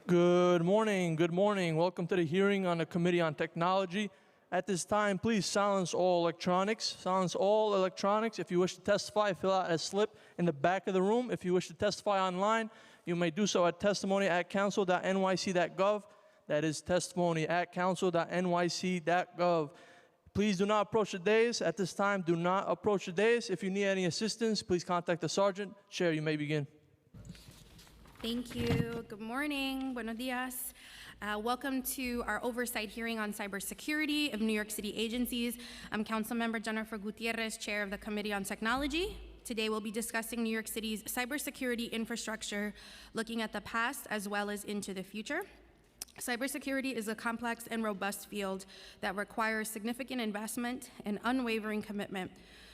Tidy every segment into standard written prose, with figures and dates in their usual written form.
Good morning. Good morning. Welcome to the hearing on the Committee on Technology. At this time, please silence all electronics. Silence all electronics. If you wish to testify, fill out a slip in the back of the room. If you wish to testify online, you may do so at testimony@council.nyc.gov. That is testimony@council.nyc.gov. Please do not approach the dais. At this time, do not approach the dais. If you need any assistance, please contact the sergeant. Chair, you may begin. Thank you. Good morning. Buenos dias. Welcome to our oversight hearing on cybersecurity of New York City agencies. I'm Councilmember Jennifer Gutierrez, Chair of the Committee on Technology. Today we'll be discussing New York City's cybersecurity infrastructure, looking at the past as well as into the future. Cybersecurity is a complex and robust field that requires significant investment and unwavering commitment.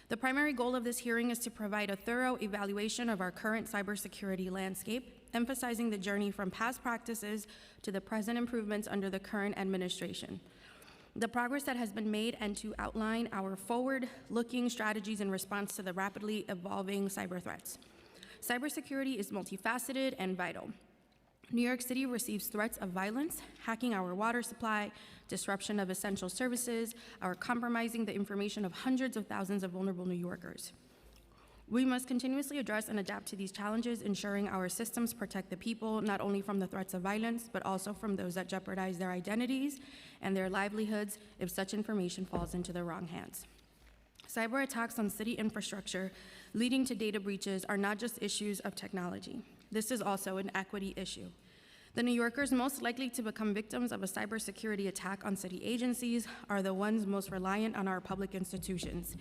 The primary goal of this hearing is to provide a thorough evaluation of our current cybersecurity landscape, emphasizing the journey from past practices to the present improvements under the current administration, the progress that has been made, and to outline our forward-looking strategies in response to the rapidly evolving cyber threats. Cybersecurity is multifaceted and vital. New York City receives threats of violence, hacking our water supply, disruption of essential services, or compromising the information of hundreds of thousands of vulnerable New Yorkers. We must continuously address and adapt to these challenges, ensuring our systems protect the people not only from the threats of violence, but also from those that jeopardize their identities and their livelihoods if such information falls into the wrong hands. Cyber attacks on city infrastructure leading to data breaches are not just issues of technology. This is also an equity issue. The New Yorkers most likely to become victims of a cybersecurity attack on city agencies are the ones most reliant on our public institutions.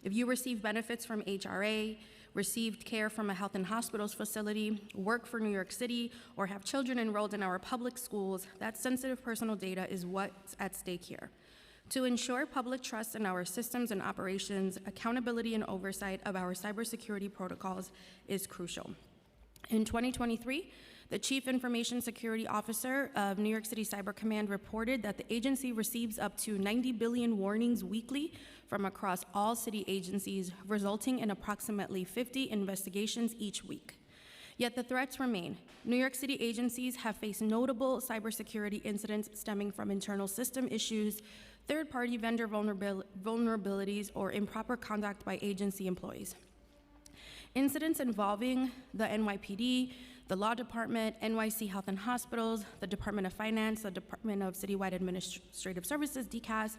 If you receive benefits from HRA, received care from a health and hospitals facility, work for New York City, or have children enrolled in our public schools, that sensitive personal data is what's at stake here. To ensure public trust in our systems and operations, accountability and oversight of our cybersecurity protocols is crucial. In 2023, the Chief Information Security Officer of New York City Cyber Command reported that the agency receives up to 90 billion warnings weekly from across all city agencies, resulting in approximately 50 investigations each week. Yet the threats remain. New York City agencies have faced notable cybersecurity incidents stemming from internal system issues, third-party vendor vulnerabilities, or improper conduct by agency employees. Incidents involving the NYPD, the Law Department, NYC Health and Hospitals, the Department of Finance, the Department of Citywide Administrative Services, DCAS,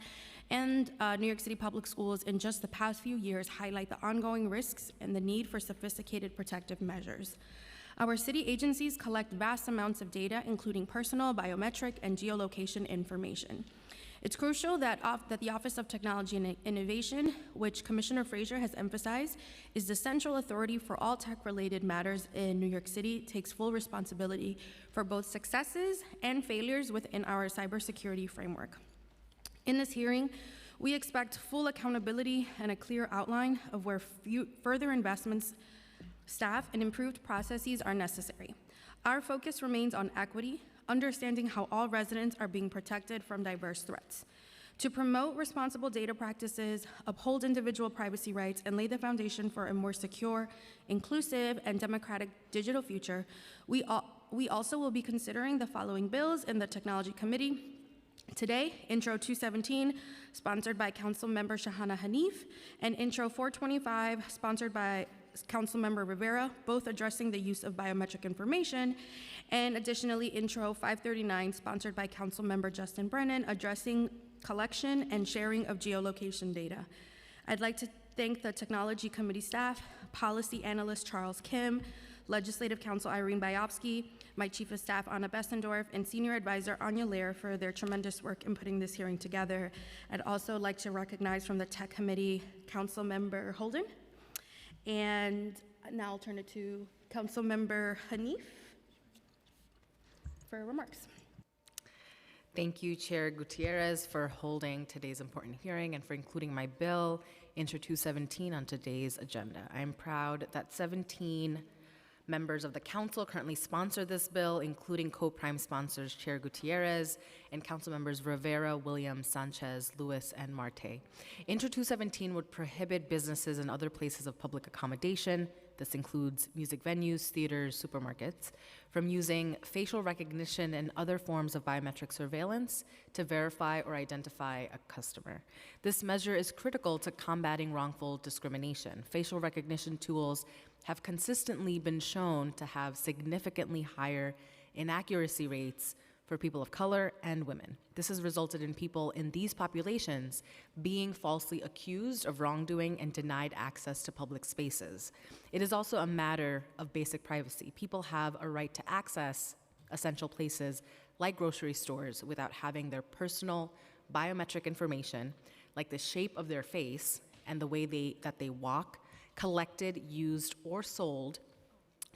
and New York City Public Schools in just the past few years highlight the ongoing risks and the need for sophisticated protective measures. Our city agencies collect vast amounts of data, including personal, biometric, and geolocation information. It's crucial that the Office of Technology and Innovation, which Commissioner Frazier has emphasized, is the central authority for all tech-related matters in New York City, takes full responsibility for both successes and failures within our cybersecurity framework. In this hearing, we expect full accountability and a clear outline of where further investments, staff, and improved processes are necessary. Our focus remains on equity, understanding how all residents are being protected from diverse threats. To promote responsible data practices, uphold individual privacy rights, and lay the foundation for a more secure, inclusive, and democratic digital future, we also will be considering the following bills in the Technology Committee. Today, Intro 217, sponsored by Councilmember Shahana Hanif, and Intro 425, sponsored by Councilmember Rivera, both addressing the use of biometric information, and additionally, Intro 539, sponsored by Councilmember Justin Brennan, addressing collection and sharing of geolocation data. I'd like to thank the Technology Committee staff, Policy Analyst Charles Kim, Legislative Counsel Irene Biopsky, my Chief of Staff Anna Bessendorf, and Senior Advisor Anya Lair for their tremendous work in putting this hearing together. I'd also like to recognize from the Tech Committee, Councilmember Holden. And now I'll turn it to Councilmember Hanif for remarks. Thank you, Chair Gutierrez, for holding today's important hearing and for including my bill, Intro 217, on today's agenda. I am proud that 17 members of the council currently sponsor this bill, including co-prime sponsors Chair Gutierrez and council members Rivera, Williams, Sanchez, Lewis, and Marte. Intro 217 would prohibit businesses and other places of public accommodation this includes music venues, theaters, supermarkets, from using facial recognition and other forms of biometric surveillance to verify or identify a customer. This measure is critical to combating wrongful discrimination. Facial recognition tools have consistently been shown to have significantly higher inaccuracy rates for people of color and women. This has resulted in people in these populations being falsely accused of wrongdoing and denied access to public spaces. It is also a matter of basic privacy. People have a right to access essential places like grocery stores without having their personal biometric information, like the shape of their face and the way that they walk, collected, used, or sold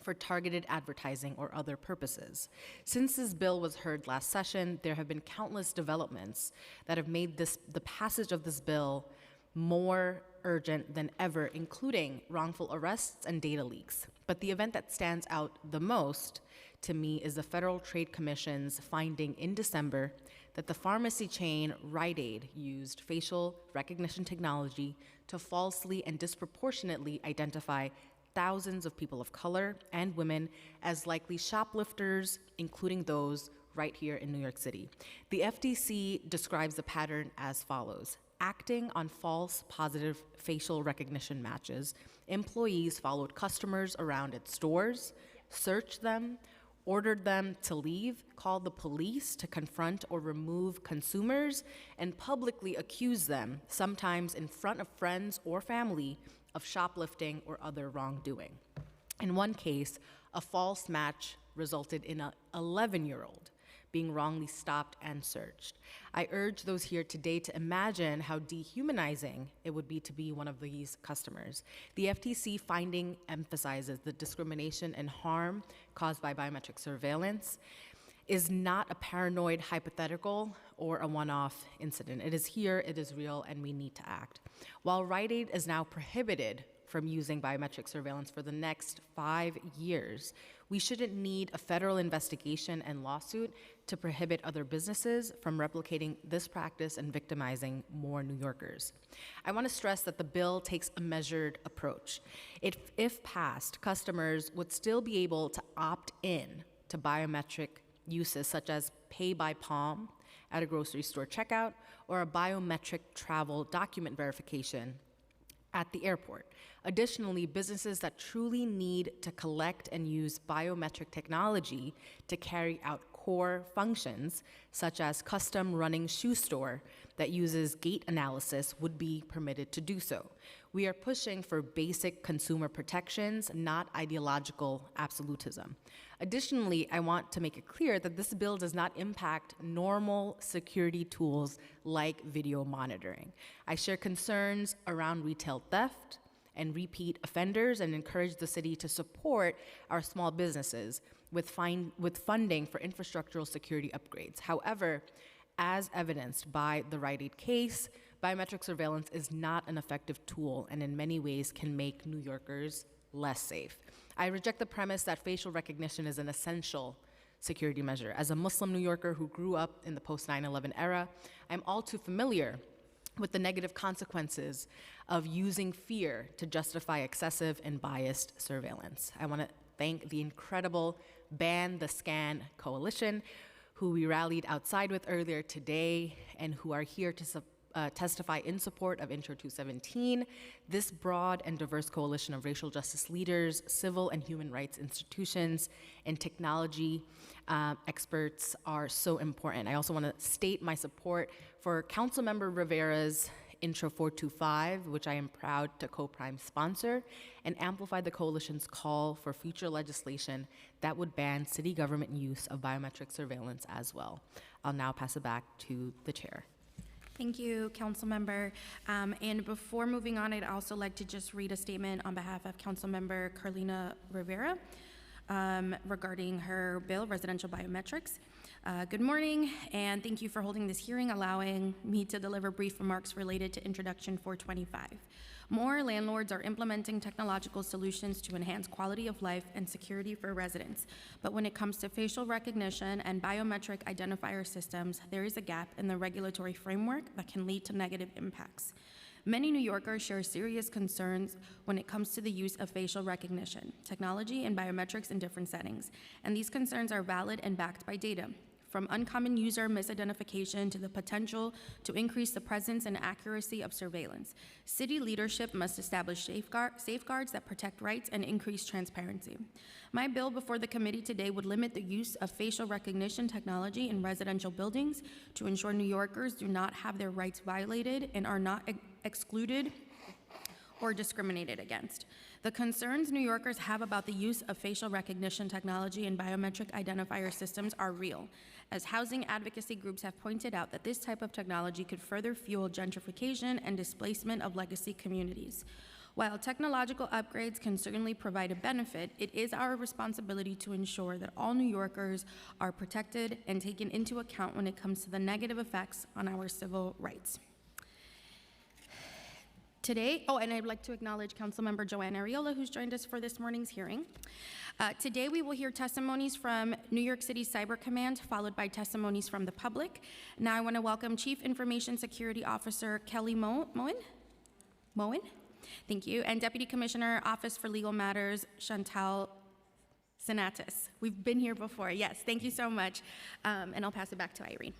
for targeted advertising or other purposes. Since this bill was heard last session, there have been countless developments that have made the passage of this bill more urgent than ever, including wrongful arrests and data leaks. But the event that stands out the most to me is the Federal Trade Commission's finding in December that the pharmacy chain Rite Aid used facial recognition technology to falsely and disproportionately identify thousands of people of color and women as likely shoplifters, including those right here in New York City. The FTC describes the pattern as follows. Acting on false positive facial recognition matches, employees followed customers around at stores, searched them, ordered them to leave, called the police to confront or remove consumers, and publicly accused them, sometimes in front of friends or family, of shoplifting or other wrongdoing. In one case, a false match resulted in an 11-year-old being wrongly stopped and searched. I urge those here today to imagine how dehumanizing it would be to be one of these customers. The FTC finding emphasizes the discrimination and harm caused by biometric surveillance is not a paranoid hypothetical or a one-off incident. It is here, it is real, and we need to act. While Rite Aid is now prohibited from using biometric surveillance for the next 5 years, we shouldn't need a federal investigation and lawsuit to prohibit other businesses from replicating this practice and victimizing more New Yorkers. I want to stress that the bill takes a measured approach. If passed, customers would still be able to opt in to biometric uses such as pay by palm at a grocery store checkout or a biometric travel document verification at the airport. Additionally, businesses that truly need to collect and use biometric technology to carry out core functions, such as custom running shoe store that uses gait analysis, would be permitted to do so. We are pushing for basic consumer protections, not ideological absolutism. Additionally, I want to make it clear that this bill does not impact normal security tools like video monitoring. I share concerns around retail theft and repeat offenders and encourage the city to support our small businesses with funding for infrastructural security upgrades. However, as evidenced by the Rite Aid case, biometric surveillance is not an effective tool and in many ways can make New Yorkers less safe. I reject the premise that facial recognition is an essential security measure. As a Muslim New Yorker who grew up in the post-9/11 era, I'm all too familiar with the negative consequences of using fear to justify excessive and biased surveillance. I want to thank the incredible Ban the Scan Coalition, who we rallied outside with earlier today and who are here to testify in support of Intro 217. This broad and diverse coalition of racial justice leaders, civil and human rights institutions, and technology experts are so important. I also want to state my support for Councilmember Rivera's Intro 425, which I am proud to co-prime sponsor, and amplify the coalition's call for future legislation that would ban city government use of biometric surveillance as well. I'll now pass it back to the chair. Thank you, Councilmember. And before moving on, I'd also like to just read a statement on behalf of Councilmember Carlina Rivera regarding her bill, residential biometrics. Good morning, and thank you for holding this hearing, allowing me to deliver brief remarks related to Introduction 425. More landlords are implementing technological solutions to enhance quality of life and security for residents. But when it comes to facial recognition and biometric identifier systems, there is a gap in the regulatory framework that can lead to negative impacts. Many New Yorkers share serious concerns when it comes to the use of facial recognition, technology, and biometrics in different settings, and these concerns are valid and backed by data. From uncommon user misidentification to the potential to increase the presence and accuracy of surveillance. City leadership must establish safeguards that protect rights and increase transparency. My bill before the committee today would limit the use of facial recognition technology in residential buildings to ensure New Yorkers do not have their rights violated and are not excluded or discriminated against. The concerns New Yorkers have about the use of facial recognition technology and biometric identifier systems are real, as housing advocacy groups have pointed out that this type of technology could further fuel gentrification and displacement of legacy communities. While technological upgrades can certainly provide a benefit, it is our responsibility to ensure that all New Yorkers are protected and taken into account when it comes to the negative effects on our civil rights. Today, and I'd like to acknowledge Councilmember Joanne Ariola, who's joined us for this morning's hearing. Today, we will hear testimonies from New York City Cyber Command, followed by testimonies from the public. Now, I want to welcome Chief Information Security Officer Kelly Moen? Thank you. And Deputy Commissioner, Office for Legal Matters, Chantal Sinatus. We've been here before. Yes, thank you so much. And I'll pass it back to Irene.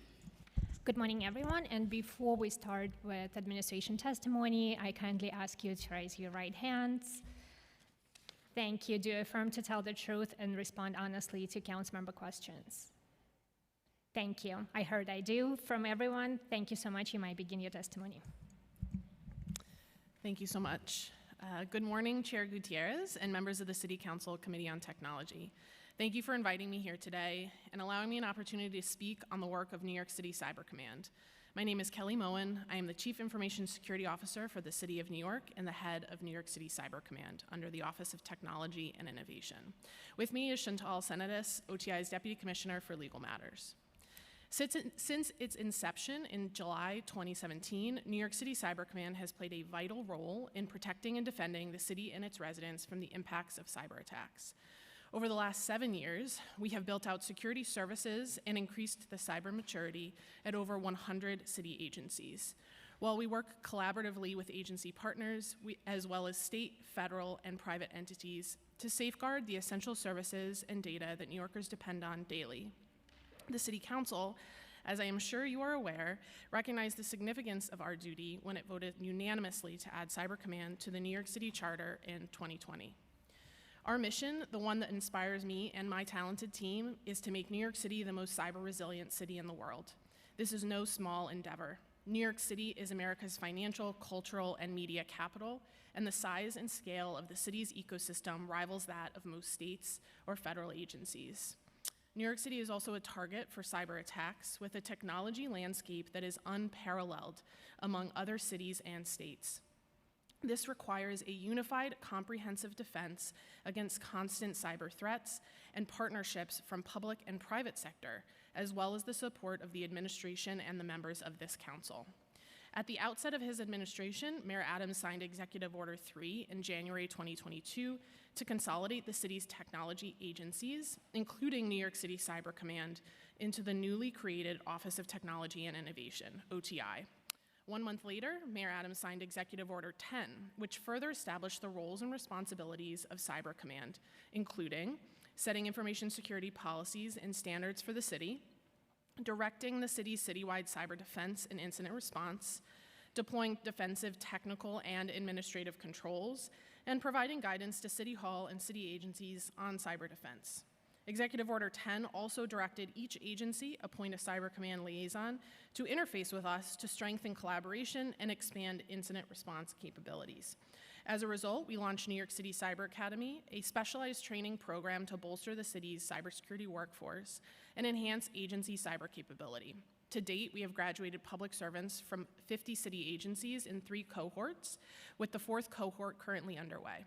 Good morning, everyone. And before we start with administration testimony, I kindly ask you to raise your right hands. Thank you. Do you affirm to tell the truth and respond honestly to councilmember questions? Thank you. I heard I do from everyone. Thank you so much. You might begin your testimony. Thank you so much. Good morning, Chair Gutierrez and members of the City Council Committee on Technology. Thank you for inviting me here today and allowing me an opportunity to speak on the work of New York City Cyber Command. My name is Kelly Moen. I am the Chief Information Security Officer for the City of New York and the head of New York City Cyber Command under the Office of Technology and Innovation. With me is Chantal Sinatus, OTI's Deputy Commissioner for Legal Matters. Since its inception in July 2017, New York City Cyber Command has played a vital role in protecting and defending the city and its residents from the impacts of cyber attacks. Over the last 7 years, we have built out security services and increased the cyber maturity at over 100 city agencies. While we work collaboratively with agency partners, as well as state, federal, and private entities to safeguard the essential services and data that New Yorkers depend on daily. The City Council, as I am sure you are aware, recognized the significance of our duty when it voted unanimously to add Cyber Command to the New York City Charter in 2020. Our mission, the one that inspires me and my talented team, is to make New York City the most cyber resilient city in the world. This is no small endeavor. New York City is America's financial, cultural, and media capital, and the size and scale of the city's ecosystem rivals that of most states or federal agencies. New York City is also a target for cyber attacks with a technology landscape that is unparalleled among other cities and states. This requires a unified, comprehensive defense against constant cyber threats and partnerships from public and private sector, as well as the support of the administration and the members of this council. At the outset of his administration, Mayor Adams signed Executive Order 3 in January 2022 to consolidate the city's technology agencies, including New York City Cyber Command, into the newly created Office of Technology and Innovation, OTI. 1 month later, Mayor Adams signed Executive Order 10, which further established the roles and responsibilities of Cyber Command, including setting information security policies and standards for the city, directing the city's citywide cyber defense and incident response, deploying defensive technical and administrative controls, and providing guidance to City Hall and city agencies on cyber defense. Executive Order 10 also directed each agency appoint a Cyber Command liaison to interface with us to strengthen collaboration and expand incident response capabilities. As a result, we launched New York City Cyber Academy, a specialized training program to bolster the city's cybersecurity workforce and enhance agency cyber capability. To date, we have graduated public servants from 50 city agencies in 3 cohorts, with the 4th cohort currently underway.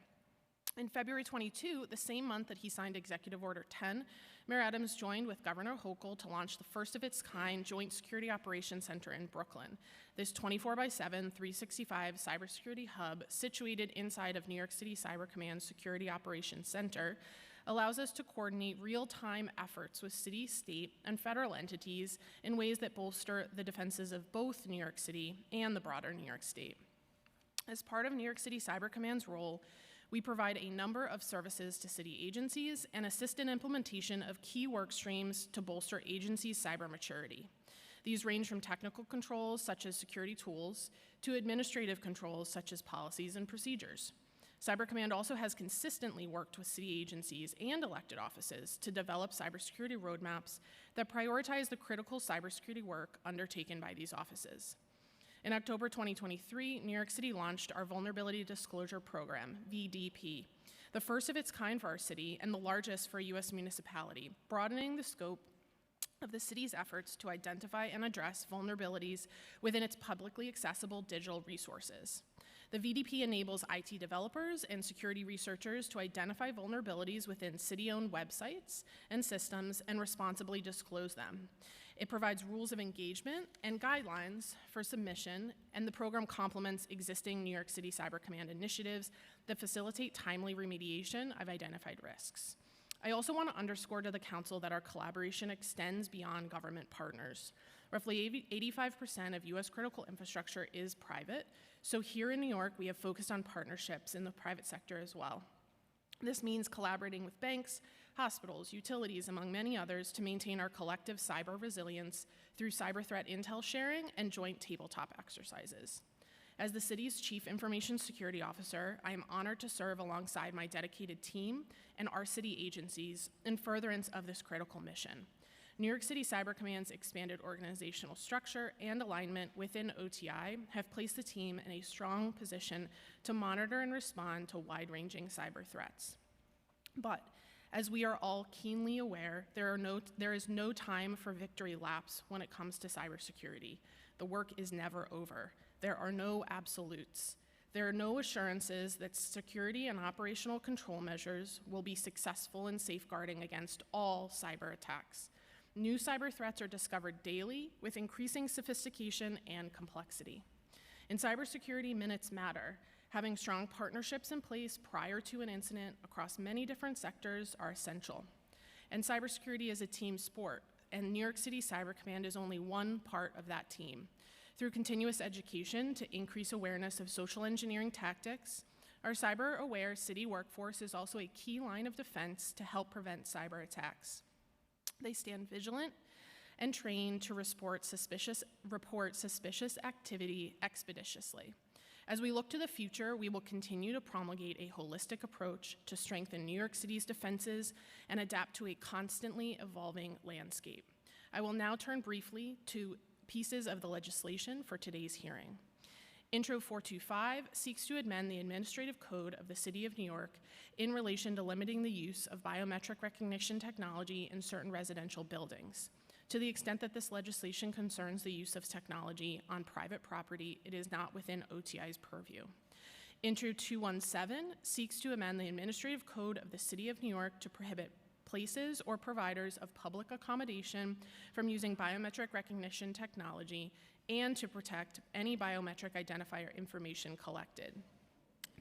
In February 22, the same month that he signed Executive Order 10, Mayor Adams joined with Governor Hochul to launch the first of its kind Joint Security Operations Center in Brooklyn. This 24/7, 365 cybersecurity hub situated inside of New York City Cyber Command's Security Operations Center allows us to coordinate real-time efforts with city, state, and federal entities in ways that bolster the defenses of both New York City and the broader New York State. As part of New York City Cyber Command's role, we provide a number of services to city agencies and assist in implementation of key work streams to bolster agencies' cyber maturity. These range from technical controls, such as security tools, to administrative controls, such as policies and procedures. Cyber Command also has consistently worked with city agencies and elected offices to develop cybersecurity roadmaps that prioritize the critical cybersecurity work undertaken by these offices. In October 2023, New York City launched our Vulnerability Disclosure Program, VDP, the first of its kind for our city and the largest for a U.S. municipality, broadening the scope of the city's efforts to identify and address vulnerabilities within its publicly accessible digital resources. The VDP enables IT developers and security researchers to identify vulnerabilities within city-owned websites and systems and responsibly disclose them. It provides rules of engagement and guidelines for submission, and the program complements existing New York City Cyber Command initiatives that facilitate timely remediation of identified risks. I also want to underscore to the Council that our collaboration extends beyond government partners. Roughly 85% of U.S. critical infrastructure is private, so here in New York, we have focused on partnerships in the private sector as well. This means collaborating with banks, hospitals, utilities, among many others, to maintain our collective cyber resilience through cyber threat intel sharing and joint tabletop exercises. As the city's Chief Information Security Officer, I am honored to serve alongside my dedicated team and our city agencies in furtherance of this critical mission. New York City Cyber Command's expanded organizational structure and alignment within OTI have placed the team in a strong position to monitor and respond to wide-ranging cyber threats. But as we are all keenly aware, there is no time for victory laps when it comes to cybersecurity. The work is never over. There are no absolutes. There are no assurances that security and operational control measures will be successful in safeguarding against all cyber attacks. New cyber threats are discovered daily with increasing sophistication and complexity. In cybersecurity, minutes matter. Having strong partnerships in place prior to an incident across many different sectors are essential. And cybersecurity is a team sport, and New York City Cyber Command is only one part of that team. Through continuous education to increase awareness of social engineering tactics, our cyber-aware city workforce is also a key line of defense to help prevent cyber attacks. They stand vigilant and trained to report suspicious activity expeditiously. As we look to the future, we will continue to promulgate a holistic approach to strengthen New York City's defenses and adapt to a constantly evolving landscape. I will now turn briefly to pieces of the legislation for today's hearing. Intro 425 seeks to amend the administrative code of the City of New York in relation to limiting the use of biometric recognition technology in certain residential buildings. To the extent that this legislation concerns the use of technology on private property, it is not within OTI's purview. Intro 217 seeks to amend the administrative code of the City of New York to prohibit places or providers of public accommodation from using biometric recognition technology and to protect any biometric identifier information collected.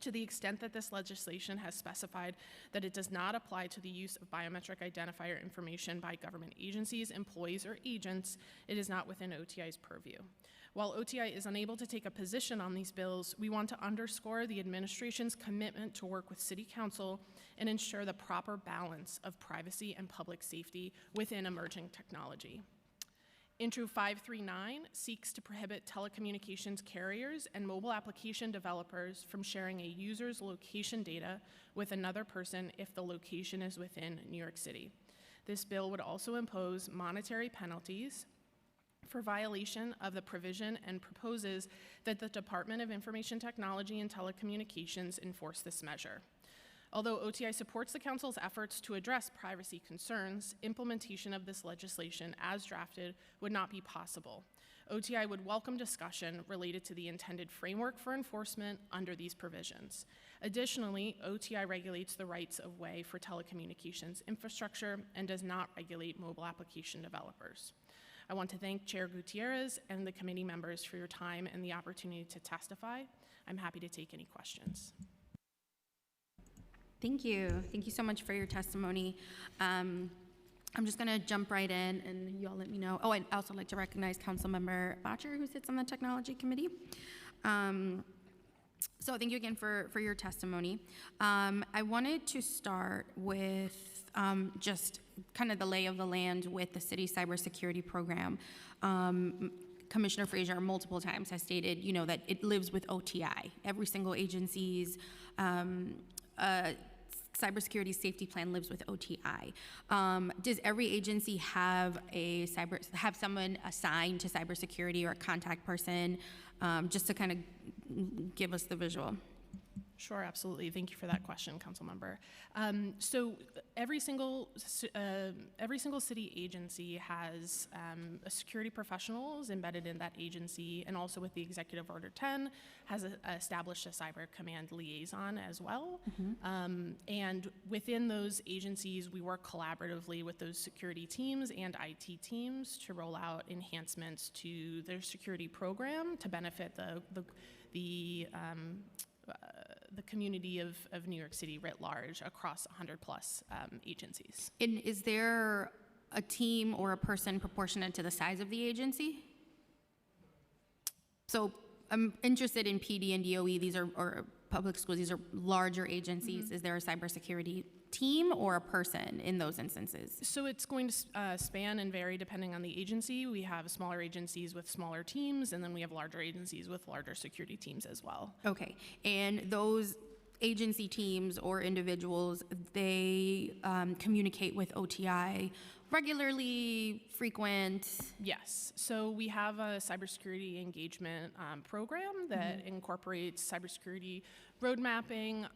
To the extent that this legislation has specified that it does not apply to the use of biometric identifier information by government agencies, employees, or agents, it is not within OTI's purview. While OTI is unable to take a position on these bills, we want to underscore the administration's commitment to work with City Council and ensure the proper balance of privacy and public safety within emerging technology. Intro 539 seeks to prohibit telecommunications carriers and mobile application developers from sharing a user's location data with another person if the location is within New York City. This bill would also impose monetary penalties for violation of the provision and proposes that the Department of Information Technology and Telecommunications enforce this measure. Although OTI supports the Council's efforts to address privacy concerns, implementation of this legislation as drafted would not be possible. OTI would welcome discussion related to the intended framework for enforcement under these provisions. Additionally, OTI regulates the rights of way for telecommunications infrastructure and does not regulate mobile application developers. I want to thank Chair Gutierrez and the committee members for your time and the opportunity to testify. I'm happy to take any questions. Thank you. Thank you so much for your testimony. I'm just going to jump right in, and you all let me know. Oh, I'd also like to recognize Councilmember Bottcher, who sits on the Technology Committee. So thank you again for your testimony. I wanted to start with just kind of the lay of the land with the city cybersecurity program. Commissioner Frazier multiple times has stated, you know, that it lives with OTI. Every single agency's cybersecurity safety plan lives with OTI. Does every agency have someone assigned to cybersecurity or a contact person, just to kind of give us the visual? Sure, absolutely. Thank you for that question, council member. So every single city agency has a security professionals embedded in that agency, and also with the Executive Order 10 has established a cyber command liaison as well. And within those agencies, we work collaboratively with those security teams and IT teams to roll out enhancements to their security program to benefit the community of New York City writ large across 100 plus agencies. And is there a team or a person proportionate to the size of the agency? So I'm interested in PD and DOE, these are, or public schools, these are larger agencies. Is there a cybersecurity team or a person in those instances? So it's going to span and vary depending on the agency. We have smaller agencies with smaller teams, and then we have larger agencies with larger security teams as well. Okay, and those agency teams or individuals, they communicate with OTI regularly, frequent? Yes. So we have a cybersecurity engagement program that incorporates cybersecurity road mapping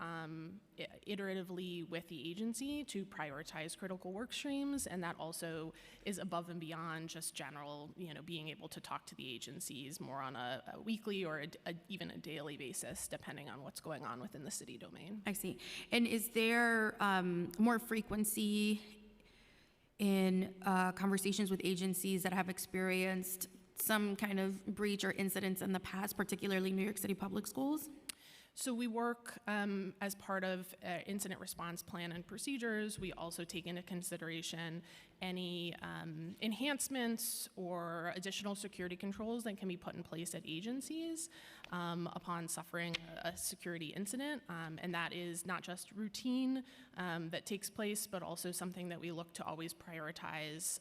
iteratively with the agency to prioritize critical work streams, and that also is above and beyond just general, being able to talk to the agencies more on a weekly or even a daily basis, depending on what's going on within the city domain. I see. And is there more frequency in conversations with agencies that have experienced some kind of breach or incidents in the past, particularly New York City Public Schools? So we work as part of incident response plan and procedures. We also take into consideration any enhancements or additional security controls that can be put in place at agencies upon suffering a security incident. And that is not just routine that takes place, but also something that we look to always prioritize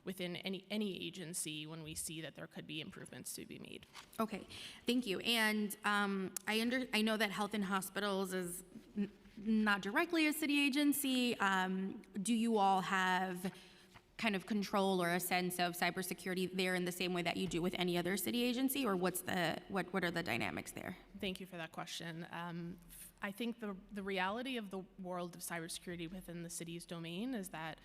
within any agency when we see that there could be improvements to be made. Okay, thank you. And I know that Health and Hospitals is not directly a city agency. Do you all have kind of control or a sense of cybersecurity there in the same way that you do with any other city agency, or what are the dynamics there? Thank you for that question. I think the reality of the world of cybersecurity within the city's domain is that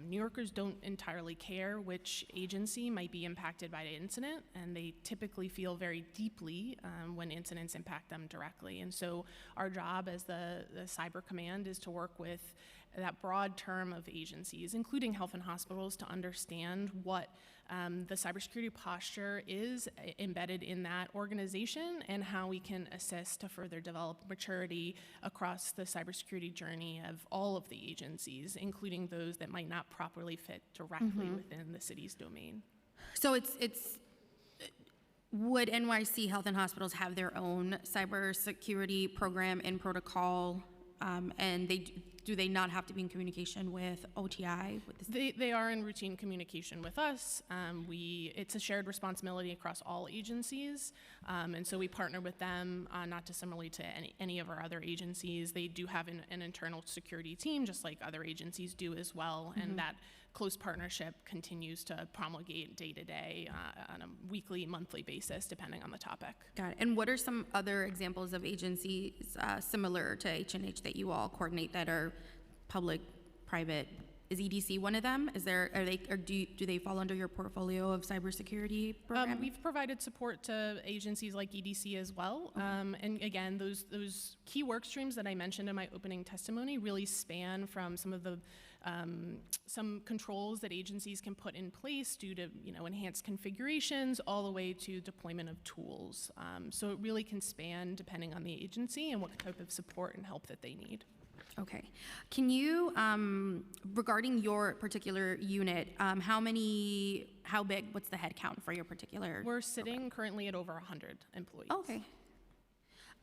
New Yorkers don't entirely care which agency might be impacted by an incident, and they typically feel very deeply when incidents impact them directly. And so our job as the Cyber Command is to work with that broad term of agencies, including Health and Hospitals, to understand what the cybersecurity posture is embedded in that organization and how we can assist to further develop maturity across the cybersecurity journey of all of the agencies, including those that might not properly fit directly within the city's domain. So would NYC Health and Hospitals have their own cybersecurity program and protocol, and do they not have to be in communication with OTI? They are in routine communication with us. It's a shared responsibility across all agencies, and so we partner with them, not dissimilarly to any of our other agencies. They do have an internal security team, just like other agencies do as well, and that close partnership continues to promulgate day to day on a weekly, monthly basis, depending on the topic. Got it. And what are some other examples of agencies similar to H&H that you all coordinate that are public, private? Is EDC one of them? Do they fall under your portfolio of cybersecurity program? We've provided support to agencies like EDC as well. And again, those key work streams that I mentioned in my opening testimony really span from some of the some controls that agencies can put in place due to enhanced configurations, all the way to deployment of tools. So it really can span depending on the agency and what type of support and help that they need. Okay. Can you, regarding your particular unit, how big, what's the head count for your particular? We're sitting currently at over 100 employees. Okay.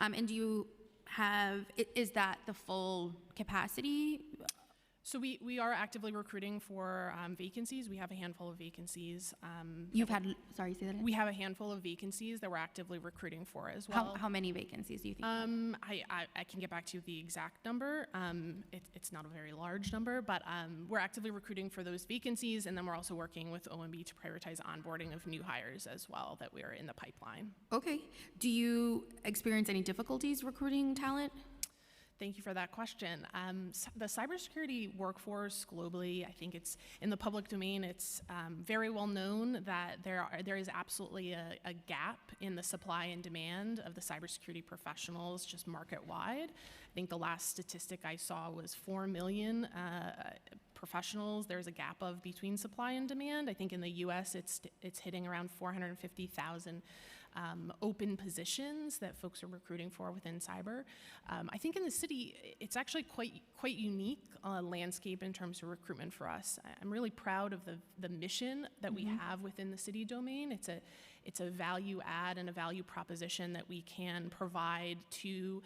And do you have, is that the full capacity? So we are actively recruiting for vacancies. We have a handful of vacancies. You've had, sorry, say that again? We have a handful of vacancies that we're actively recruiting for as well. How many vacancies do you think? I can get back to you with the exact number. It's not a very large number, but we're actively recruiting for those vacancies, and then we're also working with OMB to prioritize onboarding of new hires as well that we are in the pipeline. Okay. Do you experience any difficulties recruiting talent? Thank you for that question. The cybersecurity workforce globally, I think it's in the public domain, it's very well known that there is absolutely a gap in the supply and demand of the cybersecurity professionals just market-wide. I think the last statistic I saw was 4 million professionals there's a gap of between supply and demand. I think in the US it's hitting around 450,000 open positions that folks are recruiting for within cyber. I think in the city, it's actually quite unique landscape in terms of recruitment for us. I'm really proud of the mission that we have within the city domain. It's a value add and a value proposition that we can provide to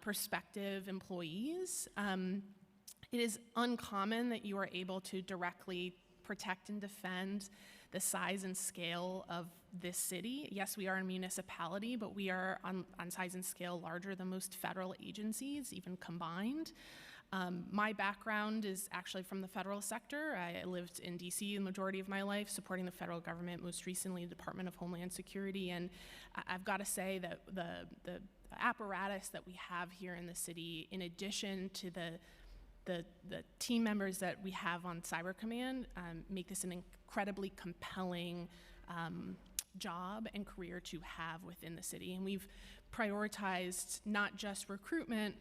prospective employees. It is uncommon that you are able to directly protect and defend the size and scale of this city. Yes, we are a municipality, but we are on size and scale larger than most federal agencies, even combined. My background is actually from the federal sector. I lived in DC the majority of my life, supporting the federal government, most recently the Department of Homeland Security. And I've got to say that the apparatus that we have here in the city, in addition to the team members that we have on Cyber Command, make this an incredibly compelling job and career to have within the city. And we've prioritized not just recruitment,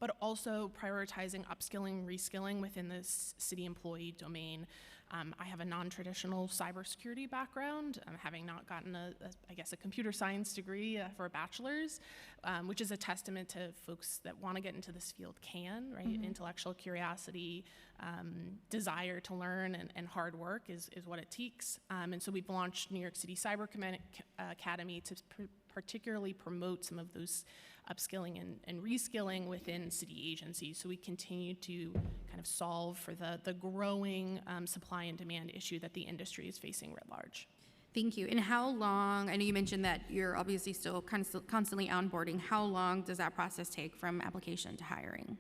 but also prioritizing upskilling, reskilling within this city employee domain. I have a non-traditional cybersecurity background, having not gotten a computer science degree for a bachelor's, which is a testament to folks that want to get into this field can, right? Intellectual curiosity, desire to learn, and hard work is what it takes. And so we've launched New York City Cyber Command Academy to particularly promote some of those upskilling and reskilling within city agencies. So we continue to kind of solve for the growing supply and demand issue that the industry is facing writ large. Thank you. And how long, I know you mentioned that you're obviously still constantly onboarding. How long does that process take from application to hiring?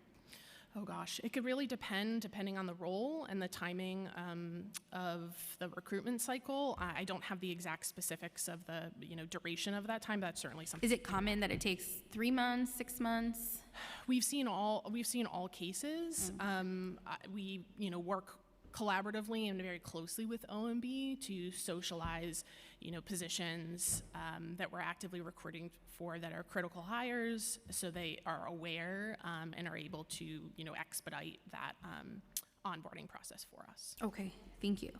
Oh gosh, it could really depending on the role and the timing of the recruitment cycle. I don't have the exact specifics of the duration of that time. But that's certainly something. Is it common that it takes 3 months, 6 months? We've seen all cases. We work collaboratively and very closely with OMB to socialize positions that we're actively recruiting for that are critical hires, so they are aware and are able to expedite that onboarding process for us. Okay, thank you.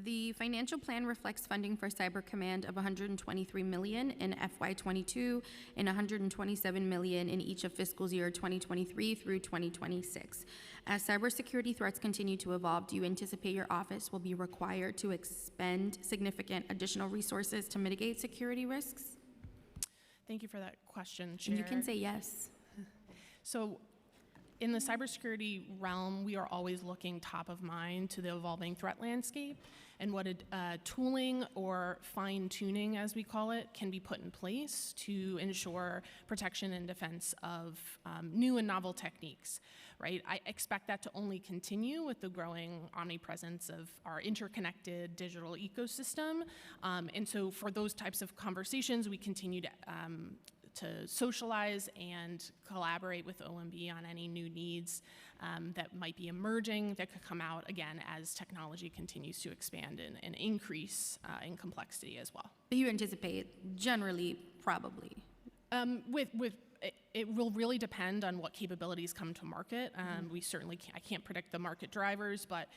The financial plan reflects funding for Cyber Command of $123 million in FY22 and $127 million in each of fiscal year 2023 through 2026. As cybersecurity threats continue to evolve, do you anticipate your office will be required to expend significant additional resources to mitigate security risks? Thank you for that question, Chair. And you can say yes. So, in the cybersecurity realm, we are always looking top of mind to the evolving threat landscape and what tooling or fine-tuning, as we call it, can be put in place to ensure protection and defense of new and novel techniques, right? I expect that to only continue with the growing omnipresence of our interconnected digital ecosystem. And so for those types of conversations, we continue to socialize and collaborate with OMB on any new needs that might be emerging that could come out, again, as technology continues to expand and increase in complexity as well. But you anticipate generally, probably? It will really depend on what capabilities come to market. We certainly I can't predict the market drivers, but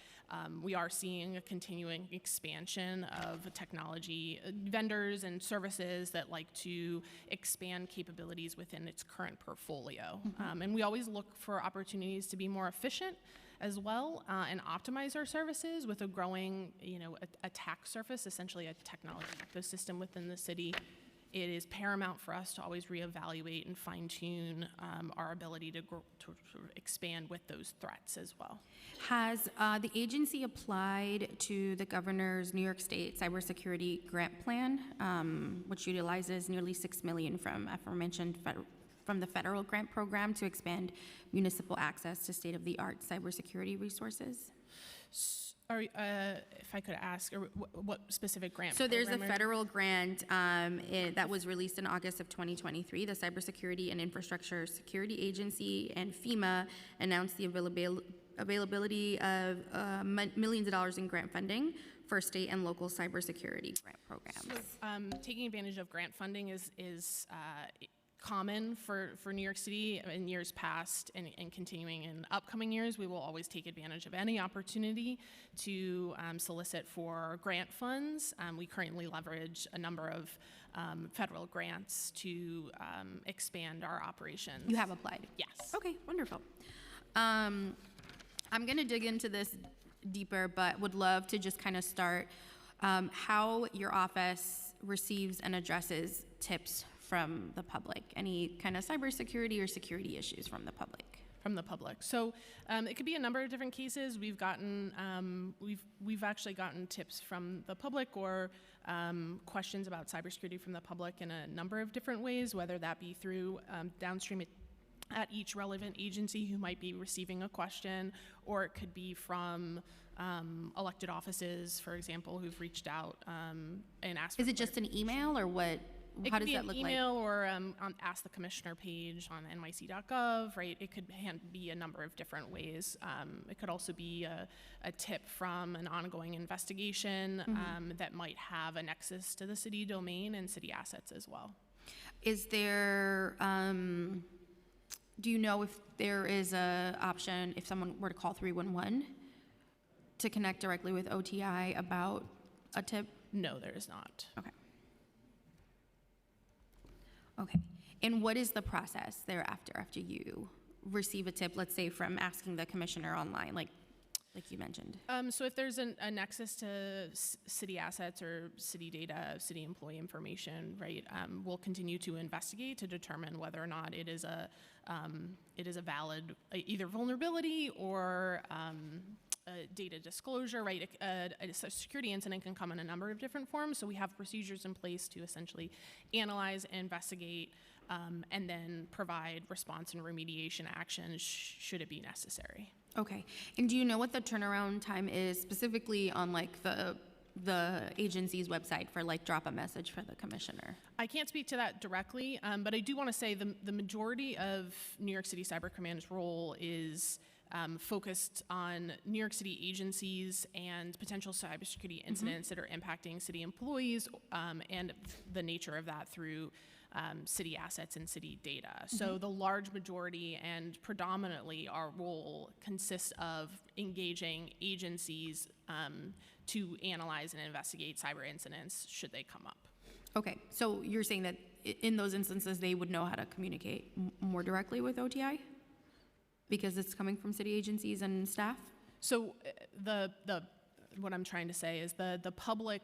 we are seeing a continuing expansion of technology vendors and services that like to expand capabilities within its current portfolio. And we always look for opportunities to be more efficient as well and optimize our services with a growing attack surface, essentially a technology ecosystem within the city. it is paramount for us to always reevaluate and fine-tune our ability to sort of expand with those threats as well. Has the agency applied to the governor's New York State cybersecurity grant plan, which utilizes nearly $6 million from aforementioned from the federal grant program to expand municipal access to state-of-the-art cybersecurity resources? If I could ask, what specific grant? So there's a program are- federal grant that was released in August of 2023. The Cybersecurity and Infrastructure Security Agency and FEMA announced the availability of millions of dollars in grant funding for state and local cybersecurity grant programs. Taking advantage of grant funding is common for New York City in years past and continuing in upcoming years. We will always take advantage of any opportunity to solicit for grant funds. We currently leverage a number of federal grants to expand our operations. You have applied? Yes. Okay, wonderful. I'm going to dig into this deeper, but would love to just kind of start how your office receives and addresses tips from the public, any kind of cybersecurity or security issues from the public. From the public. So it could be a number of different cases. We've gotten, we've actually gotten tips from the public or questions about cybersecurity from the public in a number of different ways, whether that be through downstream at each relevant agency who might be receiving a question, or it could be from elected offices, for example, who've reached out and asked for Is it just an email or what? It How could does be that an look email like? or on Ask the Commissioner page on nyc.gov, right? It could be a number of different ways. It could also be a tip from an ongoing investigation that might have a nexus to the city domain and city assets as well. Is there, do you know if there is a option if someone were to call 311 to connect directly with OTI about a tip? No, there is not. Okay. Okay. And what is the process thereafter after you receive a tip, let's say from asking the commissioner online, like you mentioned? So if there's a nexus to city assets or city data, city employee information, right, we'll continue to investigate to determine whether or not it is a valid either vulnerability or data disclosure, right? A security incident can come in a number of different forms, so we have procedures in place to essentially analyze, investigate, and then provide response and remediation actions should it be necessary. Okay. And do you know what the turnaround time is specifically on like the agency's website for like drop a message for the commissioner? I can't speak to that directly, but I do want to say the majority of New York City Cyber Command's role is focused on New York City agencies and potential cybersecurity incidents that are impacting city employees and the nature of that through city assets and city data. So the large majority and predominantly our role consists of engaging agencies to analyze and investigate cyber incidents should they come up. Okay. So you're saying that in those instances, they would know how to communicate more directly with OTI? Because it's coming from city agencies and staff? So what I'm trying to say is the public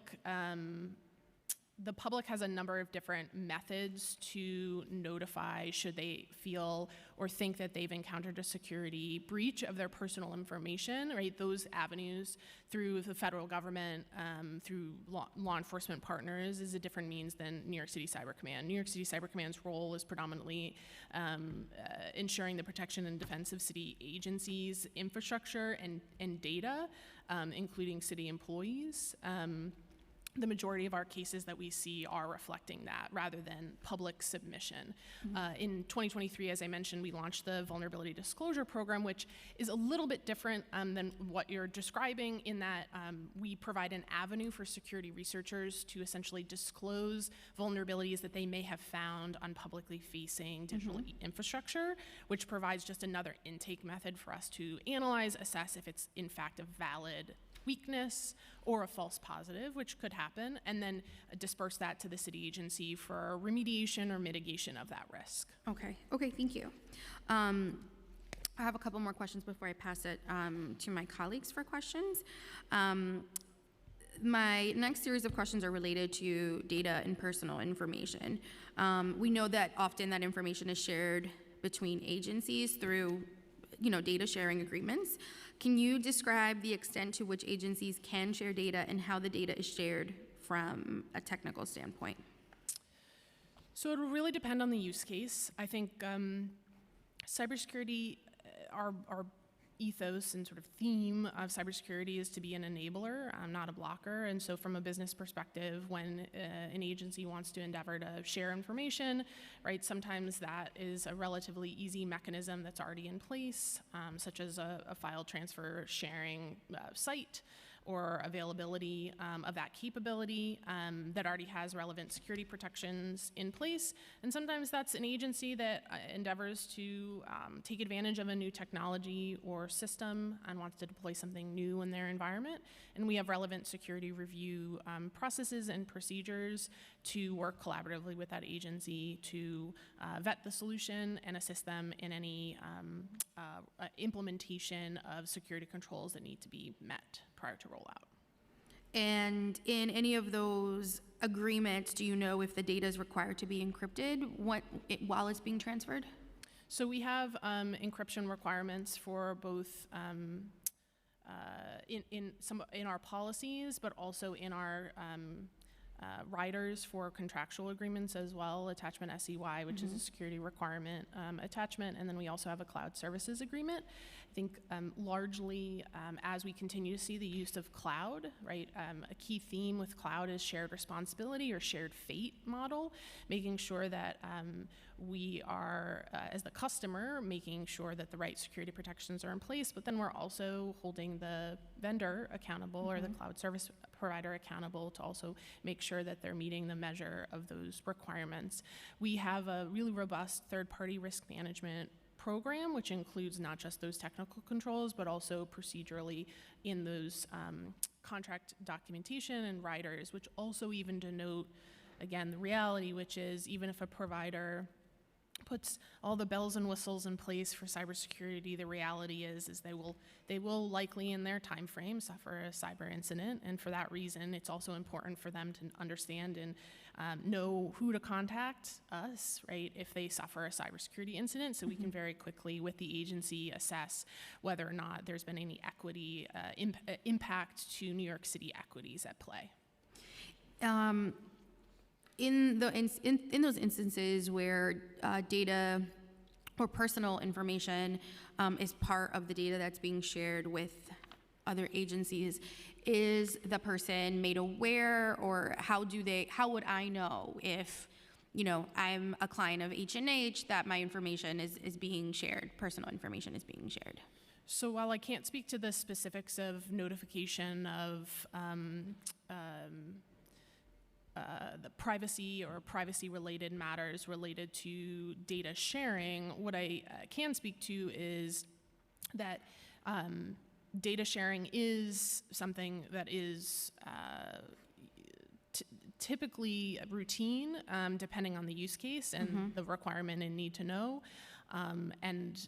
has a number of different methods to notify should they feel or think that they've encountered a security breach of their personal information, right? Those avenues through the federal government, through law enforcement partners is a different means than New York City Cyber Command. New York City Cyber Command's role is predominantly ensuring the protection and defense of city agencies, infrastructure, and data, including city employees. The majority of our cases that we see are reflecting that rather than public submission. In 2023, as I mentioned, we launched the Vulnerability Disclosure Program, which is a little bit different than what you're describing in that we provide an avenue for security researchers to essentially disclose vulnerabilities that they may have found on publicly facing digital infrastructure, which provides just another intake method for us to analyze, assess if it's in fact a valid weakness or a false positive, which could happen, and then disperse that to the city agency for remediation or mitigation of that risk. Okay. Okay, thank you. I have a couple more questions before I pass it to my colleagues for questions. My next series of questions are related to data and personal information. We know that often that information is shared between agencies through, data sharing agreements. Can you describe the extent to which agencies can share data and how the data is shared from a technical standpoint? So it'll really depend on the use case. I think cybersecurity, our ethos and sort of theme of cybersecurity is to be an enabler, not a blocker. And so from a business perspective, when an agency wants to endeavor to share information, right, sometimes that is a relatively easy mechanism that's already in place, such as a file transfer sharing site, or availability of that capability that already has relevant security protections in place. And sometimes that's an agency that endeavors to take advantage of a new technology or system and wants to deploy something new in their environment. And we have relevant security review processes and procedures to work collaboratively with that agency to vet the solution and assist them in any implementation of security controls that need to be met prior to rollout. And in any of those agreements, do you know if the data is required to be encrypted while it's being transferred? So we have encryption requirements for both in our policies, but also in our riders for contractual agreements as well, attachment SEY, which is a security requirement attachment, and then we also have a cloud services agreement. I think largely as we continue to see the use of cloud, right, a key theme with cloud is shared responsibility or shared fate model, making sure that we are, as the customer, making sure that the right security protections are in place, but then we're also holding the vendor accountable or the cloud service provider accountable to also make sure that they're meeting the measure of those requirements. We have a really robust third-party risk management program, which includes not just those technical controls, but also procedurally in those contract documentation and riders, which also even denote, again, the reality, which is even if a provider puts all the bells and whistles in place for cybersecurity, the reality is they will likely in their time frame suffer a cyber incident, and for that reason it's also important for them to understand and know who to contact us, right, if they suffer a cybersecurity incident, so we can very quickly with the agency assess whether or not there's been any equity impact to New York City equities at play. In those instances where data or personal information is part of the data that's being shared with other agencies, is the person made aware, or how would I know if, I'm a client of H&H, that my information is being shared, personal information is being shared? So while I can't speak to the specifics of notification of the privacy or privacy-related matters related to data sharing, what I can speak to is that data sharing is something that is typically routine, depending on the use case and the requirement and need to know. And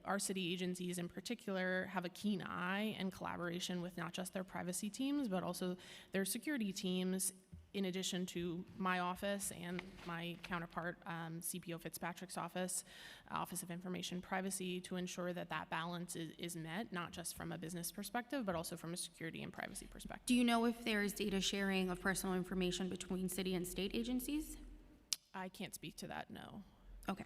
our city agencies in particular have a keen eye and collaboration with not just their privacy teams, but also their security teams, in addition to my office and my counterpart, CPO Fitzpatrick's office, Office of Information Privacy, to ensure that that balance is met, not just from a business perspective, but also from a security and privacy perspective. Do you know if there is data sharing of personal information between city and state agencies? I can't speak to that, no. Okay.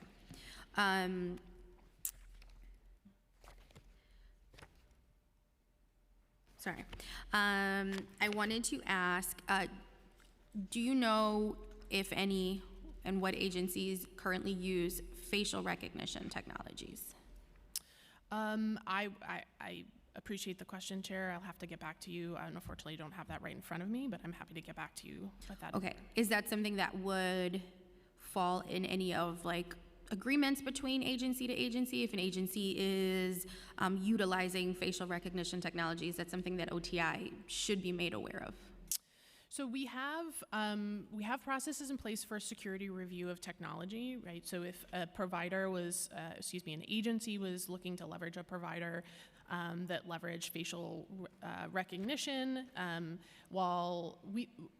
Sorry. I wanted to ask, do you know if any and what agencies currently use facial recognition technologies? I appreciate the question, Chair. I'll have to get back to you. I unfortunately don't have that right in front of me, but I'm happy to get back to you with that. Okay. Is that something that would fall in any of agreements between agency to agency? If an agency is utilizing facial recognition technologies, that's something that OTI should be made aware of? So we have processes in place for security review of technology, right? So if a provider was, an agency was looking to leverage a provider that leveraged facial recognition, while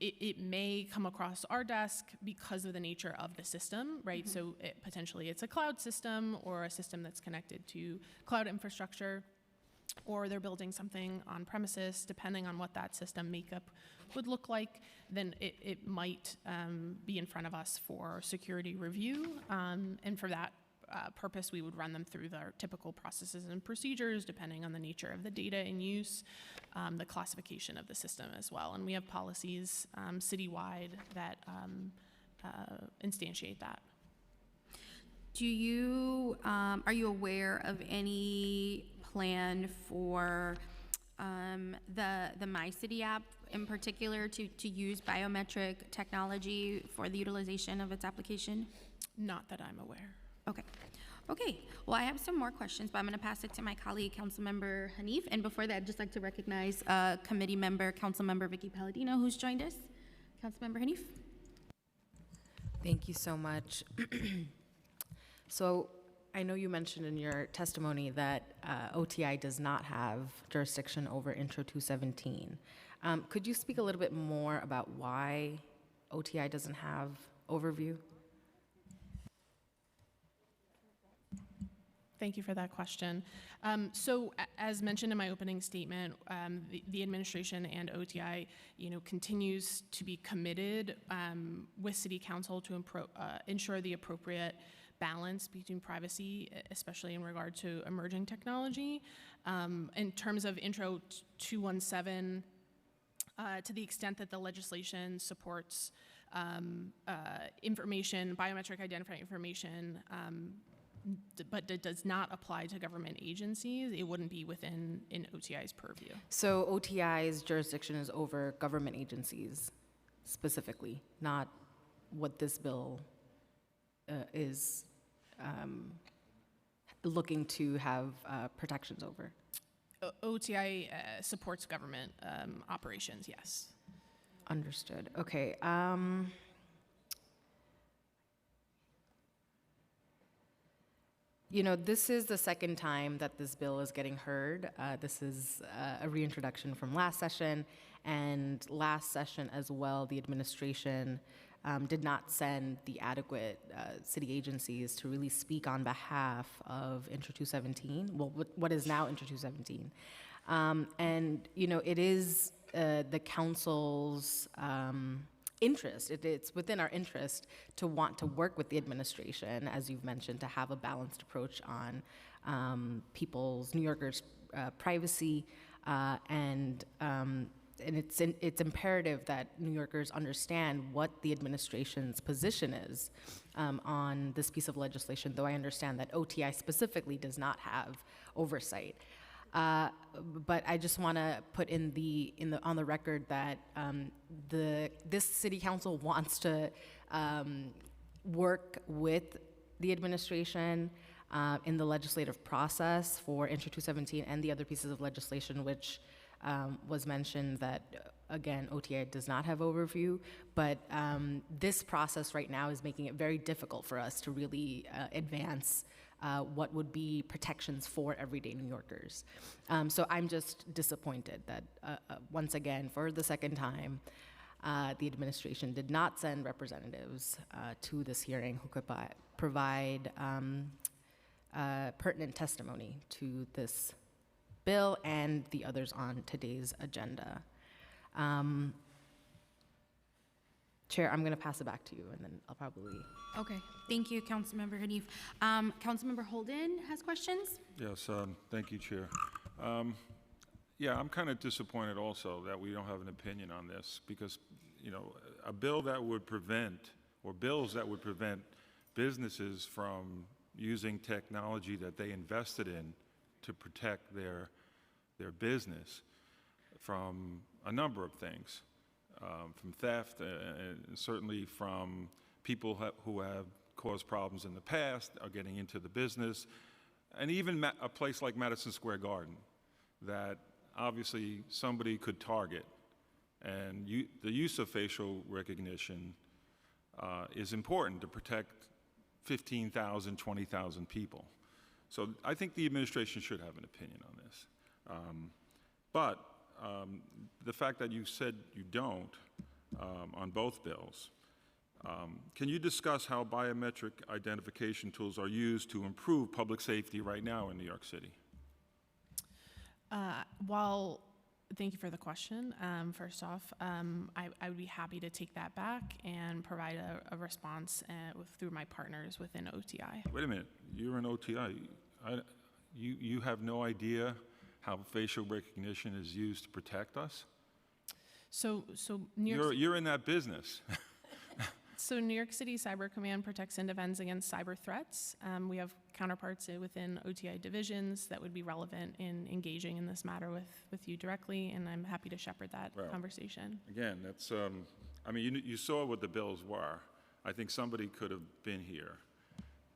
it may come across our desk because of the nature of the system, right? So potentially it's a cloud system or a system that's connected to cloud infrastructure, or they're building something on premises, depending on what that system makeup would look like, then it might be in front of us for security review. And for that purpose, we would run them through their typical processes and procedures, depending on the nature of the data in use, the classification of the system as well. And we have policies citywide that instantiate that. Are you aware of any plan for the My City app in particular to use biometric technology for the utilization of its application? Not that I'm aware. Okay. Okay. Well, I have some more questions, but I'm going to pass it to my colleague, Councilmember Hanif. And before that, I'd just like to recognize committee member, Councilmember Vicky Palladino, who's joined us. Councilmember Hanif. Thank you so much. So I know you mentioned in your testimony that OTI does not have jurisdiction over Intro 217. Could you speak a little bit more about why OTI doesn't have overview? Thank you for that question. So, as mentioned in my opening statement, the administration and OTI, continues to be committed with City Council to ensure the appropriate balance between privacy, especially in regard to emerging technology. In terms of Intro 217, to the extent that the legislation supports biometric identifying information, but it does not apply to government agencies, it wouldn't be within OTI's purview. So OTI's jurisdiction is over government agencies specifically, not what this bill is looking to have protections over. OTI supports government operations, yes. Understood. Okay. This is the second time that this bill is getting heard. This is a reintroduction from last session, and last session as well, the administration did not send the adequate city agencies to really speak on behalf of Intro 217, well, what is now Intro 217. And, it is the council's interest. It's within our interest to want to work with the administration, as you've mentioned, to have a balanced approach on New Yorkers' privacy, and it's imperative that New Yorkers understand what the administration's position is on this piece of legislation, though I understand that OTI specifically does not have oversight. But I just want to put on the record that this city council wants to work with the administration in the legislative process for Intro 217 and the other pieces of legislation, which was mentioned that, again, OTI does not have overview, but this process right now is making it very difficult for us to really advance what would be protections for everyday New Yorkers. So I'm just disappointed that, once again, for the second time, the administration did not send representatives to this hearing who could provide pertinent testimony to this bill and the others on today's agenda. Chair, I'm going to pass it back to you, and then I'll probably... Okay. Thank you, Councilmember Hanif. Councilmember Holden has questions? Yes, thank you, Chair. Yeah, I'm kind of disappointed also that we don't have an opinion on this, because, a bill that would prevent, or bills that would prevent businesses from using technology that they invested in to protect their business from a number of things, from theft, and certainly from people who have caused problems in the past are getting into the business, and even a place like Madison Square Garden that obviously somebody could target And the use of facial recognition is important to protect 15,000, 20,000 people. So I think the administration should have an opinion on this. But the fact that you said you don't on both bills, can you discuss how biometric identification tools are used to improve public safety right now in New York City? Thank you for the question. First off, I would be happy to take that back and provide a response through my partners within OTI. Wait a minute, you're an OTI. You have no idea how facial recognition is used to protect us? So New York, You're in that business. So New York City Cyber Command protects and defends against cyber threats. We have counterparts within OTI divisions that would be relevant in engaging in this matter with you directly, and I'm happy to shepherd that Well, conversation. Again, that's, I mean, you saw what the bills were. I think somebody could have been here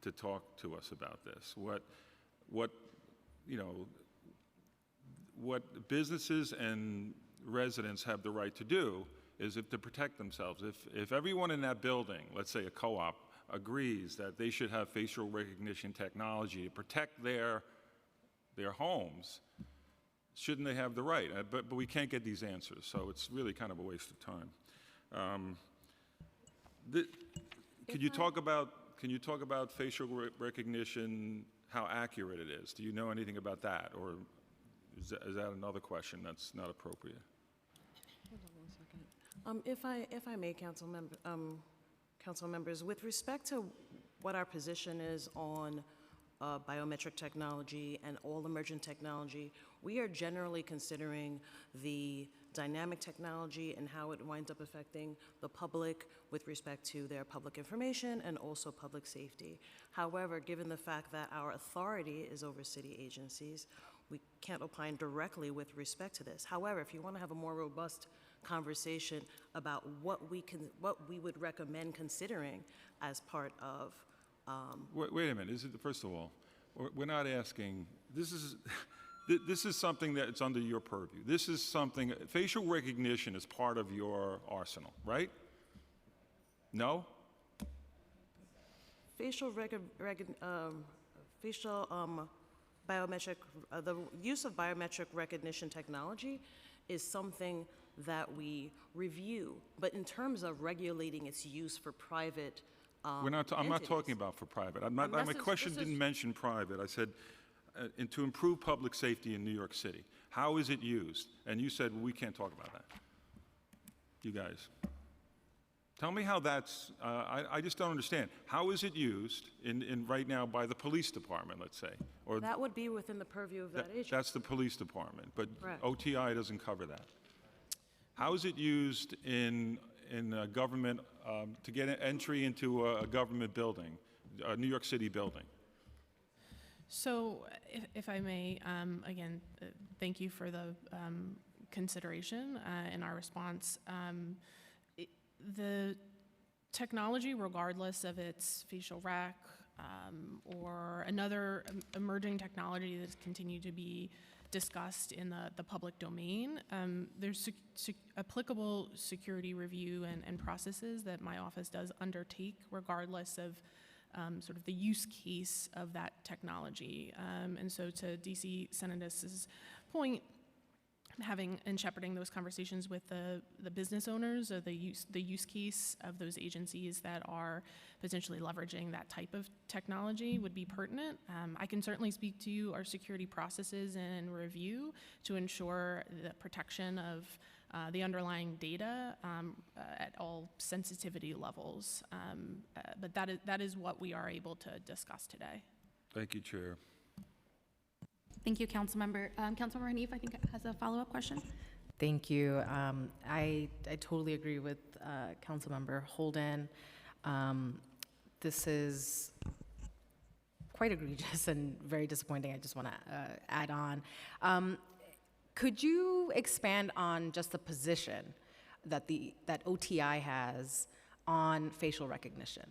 to talk to us about this. What businesses and residents have the right to do is to protect themselves. If everyone in that building, let's say a co-op, agrees that they should have facial recognition technology to protect their homes, shouldn't they have the right? But we can't get these answers, so it's really kind of a waste of time. Can you talk about facial recognition, how accurate it is? Do you know anything about that, or is that another question that's not appropriate? If I may, council members, with respect to what our position is on biometric technology and all emergent technology, we are generally considering the dynamic technology and how it winds up affecting the public with respect to their public information and also public safety. However, given the fact that our authority is over city agencies, we can't opine directly with respect to this. However, if you want to have a more robust conversation about what we would recommend considering as part of. Wait a minute. First of all, we're not asking. This is something that's under your purview. This is something. Facial recognition is part of your arsenal, right? No. Biometric. The use of biometric recognition technology is something that we review, but in terms of regulating its use for private I'm not talking about for private. My question didn't mention private. I said to improve public safety in New York City. How is it used? And you said, well, we can't talk about that. You guys. Tell me how that's, I just don't understand. How is it used in right now by the police department, let's say? Or that would be within the purview of that agency. That's the police department, but Correct. OTI doesn't cover that. How is it used in government to get entry into a government building, a New York City building? So, if I may, again, thank you for the consideration in our response. The technology, regardless of its facial rec or another emerging technology that's continued to be discussed in the public domain, there's applicable security review and processes that my office does undertake, regardless of sort of the use case of that technology. And so to DC Senators' point, having and shepherding those conversations with the business owners or the use case of those agencies that are potentially leveraging that type of technology would be pertinent. I can certainly speak to you our security processes and review to ensure the protection of the underlying data at all sensitivity levels. But that is what we are able to discuss today. Thank you, Chair. Thank you, Councilmember. Councilmember Hanif, I think, has a follow-up question. Thank you. I totally agree with Councilmember Holden. This is quite egregious and very disappointing. I just want to add on. Could you expand on just the position that OTI has on facial recognition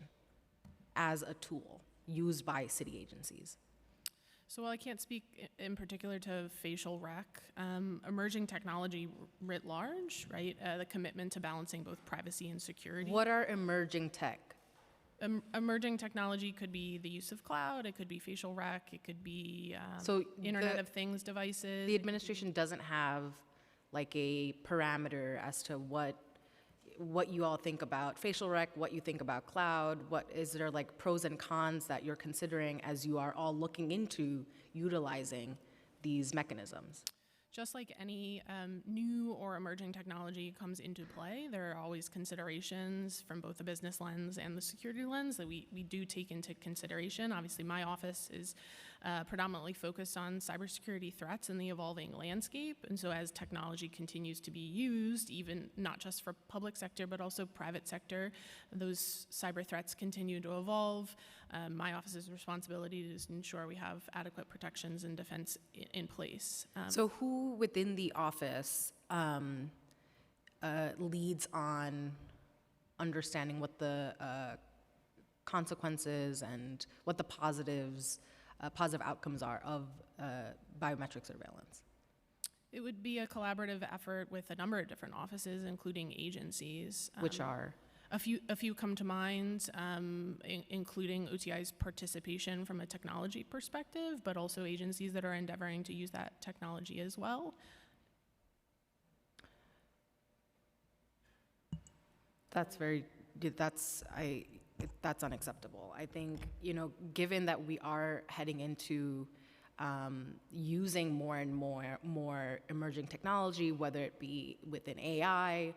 as a tool used by city agencies? So while I can't speak in particular to facial rec, emerging technology writ large, right? The commitment to balancing both privacy and security. What are emerging tech? Emerging technology could be the use of cloud, it could be facial rec, it could be So Internet the- of Things devices. The administration doesn't have like a parameter as to what you all think about facial rec, what you think about cloud, what is there like pros and cons that you're considering as you are all looking into utilizing these mechanisms? Just like any new or emerging technology comes into play, there are always considerations from both the business lens and the security lens that we do take into consideration. Obviously, my office is predominantly focused on cybersecurity threats in the evolving landscape. And so as technology continues to be used, even not just for public sector, but also private sector, those cyber threats continue to evolve. My office's responsibility is to ensure we have adequate protections and defense in place. So who within the office leads on understanding what the consequences and what the positive outcomes are of biometric surveillance? It would be a collaborative effort with a number of different offices, including agencies. Which are? A few come to mind, including OTI's participation from a technology perspective, but also agencies that are endeavoring to use that technology as well. That's unacceptable. I think, given that we are heading into using more and more emerging technology, whether it be within AI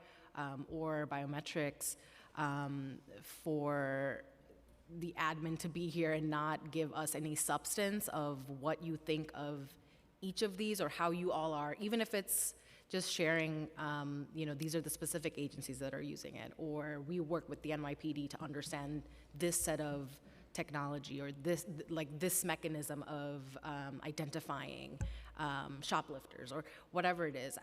or biometrics, for the admin to be here and not give us any substance of what you think of each of these or how you all are, even if it's just sharing, these are the specific agencies that are using it, or we work with the NYPD to understand this set of technology or this mechanism of identifying shoplifters or whatever it is.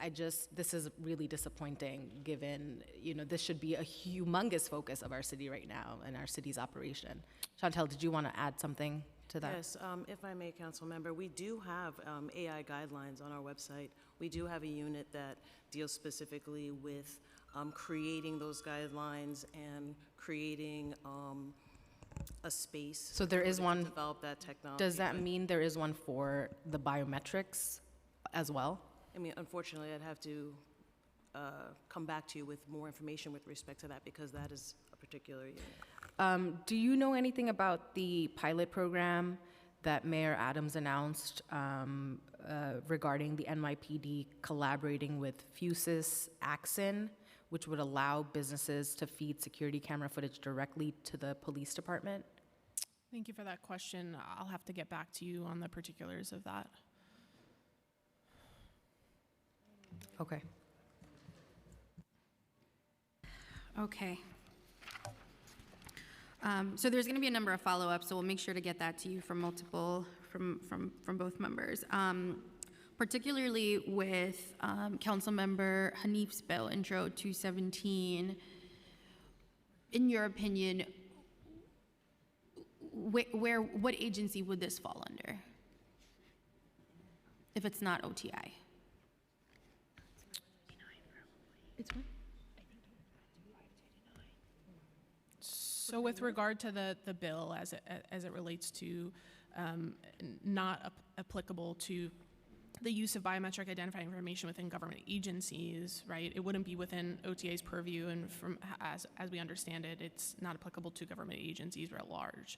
This is really disappointing given, this should be a humongous focus of our city right now and our city's operation. Chantel, did you want to add something to that? Yes, if I may, Council Member, we do have AI guidelines on our website. We do have a unit that deals specifically with creating those guidelines and creating a space. So there is to one. develop that technology. Does that but, mean there is one for the biometrics as well? I mean, unfortunately, I'd have to come back to you with more information with respect to that because that is a particular unit. Do you know anything about the pilot program that Mayor Adams announced regarding the NYPD collaborating with Fusus Axon, which would allow businesses to feed security camera footage directly to the police department? Thank you for that question. I'll have to get back to you on the particulars of that. Okay. Okay. So there's going to be a number of follow-ups, so we'll make sure to get that to you from both members. Particularly with Councilmember Hanif's bill, Intro 217. In your opinion, what agency would this fall under if it's not OTI? It's what? So with regard to the bill as it relates to not applicable to the use of biometric identifying information within government agencies, right? It wouldn't be within OTA's purview, and as we understand it, it's not applicable to government agencies writ large.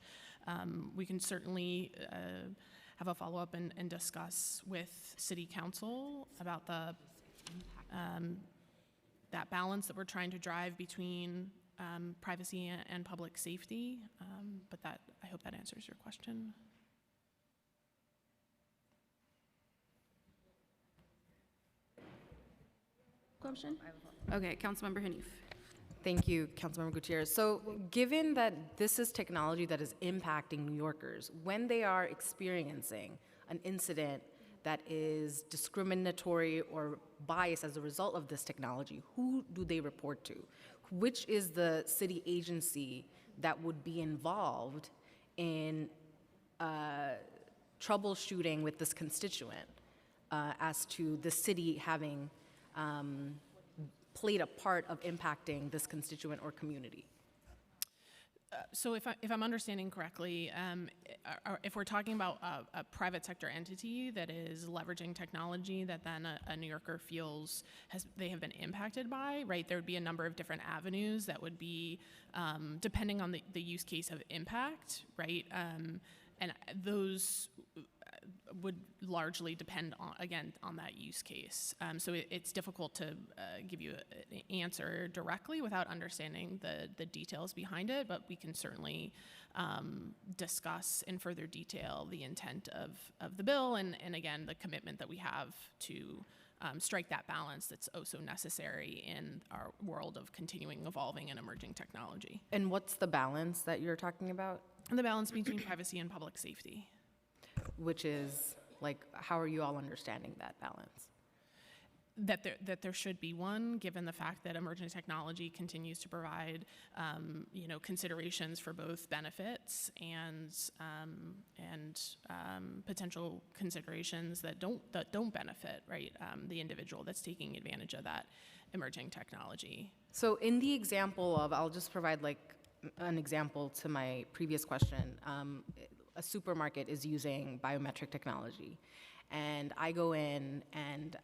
We can certainly have a follow-up and discuss with City Council about that balance that we're trying to drive between privacy and public safety, but I hope that answers your question. Question? Okay, Councilmember Hanif. Thank you, Councilmember Gutierrez. So given that this is technology that is impacting New Yorkers, when they are experiencing an incident that is discriminatory or biased as a result of this technology, who do they report to? Which is the city agency that would be involved in troubleshooting with this constituent as to the city having played a part of impacting this constituent or community. So if I'm understanding correctly, if we're talking about a private sector entity that is leveraging technology that then a New Yorker feels they have been impacted by, right, there would be a number of different avenues that would be, depending on the use case of impact, right, and those would largely depend on, again, on that use case. So it's difficult to give you an answer directly without understanding the details behind it, but we can certainly discuss in further detail the intent of the bill and again, the commitment that we have to strike that balance that's oh so necessary in our world of continuing evolving and emerging technology. And what's the balance that you're talking about? And the balance between privacy and public safety. Which is, like, how are you all understanding that balance? That there should be one, given the fact that emerging technology continues to provide, considerations for both benefits and potential considerations that don't benefit, right, the individual that's taking advantage of that emerging technology. So in the example of, I'll just provide like an example to my previous question. A supermarket is using biometric technology, and I go in and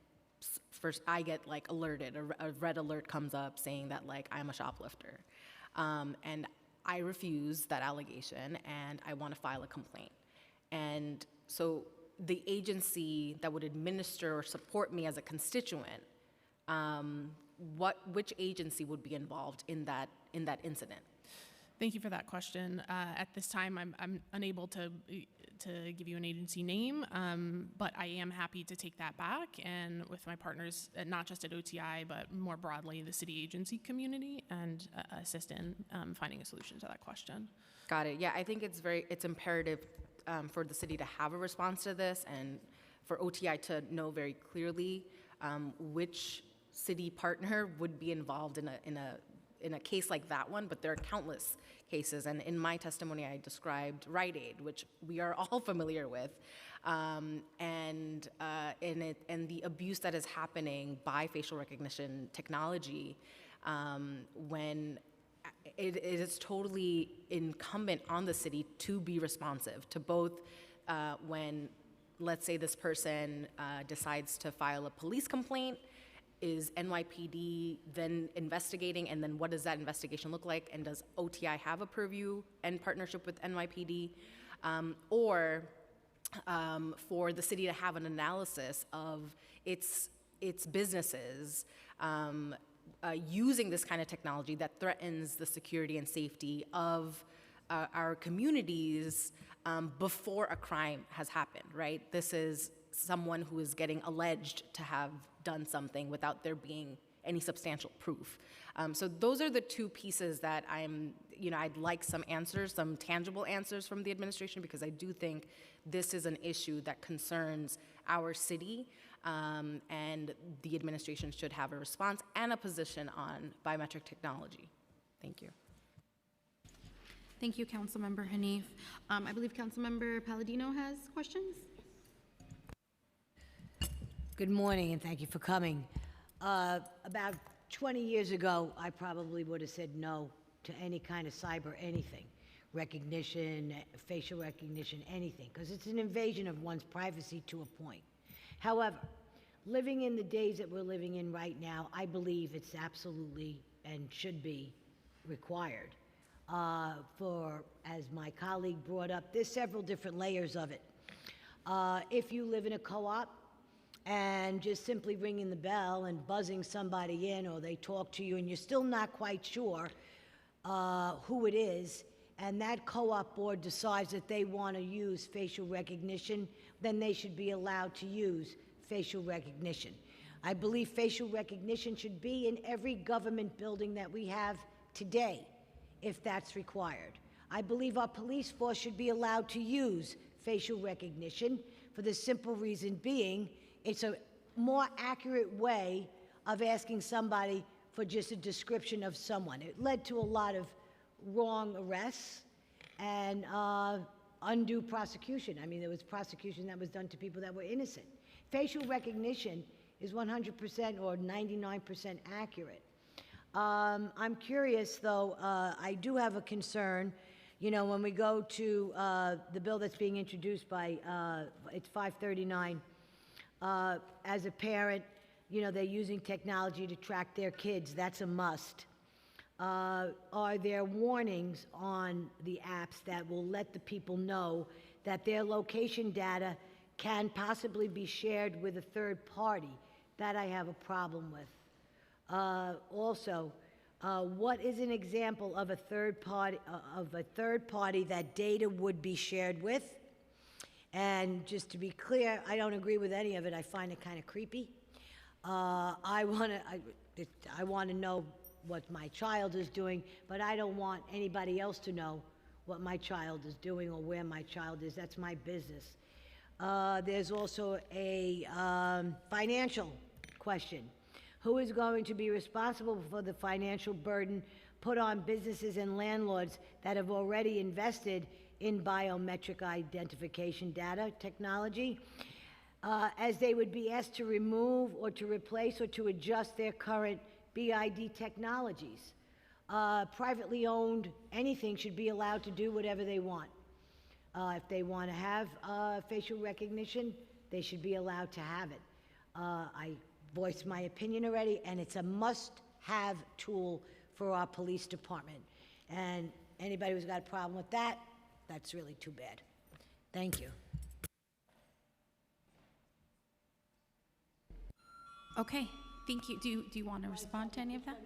first I get like alerted, a red alert comes up saying that like I'm a shoplifter, and I refuse that allegation and I want to file a complaint. And so the agency that would administer or support me as a constituent, which agency would be involved in that incident? Thank you for that question. At this time, I'm unable to give you an agency name, but I am happy to take that back and with my partners, not just at OTI, but more broadly the city agency community, and assist in finding a solution to that question. Got it. Yeah, I think it's imperative for the city to have a response to this, and for OTI to know very clearly which city partner would be involved in a case like that one, but there are countless cases. And in my testimony, I described Rite Aid, which we are all familiar with, and the abuse that is happening by facial recognition technology, when it is totally incumbent on the city to be responsive to both when, let's say, this person decides to file a police complaint. Is NYPD then investigating, and then what does that investigation look like? And does OTI have a purview and partnership with NYPD? Or for the city to have an analysis of its businesses using this kind of technology that threatens the security and safety of our communities before a crime has happened, right? This is someone who is getting alleged to have done something without there being any substantial proof. So those are the two pieces that I'd like some answers, some tangible answers from the administration, because I do think this is an issue that concerns our city, and the administration should have a response and a position on biometric technology. Thank you. Thank you, Councilmember Hanif. I believe Councilmember Palladino has questions. Good morning, and thank you for coming. About 20 years ago, I probably would have said no to any kind of cyber anything, recognition, facial recognition, anything, because it's an invasion of one's privacy to a point. However, living in the days that we're living in right now, I believe it's absolutely and should be required. For, as my colleague brought up, there's several different layers of it. If you live in a co-op, and just simply ringing the bell and buzzing somebody in, or they talk to you and you're still not quite sure who it is, and that co-op board decides that they want to use facial recognition, then they should be allowed to use facial recognition. I believe facial recognition should be in every government building that we have today, if that's required. I believe our police force should be allowed to use facial recognition for the simple reason being it's a more accurate way of asking somebody for just a description of someone. It led to a lot of wrong arrests, and undue prosecution. I mean, there was prosecution that was done to people that were innocent. Facial recognition is 100% or 99% accurate. I'm curious, though, I do have a concern. You know, when we go to the bill that's being introduced by, it's 539, as a parent, you know, they're using technology to track their kids. That's a must. Are there warnings on the apps that will let the people know that their location data can possibly be shared with a third party? That I have a problem with. Also, what is an example of a third party that data would be shared with? And just to be clear, I don't agree with any of it. I find it kind of creepy. I want to know what my child is doing, but I don't want anybody else to know what my child is doing or where my child is. That's my business. There's also a financial question. Who is going to be responsible for the financial burden put on businesses and landlords that have already invested in biometric identification data technology, as they would be asked to remove or to replace or to adjust their current BID technologies? Privately owned anything should be allowed to do whatever they want. If they want to have facial recognition, they should be allowed to have it. I voiced my opinion already, and it's a must-have tool for our police department. And anybody who's got a problem with that, that's really too bad. Thank you. Okay, thank you. Do you want to respond to any of that?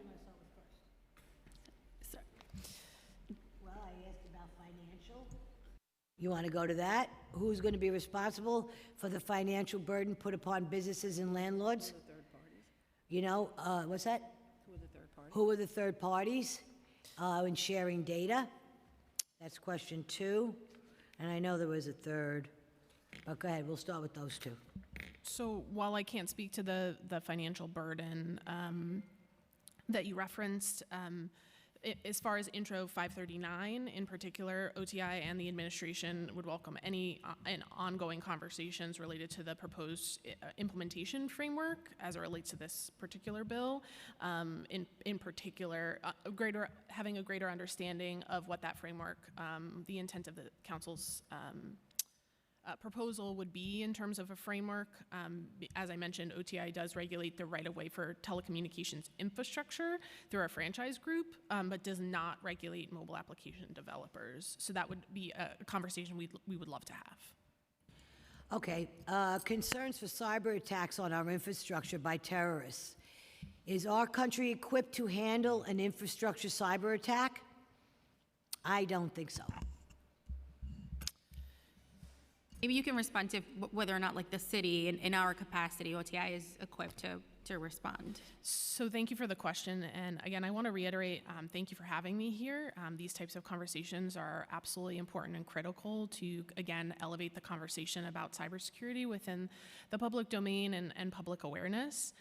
Sorry. Well, I asked about financial. You want to go to that? Who's going to be responsible for the financial burden put upon businesses and landlords? Who are the third parties? You know, what's that? Who are the third parties? Who are the third parties in sharing data? That's question 2. And I know there was a third. But go ahead, we'll start with those 2. So while I can't speak to the financial burden that you referenced, as far as Intro 539 in particular, OTI and the administration would welcome any and ongoing conversations related to the proposed implementation framework as it relates to this particular bill. In particular, having a greater understanding of what that framework, the intent of the council's proposal would be in terms of a framework. As I mentioned, OTI does regulate the right-of-way for telecommunications infrastructure through our franchise group, but does not regulate mobile application developers. So that would be a conversation we would love to have. Okay, concerns for cyber attacks on our infrastructure by terrorists. Is our country equipped to handle an infrastructure cyber attack? I don't think so. Maybe you can respond to whether or not, like, the city, in our capacity, OTI is equipped to respond. So thank you for the question. And again, I want to reiterate, thank you for having me here. These types of conversations are absolutely important and critical to, again, elevate the conversation about cybersecurity within the public domain and public awareness.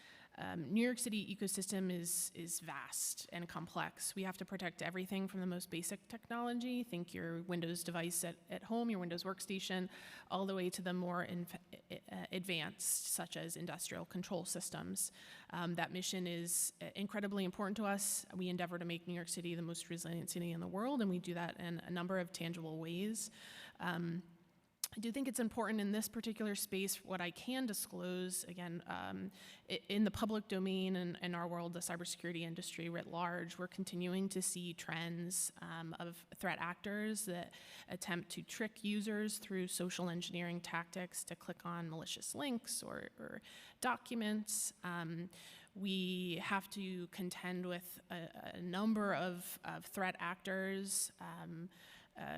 New York City ecosystem is vast and complex. We have to protect everything from the most basic technology, think your Windows device at home, your Windows workstation, all the way to the more advanced, such as industrial control systems. That mission is incredibly important to us. We endeavor to make New York City the most resilient city in the world, and we do that in a number of tangible ways. I do think it's important in this particular space, what I can disclose, again, in the public domain and in our world, the cybersecurity industry writ large, we're continuing to see trends of threat actors that attempt to trick users through social engineering tactics to click on malicious links or documents. We have to contend with a number of threat actors.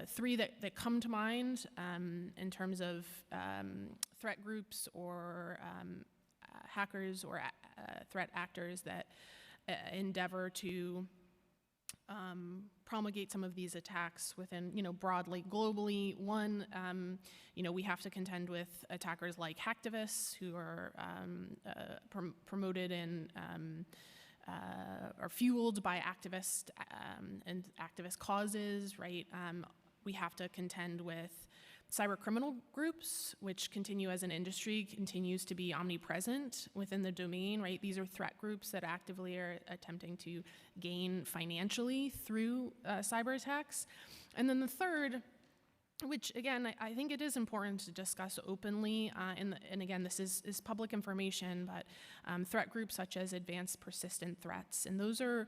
3 that come to mind in terms of threat groups or hackers or threat actors that endeavor to promulgate some of these attacks within, broadly, globally. One, we have to contend with attackers like hacktivists who are promoted and are fueled by activist and activist causes, right? We have to contend with cyber criminal groups, which continue as an industry, continues to be omnipresent within the domain, right? These are threat groups that actively are attempting to gain financially through cyber attacks. And then the third, which again, I think it is important to discuss openly, and again, this is public information, but threat groups such as advanced persistent threats, and those are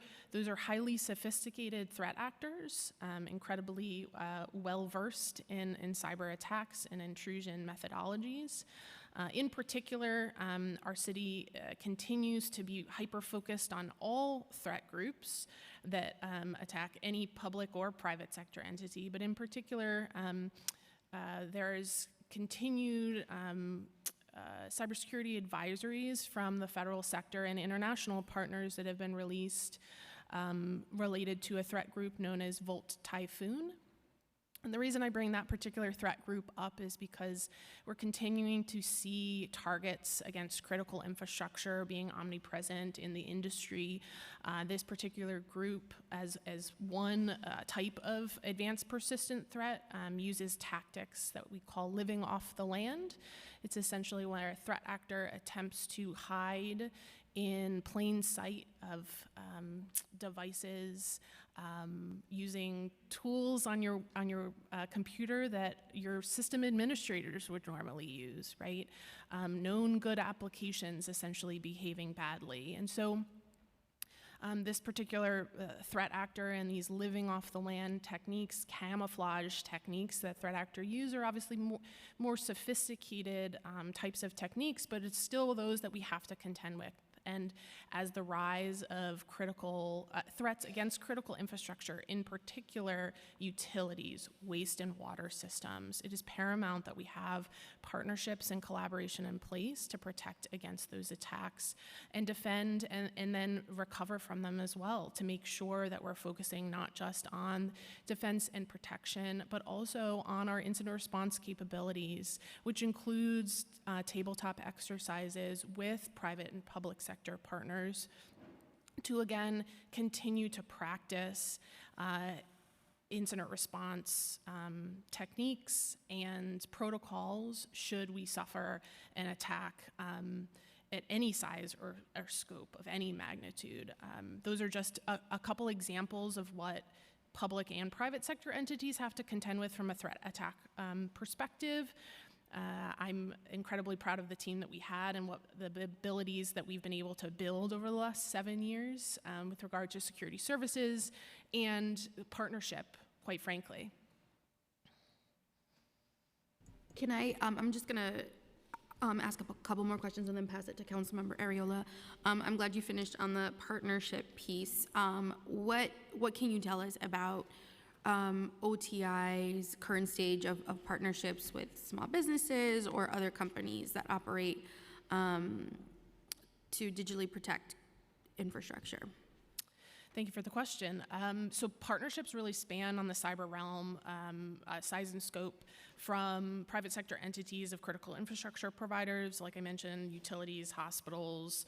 highly sophisticated threat actors, incredibly well-versed in cyber attacks and intrusion methodologies. In particular, our city continues to be hyper-focused on all threat groups that attack any public or private sector entity, but in particular, there is continued cybersecurity advisories from the federal sector and international partners that have been released related to a threat group known as Volt Typhoon. And the reason I bring that particular threat group up is because we're continuing to see targets against critical infrastructure being omnipresent in the industry. This particular group, as one type of advanced persistent threat, uses tactics that we call living off the land. It's essentially where a threat actor attempts to hide in plain sight of devices, using tools on your computer that your system administrators would normally use, right? Known good applications essentially behaving badly. And so this particular threat actor and these living off the land techniques, camouflage techniques that threat actor use are obviously more sophisticated types of techniques, but it's still those that we have to contend with. And as the rise of critical threats against critical infrastructure, in particular utilities, waste and water systems, it is paramount that we have partnerships and collaboration in place to protect against those attacks and defend and then recover from them as well, to make sure that we're focusing not just on defense and protection, but also on our incident response capabilities, which includes tabletop exercises with private and public sector partners to, again, continue to practice incident response techniques and protocols should we suffer an attack at any size or scope of any magnitude. Those are just a couple examples of what public and private sector entities have to contend with from a threat attack perspective. I'm incredibly proud of the team that we had and what the abilities that we've been able to build over the last 7 years with regard to security services and partnership, quite frankly. Can I'm just gonna ask a couple more questions and then pass it to Councilmember Arreola. I'm glad you finished on the partnership piece. What can you tell us about OTI's current stage of partnerships with small businesses or other companies that operate to digitally protect infrastructure? Thank you for the question. So partnerships really span on the cyber realm, size and scope, from private sector entities of critical infrastructure providers, like I mentioned, utilities, hospitals,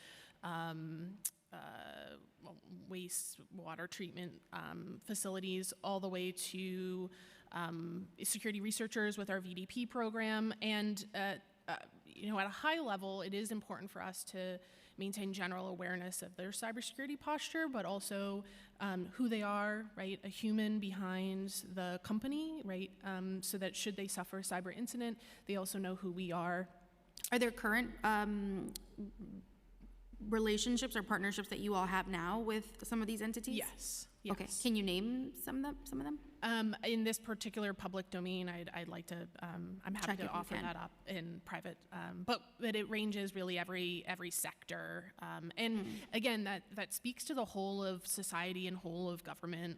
waste water treatment facilities, all the way to security researchers with our VDP program. And at a high level, it is important for us to maintain general awareness of their cybersecurity posture, but also who they are, right? A human behind the company, right? So that should they suffer a cyber incident, they also know who we are. Are there current relationships or partnerships that you all have now with some of these entities? Yes. Okay. Can you name some of them? In this particular public domain, I'd like to, I'm happy to offer that up in private, but it ranges really every sector. And again, that speaks to the whole of society and whole of government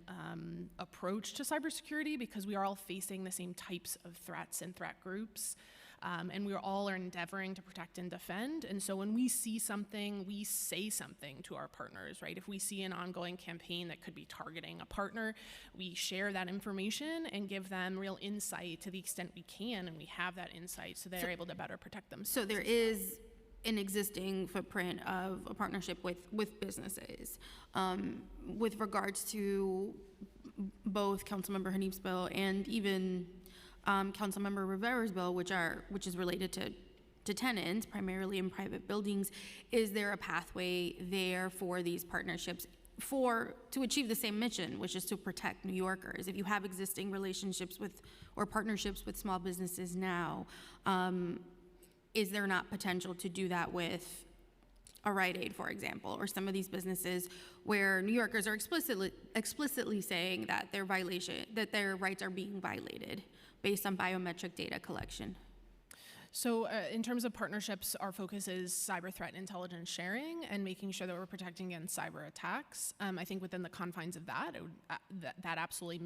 approach to cybersecurity, because we are all facing the same types of threats and threat groups. And we all are endeavoring to protect and defend. And so when we see something, we say something to our partners, right? If we see an ongoing campaign that could be targeting a partner, we share that information and give them real insight to the extent we can, and we have that insight so they're able to better protect themselves. So there is an existing footprint of a partnership with businesses. With regards to both Councilmember Hanif's bill and even Councilmember Rivera's bill, which is related to tenants, primarily in private buildings, is there a pathway there for these partnerships to achieve the same mission, which is to protect New Yorkers? If you have existing relationships with or partnerships with small businesses now, is there not potential to do that with a Rite Aid, for example, or some of these businesses where New Yorkers are explicitly saying that their rights are being violated based on biometric data collection? So in terms of partnerships, our focus is cyber threat intelligence sharing and making sure that we're protecting against cyber attacks. I think within the confines of that, that absolutely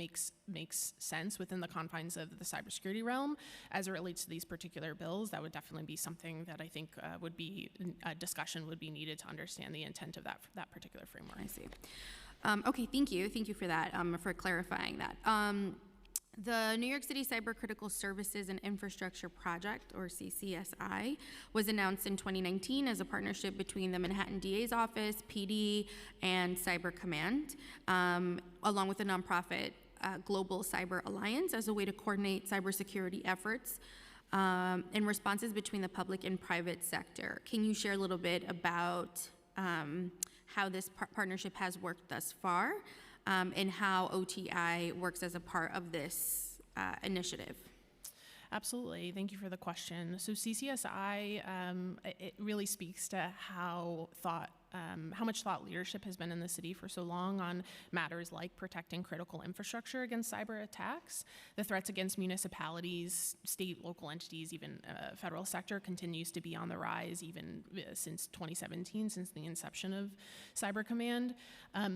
makes sense within the confines of the cybersecurity realm. As it relates to these particular bills, that would definitely be something that I think would be a discussion would be needed to understand the intent of that particular framework. I see. Okay, thank you. Thank you for that, for clarifying that. The New York City Cyber Critical Services and Infrastructure Project, or CCSI, was announced in 2019 as a partnership between the Manhattan DA's office, PD, and Cyber Command, along with the nonprofit Global Cyber Alliance, as a way to coordinate cybersecurity efforts and responses between the public and private sector. Can you share a little bit about how this partnership has worked thus far? And how OTI works as a part of this initiative? Absolutely. Thank you for the question. So CCSI, it really speaks to how much thought leadership has been in the city for so long on matters like protecting critical infrastructure against cyber attacks. The threats against municipalities, state, local entities, even federal sector continues to be on the rise even since 2017, since the inception of Cyber Command.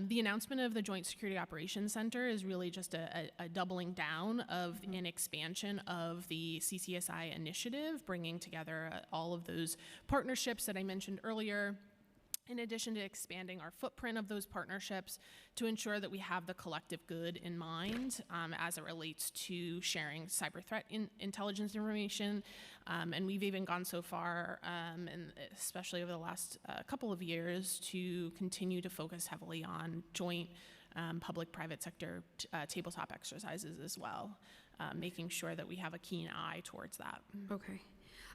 The announcement of the Joint Security Operations Center is really just a doubling down of an expansion of the CCSI initiative, bringing together all of those partnerships that I mentioned earlier, in addition to expanding our footprint of those partnerships to ensure that we have the collective good in mind as it relates to sharing cyber threat intelligence information. And we've even gone so far, and especially over the last couple of years, to continue to focus heavily on joint public-private sector tabletop exercises as well, making sure that we have a keen eye towards that. Okay.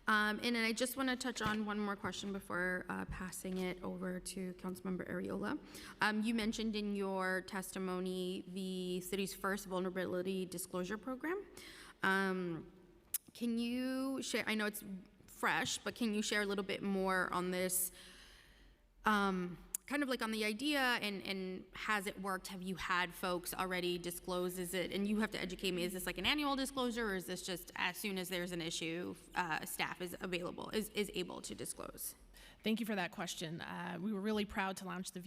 And then I just want to touch on one more question before passing it over to Councilmember Arreola. You mentioned in your testimony the city's first vulnerability disclosure program. Can you share, I know it's fresh, but can you share a little bit more on this, kind of like on the idea, and has it worked? Have you had folks already disclose? Is it, and you have to educate me, is this like an annual disclosure, or is this just as soon as there's an issue, staff is able to disclose? Thank you for that question. We were really proud to launch the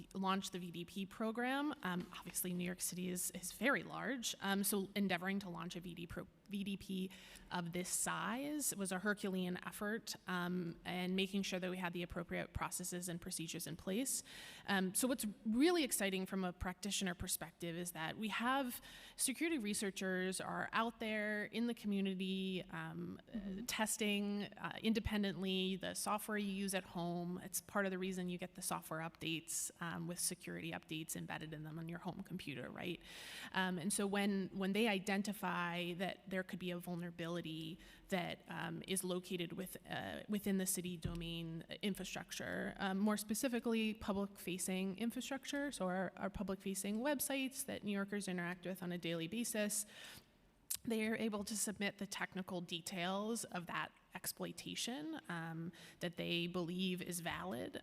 VDP program. Obviously, New York City is very large, so endeavoring to launch a VDP of this size was a Herculean effort, and making sure that we had the appropriate processes and procedures in place. So what's really exciting from a practitioner perspective is that we have security researchers are out there in the community testing independently the software you use at home. It's part of the reason you get the software updates with security updates embedded in them on your home computer, right? And so when they identify that there could be a vulnerability that is located within the city domain infrastructure, more specifically public-facing infrastructure, so our public-facing websites that New Yorkers interact with on a daily basis, they are able to submit the technical details of that exploitation that they believe is valid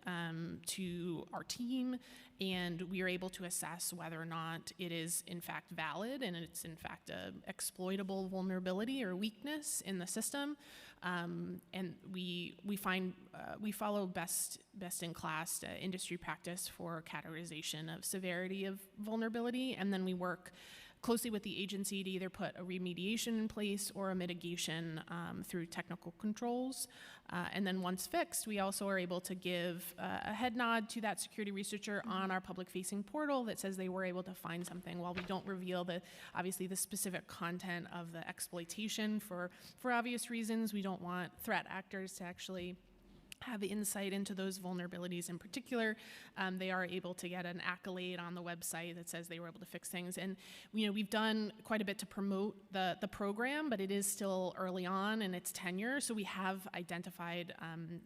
to our team, and we are able to assess whether or not it is in fact valid and it's in fact an exploitable vulnerability or weakness in the system. And we follow best in class industry practice for categorization of severity of vulnerability, and then we work closely with the agency to either put a remediation in place or a mitigation through technical controls. And then once fixed, we also are able to give a head nod to that security researcher on our public-facing portal that says they were able to find something. While we don't reveal obviously the specific content of the exploitation for obvious reasons, we don't want threat actors to actually have insight into those vulnerabilities in particular. They are able to get an accolade on the website that says they were able to fix things. And we've done quite a bit to promote the program, but it is still early on in its tenure. So we have identified,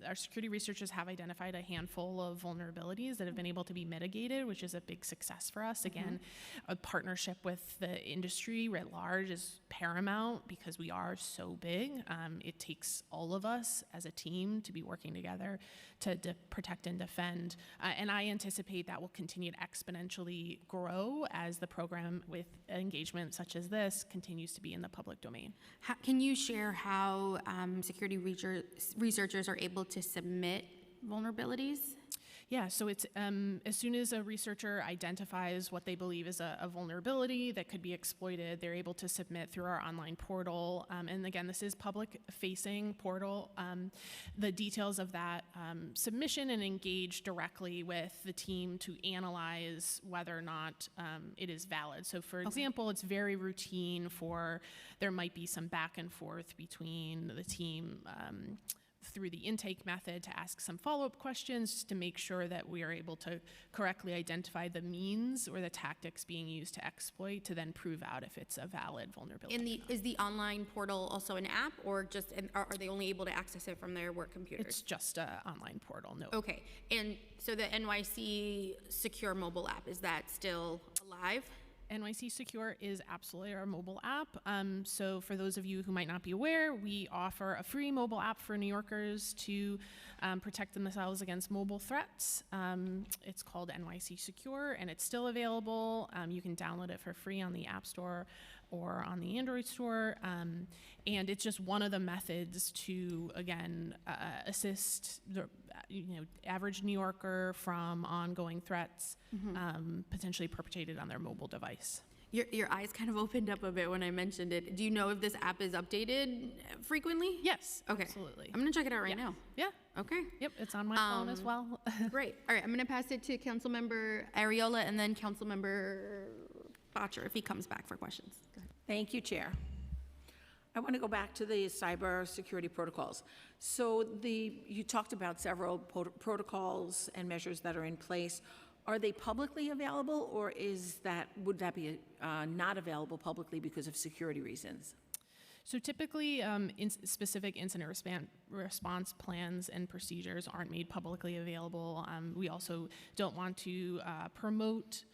our security researchers have identified a handful of vulnerabilities that have been able to be mitigated, which is a big success for us. Again, a partnership with the industry writ large is paramount because we are so big. It takes all of us as a team to be working together to protect and defend. And I anticipate that will continue to exponentially grow as the program with engagement such as this continues to be in the public domain. Can you share how security researchers are able to submit vulnerabilities? Yeah, so it's as soon as a researcher identifies what they believe is a vulnerability that could be exploited, they're able to submit through our online portal. And again, this is public-facing portal. The details of that submission and engage directly with the team to analyze whether or not it is valid. So for example, it's very routine there might be some back and forth between the team through the intake method to ask some follow-up questions to make sure that we are able to correctly identify the means or the tactics being used to exploit to then prove out if it's a valid vulnerability. Is the online portal also an app, or are they only able to access it from their work computers? It's just an online portal, no. Okay, and so the NYC Secure mobile app, is that still alive? NYC Secure is absolutely our mobile app. So for those of you who might not be aware, we offer a free mobile app for New Yorkers to protect themselves against mobile threats. It's called NYC Secure, and it's still available. You can download it for free on the App Store or on the Android store. And it's just one of the methods to, again, assist the average New Yorker from ongoing threats potentially perpetrated on their mobile device. Your eyes kind of opened up a bit when I mentioned it. Do you know if this app is updated frequently? Yes, okay. Absolutely. I'm gonna check it out right now. Yeah. Okay. Yep, it's on my phone as well. Great. All right, I'm gonna pass it to Councilmember Ariola and then Councilmember Botcher if he comes back for questions. Go ahead. Thank you, Chair. I want to go back to the cyber security protocols. So you talked about several protocols and measures that are in place. Are they publicly available, or would that be not available publicly because of security reasons? So typically, specific incident response plans and procedures aren't made publicly available. We also don't want to promote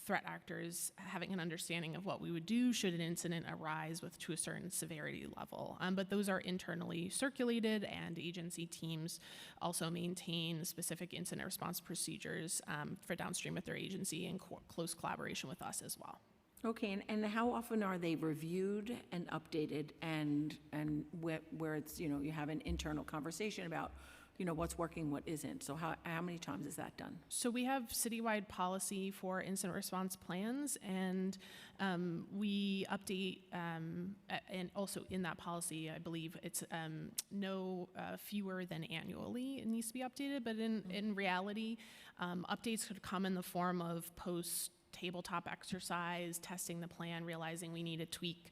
threat actors having an understanding of what we would do should an incident arise to a certain severity level. But those are internally circulated, and agency teams also maintain specific incident response procedures for downstream with their agency in close collaboration with us as well. Okay, and how often are they reviewed and updated, and where it's, you have an internal conversation about what's working, what isn't? So how many times is that done? So we have citywide policy for incident response plans, and we update, and also in that policy, I believe it's no fewer than annually it needs to be updated, but in reality, updates could come in the form of post-tabletop exercise, testing the plan, realizing we need to tweak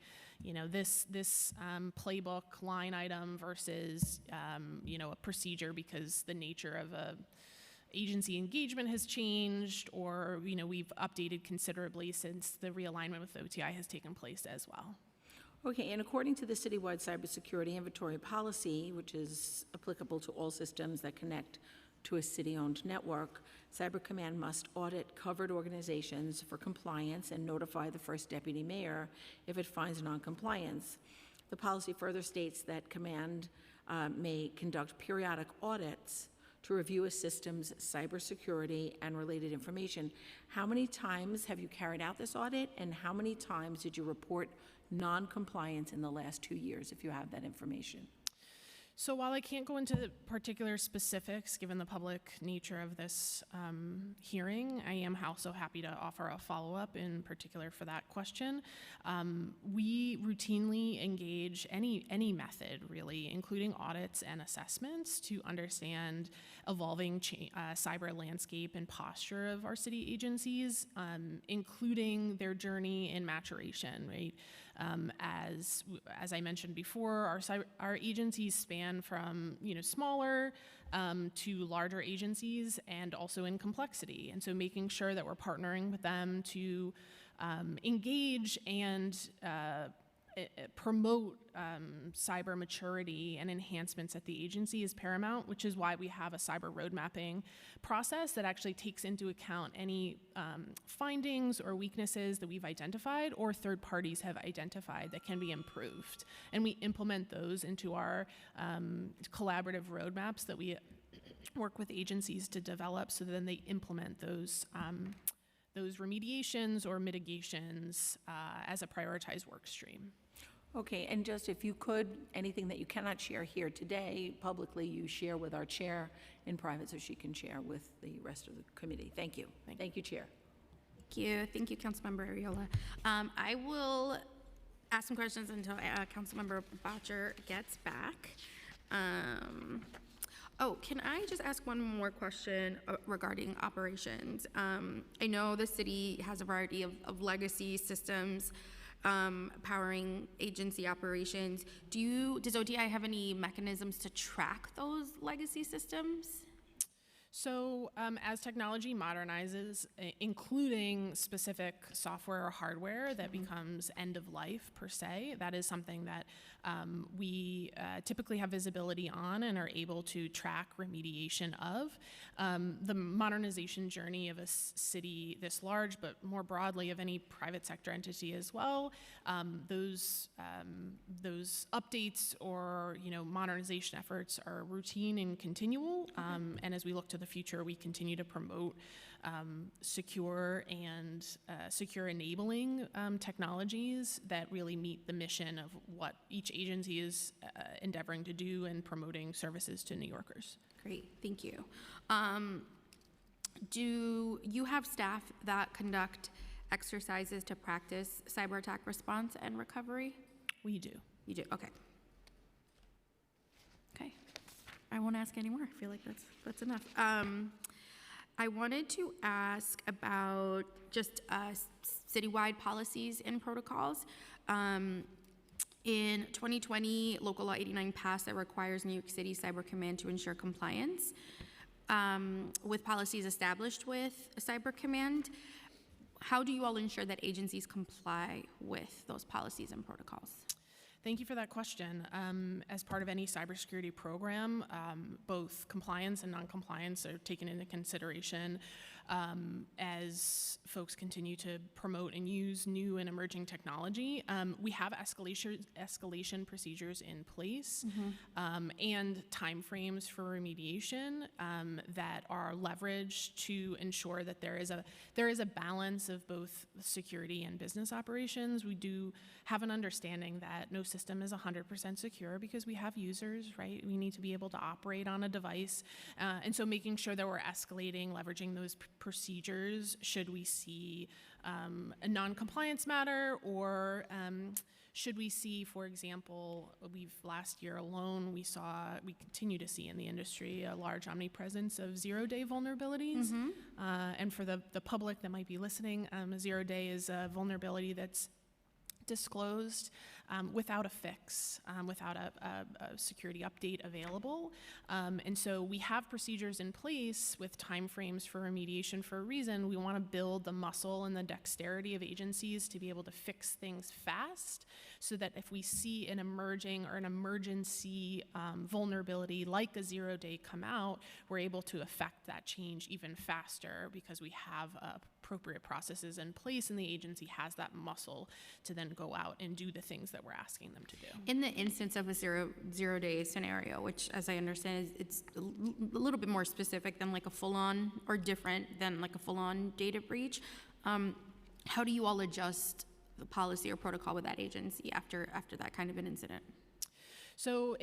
this playbook line item versus, a procedure because the nature of a agency engagement has changed, or, we've updated considerably since the realignment with OTI has taken place as well. Okay, and according to the citywide cybersecurity inventory policy, which is applicable to all systems that connect to a city-owned network, Cyber Command must audit covered organizations for compliance and notify the first deputy mayor if it finds non-compliance. The policy further states that Command may conduct periodic audits to review a system's cybersecurity and related information. How many times have you carried out this audit, and how many times did you report non-compliance in the last 2 years, if you have that information? So while I can't go into particular specifics, given the public nature of this hearing, I am also happy to offer a follow-up in particular for that question. We routinely engage any method, really, including audits and assessments, to understand evolving cyber landscape and posture of our city agencies, including their journey in maturation, right? As I mentioned before, our agencies span from smaller to larger agencies, and also in complexity. And so making sure that we're partnering with them to engage and promote cyber maturity and enhancements at the agency is paramount, which is why we have a cyber road mapping process that actually takes into account any findings or weaknesses that we've identified or third parties have identified that can be improved. And we implement those into our collaborative roadmaps that we work with agencies to develop, so then they implement those remediations or mitigations as a prioritized work stream. Okay, and just if you could, anything that you cannot share here today, publicly, you share with our chair in private so she can share with the rest of the committee. Thank you. Thank you, Chair. Thank you, Councilmember Ariola. I will ask some questions until Councilmember Boucher gets back. Can I just ask one more question regarding operations? I know the city has a variety of legacy systems powering agency operations. Does ODI have any mechanisms to track those legacy systems? So as technology modernizes, including specific software or hardware that becomes end of life per se, that is something that we typically have visibility on and are able to track remediation of. The modernization journey of a city this large, but more broadly of any private sector entity as well, those updates or modernization efforts are routine and continual. And as we look to the future, we continue to promote secure and secure enabling technologies that really meet the mission of what each agency is endeavoring to do and promoting services to New Yorkers. Great, thank you. Do you have staff that conduct exercises to practice cyber attack response and recovery? We do. You do, okay. Okay, I won't ask anymore. I feel like that's enough. I wanted to ask about just citywide policies and protocols. In 2020, Local Law 89 passed that requires New York City Cyber Command to ensure compliance with policies established with Cyber Command. How do you all ensure that agencies comply with those policies and protocols? Thank you for that question. As part of any cybersecurity program, both compliance and non-compliance are taken into consideration as folks continue to promote and use new and emerging technology. We have escalation procedures in place and timeframes for remediation that are leveraged to ensure that there is a balance of both security and business operations. We do have an understanding that no system is 100% secure because we have users, right? We need to be able to operate on a device. And so making sure that we're escalating, leveraging those procedures should we see a non-compliance matter, or should we see, for example, last year alone, we continue to see in the industry a large omnipresence of zero-day vulnerabilities. And for the public that might be listening, a zero-day is a vulnerability that's disclosed without a fix, without a security update available. And so we have procedures in place with timeframes for remediation for a reason. We want to build the muscle and the dexterity of agencies to be able to fix things fast, so that if we see an emerging or an emergency vulnerability like a zero-day come out, we're able to affect that change even faster because we have appropriate processes in place and the agency has that muscle to then go out and do the things that we're asking them to do. In the instance of a zero-day scenario, which, as I understand, it's a little bit more specific than like a full-on, or different than like a full-on data breach, how do you all adjust the policy or protocol with that agency after that kind of an incident? So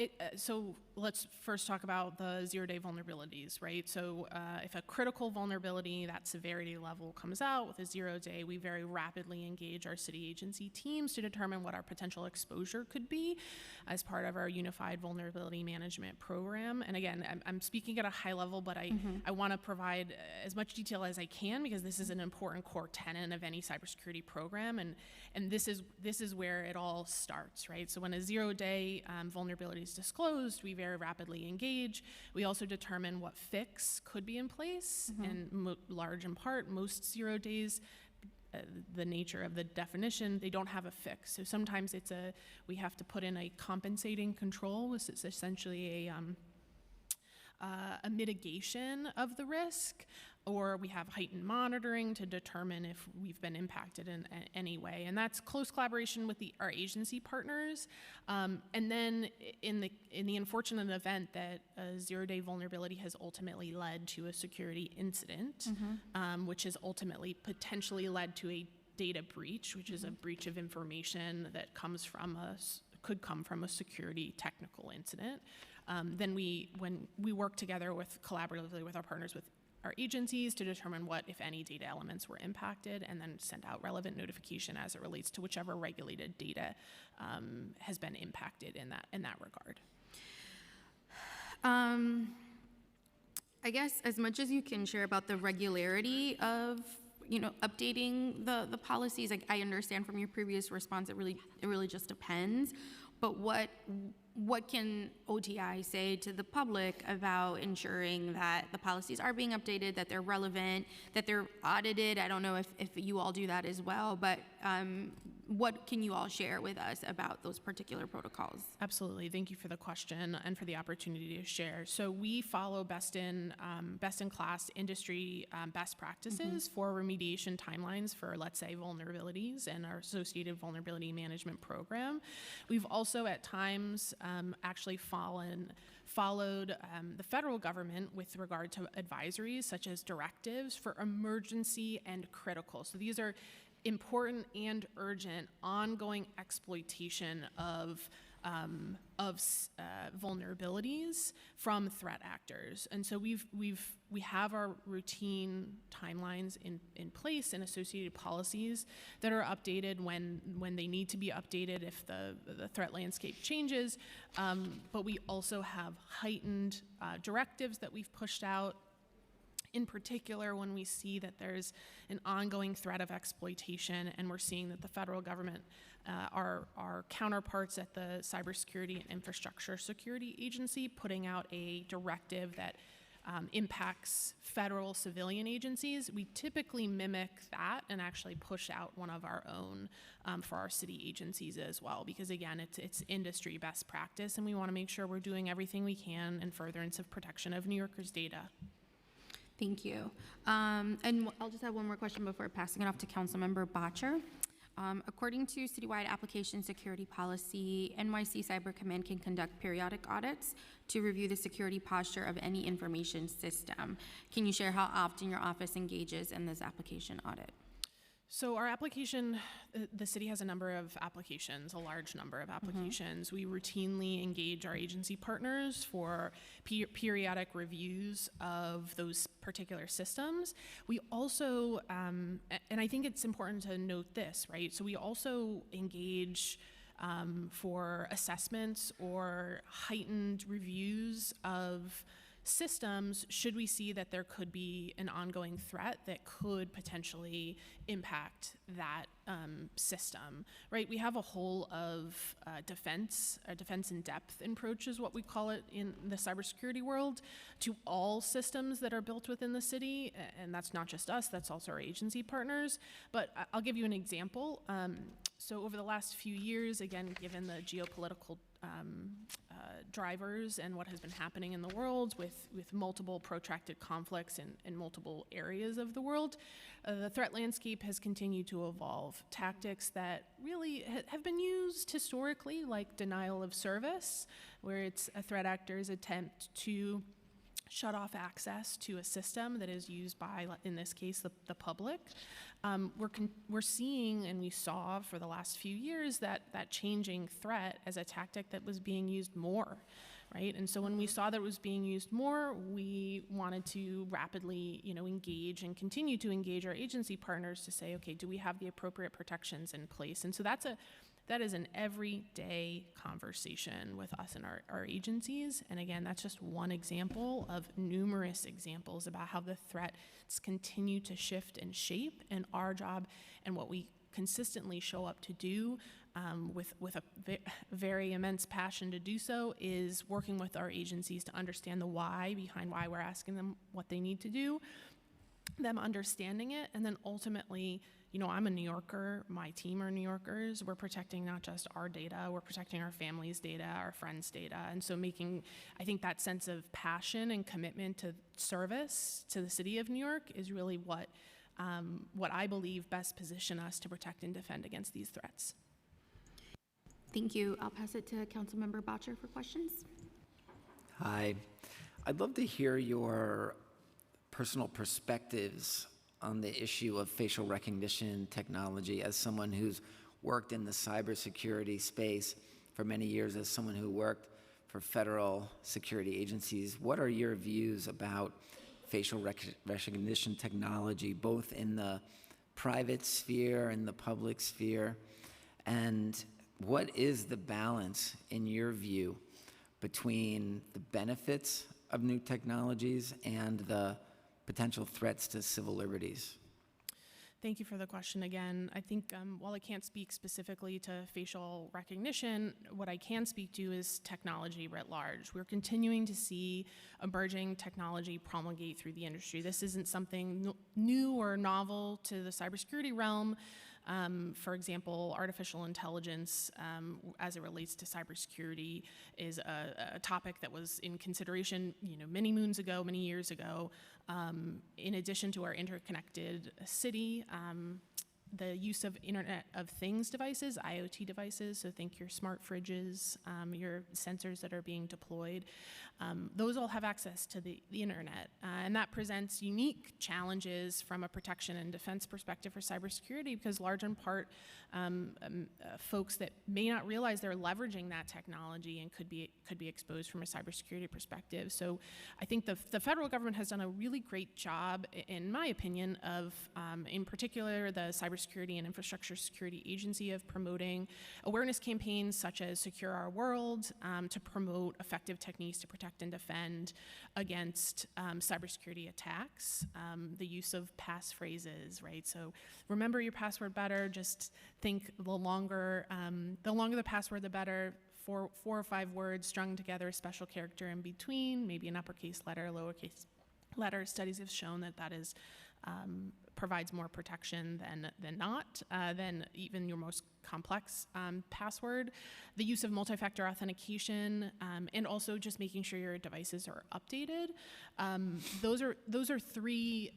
let's first talk about the zero-day vulnerabilities, right? So if a critical vulnerability, that severity level comes out with a 0-day, we very rapidly engage our city agency teams to determine what our potential exposure could be as part of our Unified Vulnerability Management Program. And again, I'm speaking at a high level, but I want to provide as much detail as I can because this is an important core tenet of any cybersecurity program, and this is where it all starts, right? So when a 0-day vulnerability is disclosed, we very rapidly engage. We also determine what fix could be in place, and large in part, most 0 days, the nature of the definition, they don't have a fix. So sometimes we have to put in a compensating control, which is essentially a mitigation of the risk, or we have heightened monitoring to determine if we've been impacted in any way. And that's close collaboration with our agency partners. And then in the unfortunate event that a 0-day vulnerability has ultimately led to a security incident, which has ultimately potentially led to a data breach, which is a breach of information that could come from a security technical incident, then when we work together collaboratively with our partners, with our agencies, to determine what, if any, data elements were impacted, and then send out relevant notification as it relates to whichever regulated data has been impacted in that regard. I guess as much as you can share about the regularity of updating the policies, I understand from your previous response it really just depends. But what can OTI say to the public about ensuring that the policies are being updated, that they're relevant, that they're audited? I don't know if you all do that as well, but what can you all share with us about those particular protocols? Absolutely. Thank you for the question and for the opportunity to share. So we follow best in class industry best practices for remediation timelines for, let's say, vulnerabilities and our associated vulnerability management program. We've also at times actually followed the federal government with regard to advisories such as directives for emergency and critical. So these are important and urgent ongoing exploitation of vulnerabilities from threat actors. And so we have our routine timelines in place and associated policies that are updated when they need to be updated if the threat landscape changes. But we also have heightened directives that we've pushed out, in particular when we see that there's an ongoing threat of exploitation, and we're seeing that the federal government, our counterparts at the Cybersecurity and Infrastructure Security Agency, putting out a directive that impacts federal civilian agencies. We typically mimic that and actually push out one of our own for our city agencies as well, because again, it's industry best practice, and we want to make sure we're doing everything we can in furtherance of protection of New Yorkers' data. Thank you. And I'll just have one more question before passing it off to Councilmember Bottcher. According to citywide application security policy, NYC Cyber Command can conduct periodic audits to review the security posture of any information system. Can you share how often your office engages in this application audit? So our application, the city has a number of applications, a large number of applications. We routinely engage our agency partners for periodic reviews of those particular systems. We also, and I think it's important to note this, right? So we also engage for assessments or heightened reviews of systems should we see that there could be an ongoing threat that could potentially impact that system, right? We have a whole of defense in depth approach is what we call it in the cybersecurity world, to all systems that are built within the city, and that's not just us, that's also our agency partners. But I'll give you an example. So over the last few years, again, given the geopolitical drivers and what has been happening in the world with multiple protracted conflicts in multiple areas of the world, the threat landscape has continued to evolve. Tactics that really have been used historically, like denial of service, where it's a threat actor's attempt to shut off access to a system that is used by, in this case, the public. We're seeing, and we saw for the last few years, that changing threat as a tactic that was being used more, right? And so when we saw that it was being used more, we wanted to rapidly, engage and continue to engage our agency partners to say, okay, do we have the appropriate protections in place? And so that is an everyday conversation with us and our agencies. And again, that's just one example of numerous examples about how the threats continue to shift and shape. And our job and what we consistently show up to do with a very immense passion to do so is working with our agencies to understand the why behind why we're asking them what they need to do, them understanding it, and then ultimately, I'm a New Yorker, my team are New Yorkers, we're protecting not just our data, we're protecting our family's data, our friends' data, and so I think that sense of passion and commitment to service to the city of New York is really what I believe best position us to protect and defend against these threats. Thank you. I'll pass it to Councilmember Bottcher for questions. Hi. I'd love to hear your personal perspectives on the issue of facial recognition technology as someone who's worked in the cybersecurity space for many years, as someone who worked for federal security agencies. What are your views about facial recognition technology, both in the private sphere and the public sphere? And what is the balance, in your view, between the benefits of new technologies and the potential threats to civil liberties? Thank you for the question again. I think while I can't speak specifically to facial recognition, what I can speak to is technology writ large. We're continuing to see emerging technology promulgate through the industry. This isn't something new or novel to the cybersecurity realm. For example, artificial intelligence as it relates to cybersecurity is a topic that was in consideration many moons ago, many years ago. In addition to our interconnected city, the use of Internet of Things devices, IoT devices, so think your smart fridges, your sensors that are being deployed, those all have access to the internet. And that presents unique challenges from a protection and defense perspective for cybersecurity, because large in part, folks that may not realize they're leveraging that technology and could be exposed from a cybersecurity perspective. So I think the federal government has done a really great job, in my opinion, of, in particular, the Cybersecurity and Infrastructure Security Agency, of promoting awareness campaigns such as Secure Our World to promote effective techniques to protect and defend against cybersecurity attacks, the use of passphrases, right? So remember your password better. Just think the longer the password, the better. 4 or 5 words strung together, special character in between, maybe an uppercase letter, lowercase letter. Studies have shown that is provides more protection than not, than even your most complex password. The use of multi-factor authentication, and also just making sure your devices are updated. Those are 3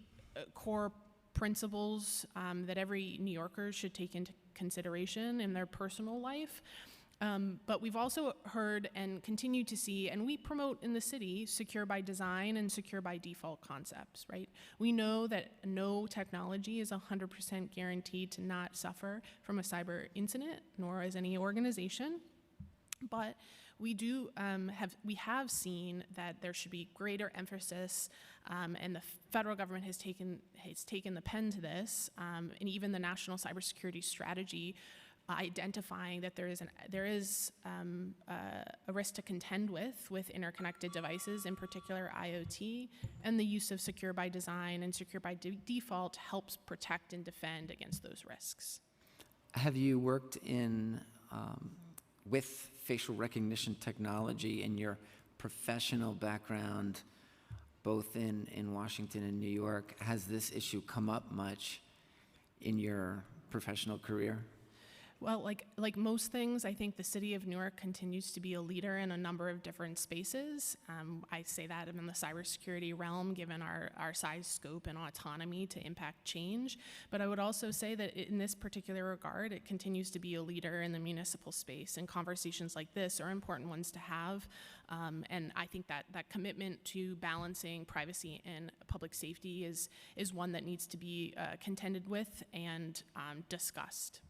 core principles that every New Yorker should take into consideration in their personal life. But we've also heard and continue to see, and we promote in the city, secure by design and secure by default concepts, right? We know that no technology is 100% guaranteed to not suffer from a cyber incident, nor is any organization. But we have seen that there should be greater emphasis, and the federal government has taken the pen to this, and even the National Cybersecurity Strategy, identifying that there is a risk to contend with interconnected devices, in particular IoT, and the use of secure by design and secure by default helps protect and defend against those risks. Have you worked with facial recognition technology in your professional background, both in Washington and New York? Has this issue come up much in your professional career? Well, like most things, I think the city of Newark continues to be a leader in a number of different spaces. I say that in the cybersecurity realm, given our size, scope, and autonomy to impact change. But I would also say that in this particular regard, it continues to be a leader in the municipal space. And conversations like this are important ones to have And I think that commitment to balancing privacy and public safety is one that needs to be contended with and discussed.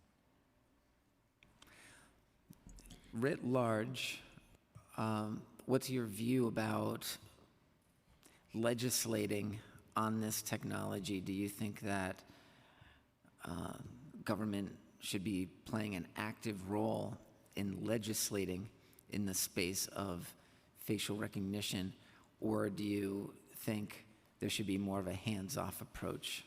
Writ large, what's your view about legislating on this technology? Do you think that government should be playing an active role in legislating in the space of facial recognition, or do you think there should be more of a hands-off approach?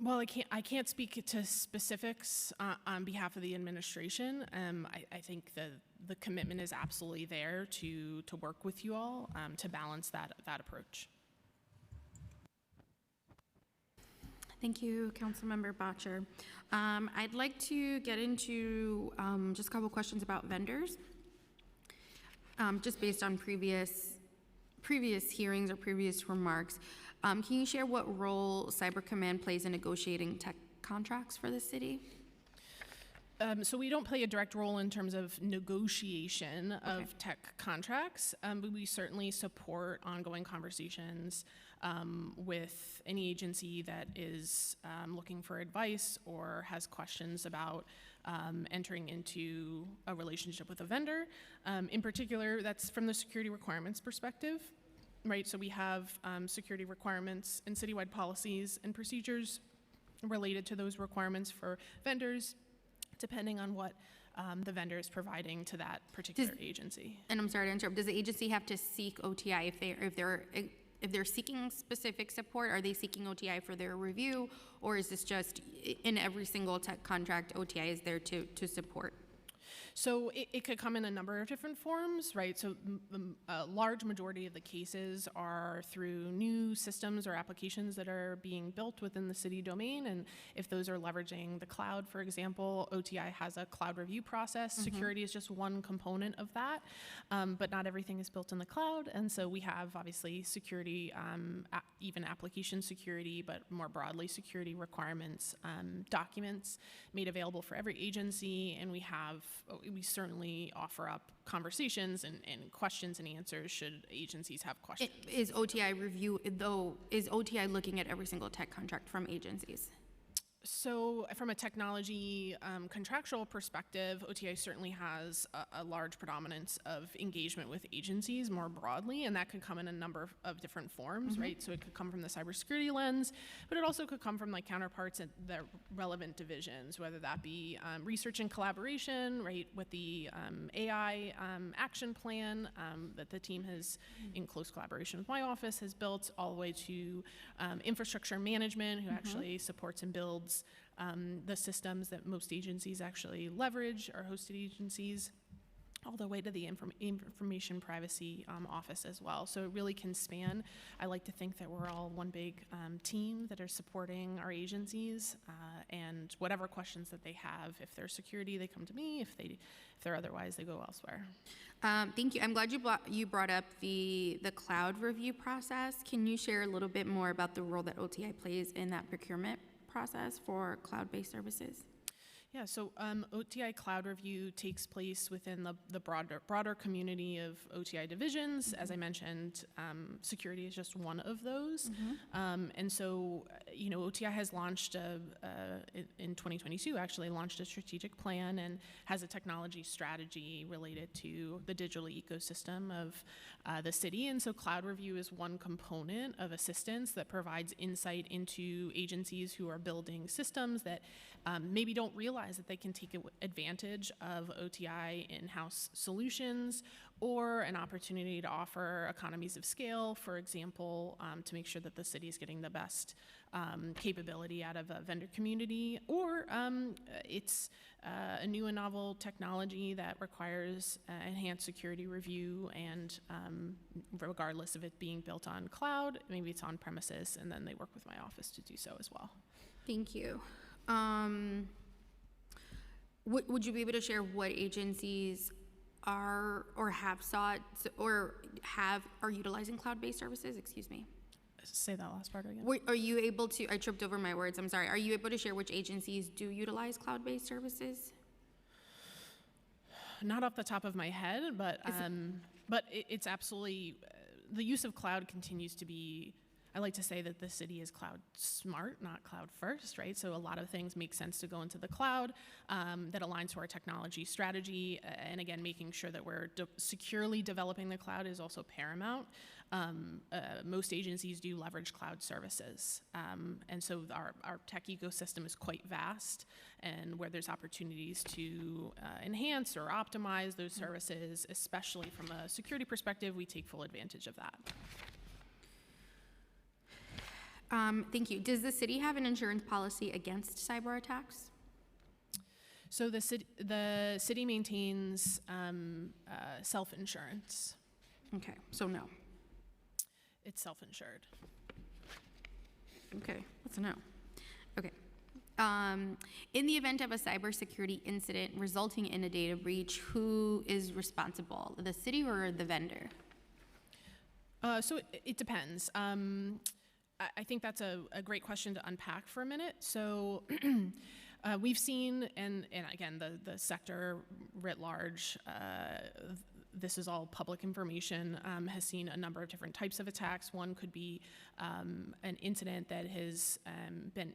Well, I can't speak to specifics on behalf of the administration. I think the commitment is absolutely there to work with you all to balance that approach. Thank you, Councilmember Bottcher. I'd like to get into just a couple questions about vendors, just based on previous hearings or previous remarks. Can you share what role Cyber Command plays in negotiating tech contracts for the city? So we don't play a direct role in terms of negotiation of tech contracts, but we certainly support ongoing conversations with any agency that is looking for advice or has questions about entering into a relationship with a vendor. In particular, that's from the security requirements perspective. Right, so we have security requirements and citywide policies and procedures related to those requirements for vendors, depending on what the vendor is providing to that particular agency. And I'm sorry to interrupt. Does the agency have to seek OTI if they're seeking specific support? Are they seeking OTI for their review, or is this just in every single tech contract OTI is there to support? So it could come in a number of different forms, right? So a large majority of the cases are through new systems or applications that are being built within the city domain. And if those are leveraging the cloud, for example, OTI has a cloud review process. Security is just one component of that, but not everything is built in the cloud. And so we have obviously security, even application security, but more broadly security requirements, documents made available for every agency. And we certainly offer up conversations and questions and answers should agencies have questions. Is OTI looking at every single tech contract from agencies? So from a technology contractual perspective, OTI certainly has a large predominance of engagement with agencies more broadly, and that could come in a number of different forms, right? So it could come from the cybersecurity lens, but it also could come from like counterparts at the relevant divisions, whether that be research and collaboration, right, with the AI action plan that the team has, in close collaboration with my office, has built, all the way to infrastructure management, who actually supports and builds the systems that most agencies actually leverage, or hosted agencies, all the way to the information privacy office as well. So it really can span. I like to think that we're all one big team that are supporting our agencies, and whatever questions that they have, if they're security, they come to me. If they're otherwise, they go elsewhere. Thank you. I'm glad you brought up the cloud review process. Can you share a little bit more about the role that OTI plays in that procurement process for cloud-based services? Yeah, so OTI Cloud Review takes place within the broader community of OTI divisions. As I mentioned, security is just one of those. And so, OTI has launched, in 2022, actually launched a strategic plan and has a technology strategy related to the digital ecosystem of the city. And so Cloud Review is one component of assistance that provides insight into agencies who are building systems that maybe don't realize that they can take advantage of OTI in-house solutions, or an opportunity to offer economies of scale, for example, to make sure that the city is getting the best capability out of a vendor community, or it's a new and novel technology that requires enhanced security review, and regardless of it being built on cloud, maybe it's on premises, and then they work with my office to do so as well. Thank you. Would you be able to share what agencies are or have sought or are utilizing cloud-based services? Excuse me. Say that last part again. Are you able to, I tripped over my words, I'm sorry. Are you able to share which agencies do utilize cloud-based services? not off the top of my head, but it's absolutely, the use of cloud continues to be, I like to say that the city is cloud smart, not cloud first, right? So a lot of things make sense to go into the cloud that aligns to our technology strategy. And again, making sure that we're securely developing the cloud is also paramount. Most agencies do leverage cloud services. And so our tech ecosystem is quite vast, and where there's opportunities to enhance or optimize those services, especially from a security perspective, we take full advantage of that. Thank you. Does the city have an insurance policy against cyber attacks? So the city maintains self-insurance. Okay, so no. It's self-insured. Okay, that's a no. Okay. In the event of a cybersecurity incident resulting in a data breach, who is responsible, the city or the vendor? So it depends. I think that's a great question to unpack for a minute. So we've seen, and again, the sector writ large, this is all public information, has seen a number of different types of attacks. One could be an incident that has been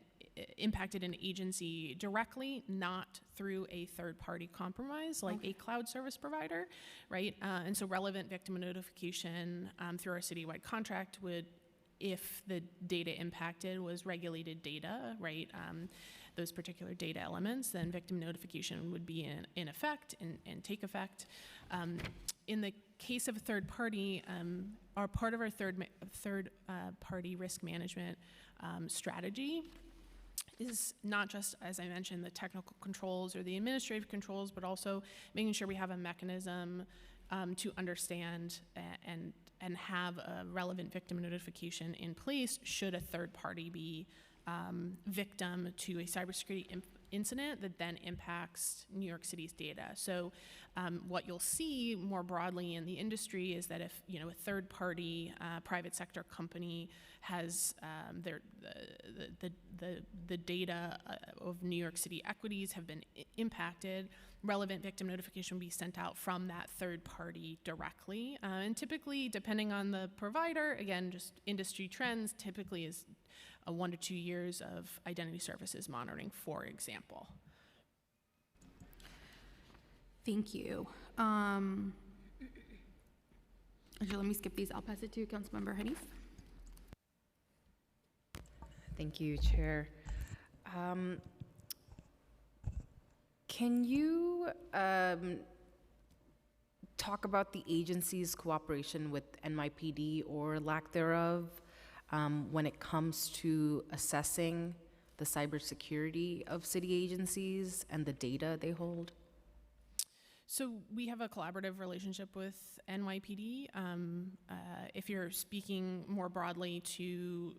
impacted an agency directly, not through a third-party compromise like a cloud service provider, right? And so relevant victim notification through our citywide contract would, if the data impacted was regulated data, right, those particular data elements, then victim notification would be in effect and take effect. In the case of a third party, part of our third party risk management strategy is not just, as I mentioned, the technical controls or the administrative controls, but also making sure we have a mechanism to understand and have a relevant victim notification in place should a third party be victim to a cybersecurity incident that then impacts New York City's data. So what you'll see more broadly in the industry is that if a third party private sector company has the data of New York City equities have been impacted, relevant victim notification will be sent out from that third party directly. And typically, depending on the provider, again, just industry trends, typically is 1 to 2 years of identity services monitoring, for example. Thank you. Actually, let me skip these. I'll pass it to Councilmember Hanif. Thank you, Chair. Can you talk about the agency's cooperation with NYPD or lack thereof when it comes to assessing the cybersecurity of city agencies and the data they hold? So we have a collaborative relationship with NYPD. If you're speaking more broadly to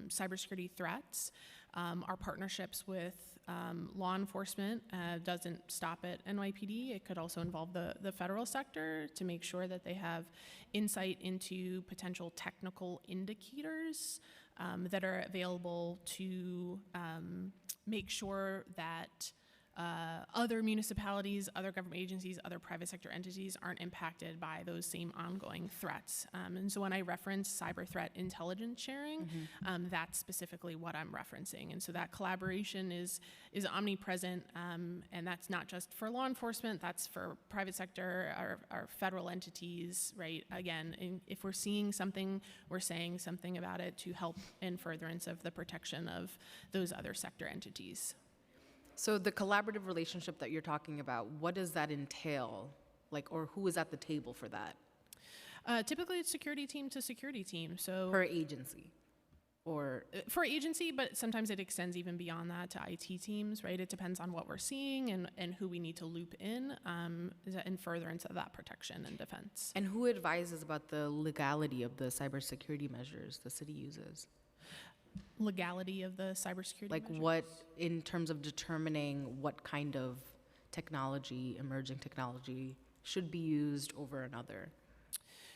cybersecurity threats, our partnerships with law enforcement doesn't stop at NYPD. It could also involve the federal sector to make sure that they have insight into potential technical indicators that are available to make sure that other municipalities, other government agencies, other private sector entities aren't impacted by those same ongoing threats. And so when I reference cyber threat intelligence sharing, that's specifically what I'm referencing. And so that collaboration is omnipresent, and that's not just for law enforcement, that's for private sector, our federal entities, right? Again, if we're seeing something, we're saying something about it to help in furtherance of the protection of those other sector entities. So the collaborative relationship that you're talking about, what does that entail? Or who is at the table for that? Typically, it's security team to security team. So Per agency? Or for agency, but sometimes it extends even beyond that to IT teams, right? It depends on what we're seeing and who we need to loop in furtherance of that protection and defense. And who advises about the legality of the cybersecurity measures the city uses? Legality of the cybersecurity measures? What, in terms of determining what kind of technology, emerging technology, should be used over another?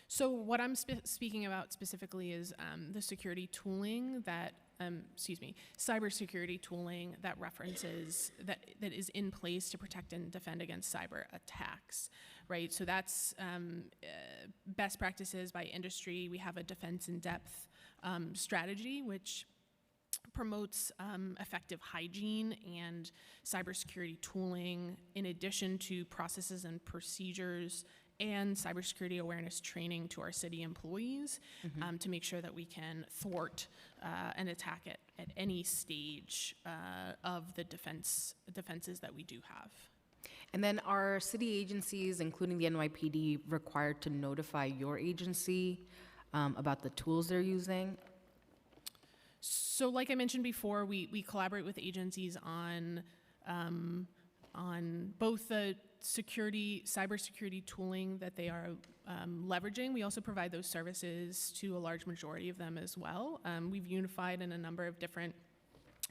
So what I'm speaking about specifically is the security tooling that, cybersecurity tooling that references, that is in place to protect and defend against cyber attacks, right? So that's best practices by industry. We have a defense in depth strategy, which promotes effective hygiene and cybersecurity tooling in addition to processes and procedures and cybersecurity awareness training to our city employees to make sure that we can thwart an attack at any stage of the defenses that we do have. And then are city agencies, including the NYPD, required to notify your agency about the tools they're using? So like I mentioned before, we collaborate with agencies on both the cybersecurity tooling that they are leveraging. We also provide those services to a large majority of them as well. We've unified in a number of different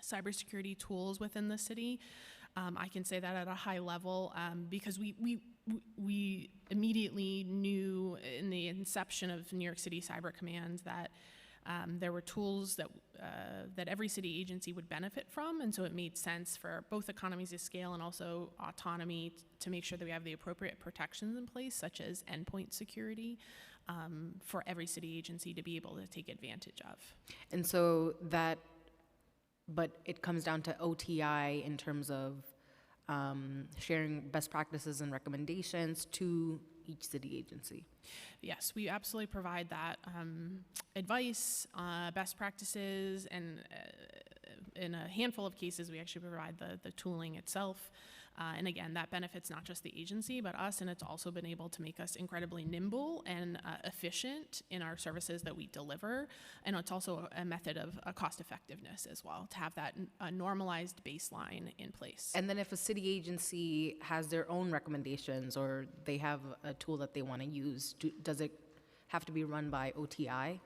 cybersecurity tools within the city. I can say that at a high level because we immediately knew in the inception of New York City Cyber Command that there were tools that every city agency would benefit from, and so it made sense for both economies of scale and also autonomy to make sure that we have the appropriate protections in place, such as endpoint security, for every city agency to be able to take advantage of. And so but it comes down to OTI in terms of sharing best practices and recommendations to each city agency. Yes, we absolutely provide that advice, best practices, and in a handful of cases, we actually provide the tooling itself. And again, that benefits not just the agency, but us, and it's also been able to make us incredibly nimble and efficient in our services that we deliver. And it's also a method of cost effectiveness as well, to have that normalized baseline in place. And then if a city agency has their own recommendations or they have a tool that they want to use, does it have to be run by OTI?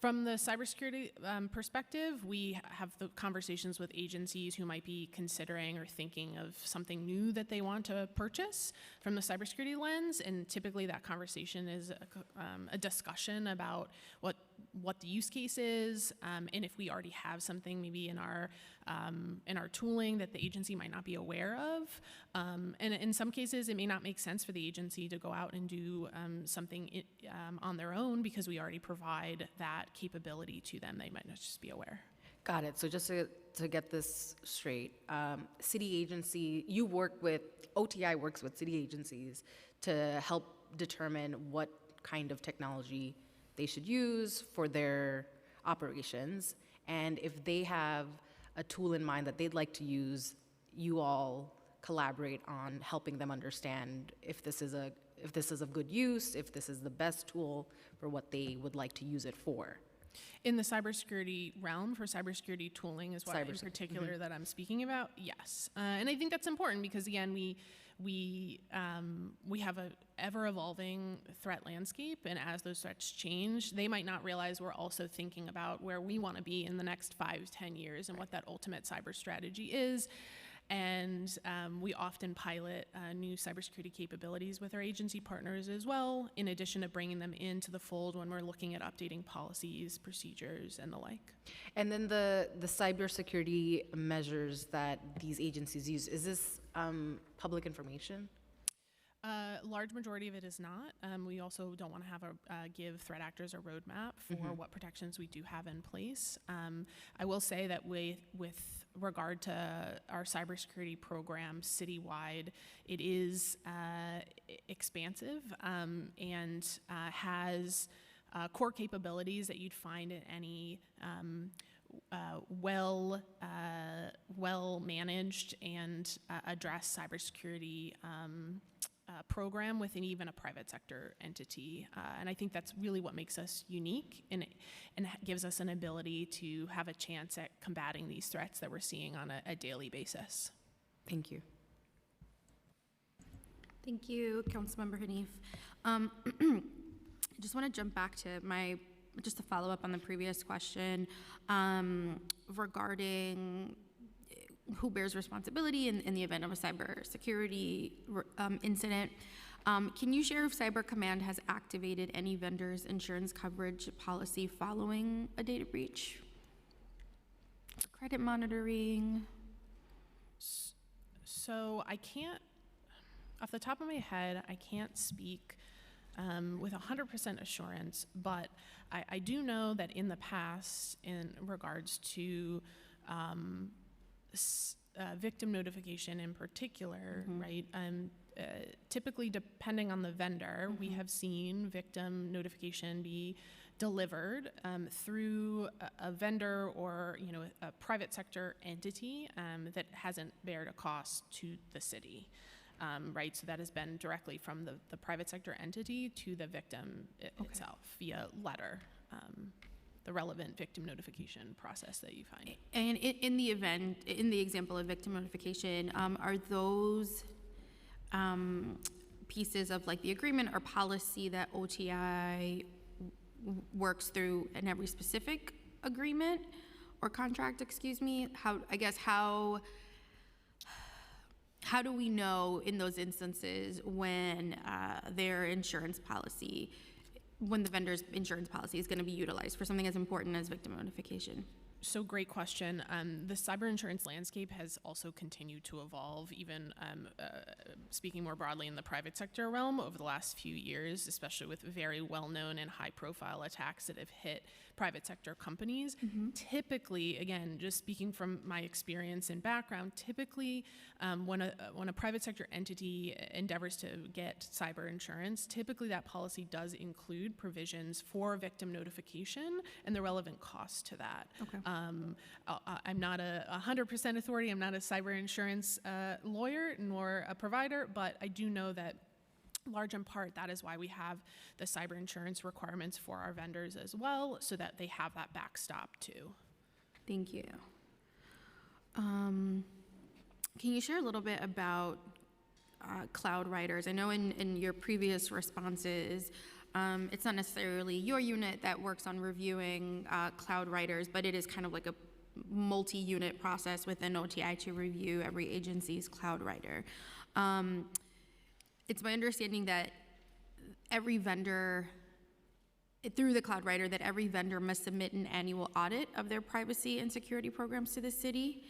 From the cybersecurity perspective, we have the conversations with agencies who might be considering or thinking of something new that they want to purchase from the cybersecurity lens, and typically that conversation is a discussion about what the use case is, and if we already have something maybe in our tooling that the agency might not be aware of. And in some cases, it may not make sense for the agency to go out and do something on their own because we already provide that capability to them. They might not just be aware. Got it. So just to get this straight, city agency, OTI works with city agencies to help determine what kind of technology they should use for their operations. And if they have a tool in mind that they'd like to use, you all collaborate on helping them understand if this is of good use, if this is the best tool for what they would like to use it for. In the cybersecurity realm, for cybersecurity tooling is what in particular that I'm speaking about, yes. And I think that's important because, again, we have a ever-evolving threat landscape, and as those threats change, they might not realize we're also thinking about where we want to be in the next 5 to 10 years and what that ultimate cyber strategy is. And we often pilot new cybersecurity capabilities with our agency partners as well, in addition to bringing them into the fold when we're looking at updating policies, procedures, and the like. And then the cybersecurity measures that these agencies use, is this public information? Large majority of it is not. We also don't want to have give threat actors a roadmap for what protections we do have in place. I will say that with regard to our cybersecurity program citywide, it is expansive and has core capabilities that you'd find in any well managed and addressed cybersecurity program within even a private sector entity. And I think that's really what makes us unique and gives us an ability to have a chance at combating these threats that we're seeing on a daily basis. Thank you. Thank you, Councilmember Hanif. I just want to jump back to just to follow up on the previous question regarding who bears responsibility in the event of a cybersecurity incident. Can you share if Cyber Command has activated any vendor's insurance coverage policy following a data breach? Credit monitoring? So I can't, off the top of my head, I can't speak with 100% assurance, but I do know that in the past, in regards to victim notification in particular, right? Typically, depending on the vendor, we have seen victim notification be delivered through a vendor or a private sector entity that hasn't bared a cost to the city. Right, so that has been directly from the private sector entity to the victim itself via letter, the relevant victim notification process that you find. And in the example of victim notification, are those pieces of like the agreement or policy that OTI works through in every specific agreement or contract, excuse me? How do we know in those instances when their insurance policy, when the vendor's insurance policy is going to be utilized for something as important as victim notification? So great question. The cyber insurance landscape has also continued to evolve, even speaking more broadly in the private sector realm over the last few years, especially with very well-known and high-profile attacks that have hit private sector companies. Typically, again, just speaking from my experience and background, typically when a private sector entity endeavors to get cyber insurance, typically that policy does include provisions for victim notification and the relevant cost to that. Okay. I'm not a 100% authority. I'm not a cyber insurance lawyer nor a provider, but I do know that large in part, that is why we have the cyber insurance requirements for our vendors as well, so that they have that backstop too. Thank you. Can you share a little bit about cloud writers? I know in your previous responses, it's not necessarily your unit that works on reviewing cloud writers, but it is kind of like a multi-unit process within OTI to review every agency's cloud writer. It's my understanding that every vendor, through the cloud writer, that every vendor must submit an annual audit of their privacy and security programs to the city.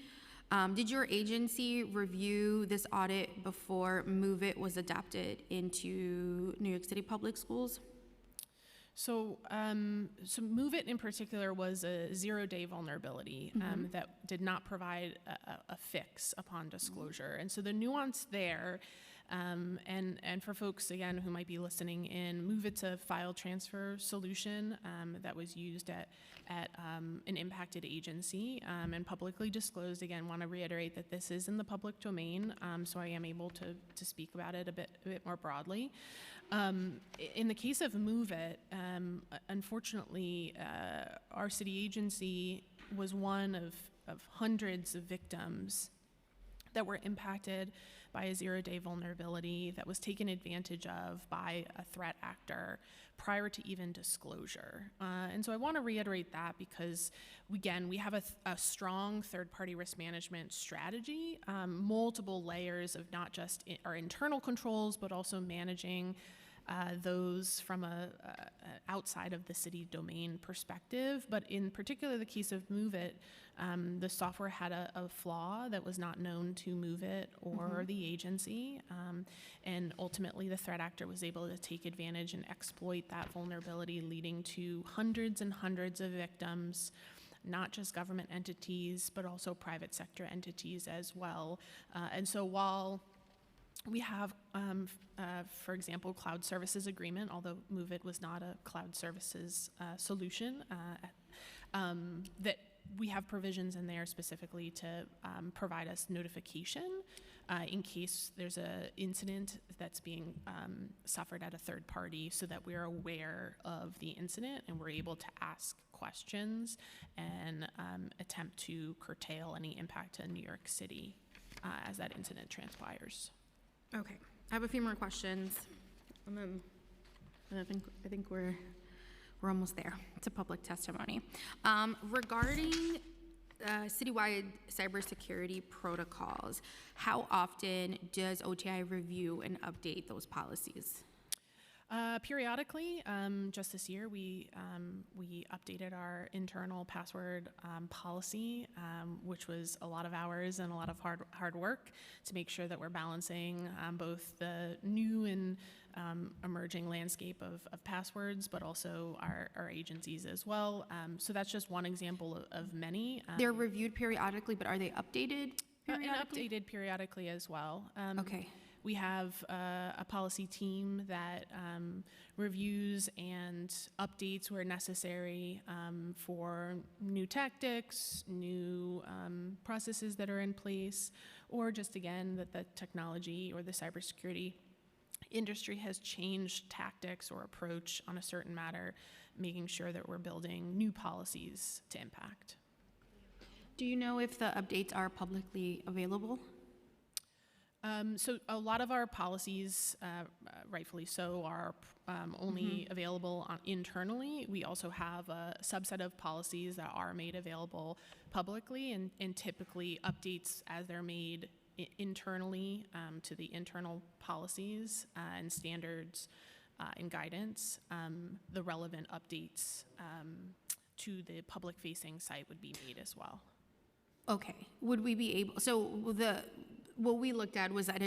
Did your agency review this audit before MOVE-IT was adopted into New York City Public Schools? So MOVE-IT in particular was a zero-day vulnerability that did not provide a fix upon disclosure. And so the nuance there, and for folks, again, who might be listening in, MOVE-IT's a file transfer solution that was used at an impacted agency and publicly disclosed. Again, want to reiterate that this is in the public domain, so I am able to speak about it a bit more broadly. In the case of MOVE-IT, unfortunately, our city agency was one of hundreds of victims that were impacted by a zero-day vulnerability that was taken advantage of by a threat actor prior to even disclosure. And so I want to reiterate that because, again, we have a strong third-party risk management strategy, multiple layers of not just our internal controls, but also managing those from a outside of the city domain perspective. But in particular, the case of MOVE-IT, the software had a flaw that was not known to MOVE-IT or the agency, and ultimately the threat actor was able to take advantage and exploit that vulnerability, leading to hundreds and hundreds of victims, not just government entities, but also private sector entities as well. And so while we have, for example, cloud services agreement, although MOVE-IT was not a cloud services solution, that we have provisions in there specifically to provide us notification in case there's an incident that's being suffered at a third party, so that we're aware of the incident and we're able to ask questions and attempt to curtail any impact to New York City as that incident transpires. Okay, I have a few more questions, and then I think we're almost there to public testimony. Regarding citywide cybersecurity protocols. How often does OTI review and update those policies? Periodically, just this year, we updated our internal password policy, which was a lot of hours and a lot of hard work to make sure that we're balancing both the new and emerging landscape of passwords, but also our agencies as well. So that's just one example of many. They're reviewed periodically, but are they updated And periodically? updated periodically as well. Okay. We have a policy team that reviews and updates where necessary for new tactics, new processes that are in place, or just again that the technology or the cybersecurity industry has changed tactics or approach on a certain matter, making sure that we're building new policies to impact. Do you know if the updates are publicly available? So a lot of our policies, rightfully so, are only available internally. We also have a subset of policies that are made available publicly, and typically updates as they're made internally to the internal policies and standards and guidance. The relevant updates to the public-facing site would be made as well. Okay. Would we be able, so what we looked at was that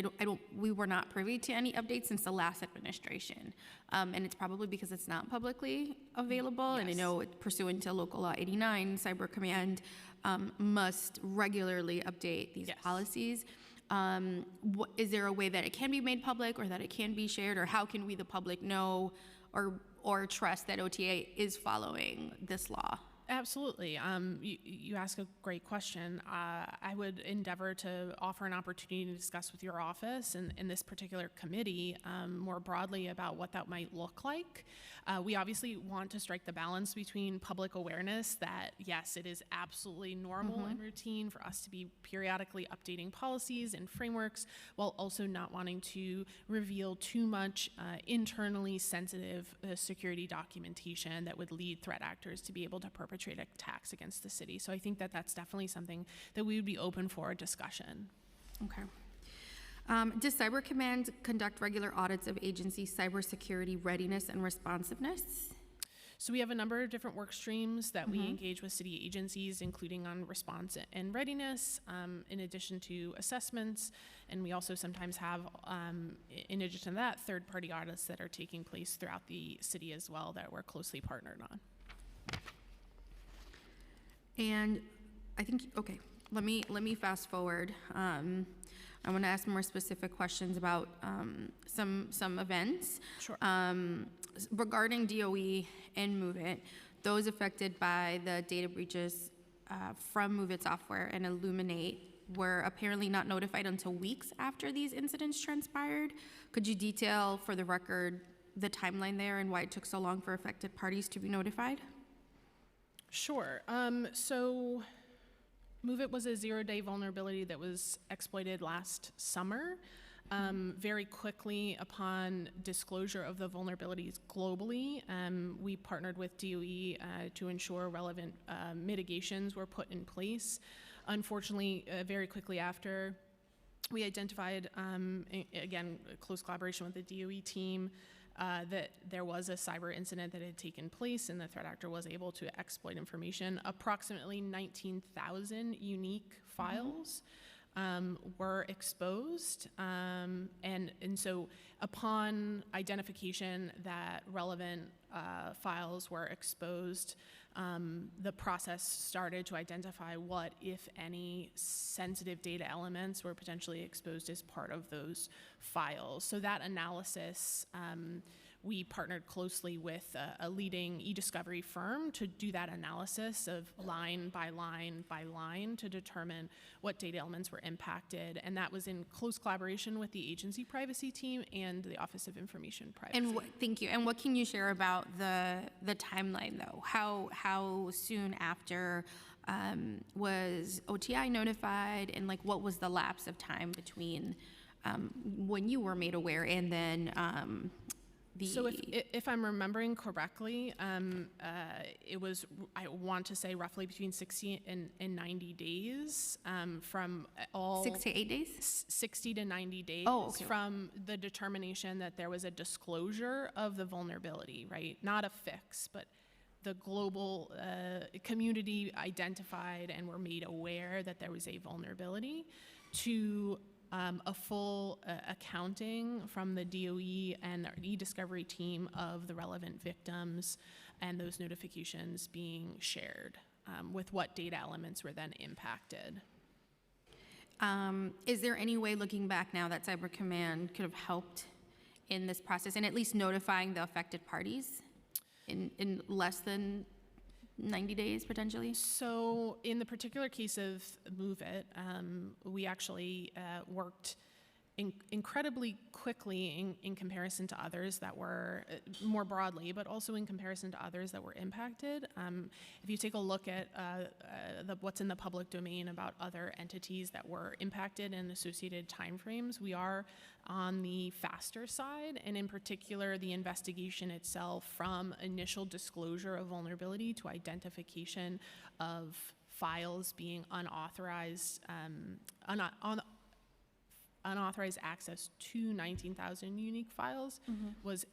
we were not privy to any updates since the last administration. And it's probably because it's not publicly available. And I Yes. know pursuant to Local Law 89, Cyber Command must regularly update these Yes. policies. Is there a way that it can be made public or that it can be shared? Or how can we, the public, know or trust that OTA is following this law? Absolutely. You ask a great question. I would endeavor to offer an opportunity to discuss with your office and in this particular committee more broadly about what that might look like. We obviously want to strike the balance between public awareness that, yes, it is absolutely normal and routine for us to be periodically updating policies and frameworks, while also not wanting to reveal too much internally sensitive security documentation that would lead threat actors to be able to perpetrate attacks against the city. So I think that that's definitely something that we would be open for a discussion. Okay. Does Cyber Command conduct regular audits of agency cybersecurity readiness and responsiveness? So we have a number of different work streams that we engage with city agencies, including on response and readiness, in addition to assessments. And we also sometimes have, in addition to that, third-party audits that are taking place throughout the city as well that we're closely partnered on. And I think, okay, let me fast forward. I want to ask more specific questions about some events. Sure. Regarding DOE and Move It, those affected by the data breaches from Move It software and Illuminate were apparently not notified until weeks after these incidents transpired. Could you detail for the record the timeline there and why it took so long for affected parties to be notified? Sure. So MOVEit was a zero-day vulnerability that was exploited last summer. Very quickly upon disclosure of the vulnerabilities globally, we partnered with DOE to ensure relevant mitigations were put in place. Unfortunately, very quickly after, we identified, again, close collaboration with the DOE team, that there was a cyber incident that had taken place and the threat actor was able to exploit information. Approximately 19,000 unique files were exposed. And so upon identification that relevant files were exposed, the process started to identify what, if any, sensitive data elements were potentially exposed as part of those files. So that analysis, we partnered closely with a leading e-discovery firm to do that analysis of line by line by line to determine what data elements were impacted. And that was in close collaboration with the agency privacy team and the Office of Information Privacy. And thank you. And what can you share about the timeline, though? How soon after was OTI notified, and like what was the lapse of time between when you were made aware and then So if I'm remembering correctly, it was, I want to say, roughly between 60 and 90 days from all... 6 to 8 days? 60 to 90 days Okay. from the determination that there was a disclosure of the vulnerability, right? Not a fix, but the global community identified and were made aware that there was a vulnerability, to a full accounting from the DOE and our e-discovery team of the relevant victims and those notifications being shared with what data elements were then impacted. Is there any way, looking back now, that Cyber Command could have helped in this process and at least notifying the affected parties in less than 90 days, potentially? So in the particular case of Move It, we actually worked incredibly quickly in comparison to others that were, more broadly, but also in comparison to others that were impacted. If you take a look at what's in the public domain about other entities that were impacted and associated timeframes, we are on the faster side, and in particular, the investigation itself, from initial disclosure of vulnerability to identification of files being unauthorized, unauthorized access to 19,000 unique files was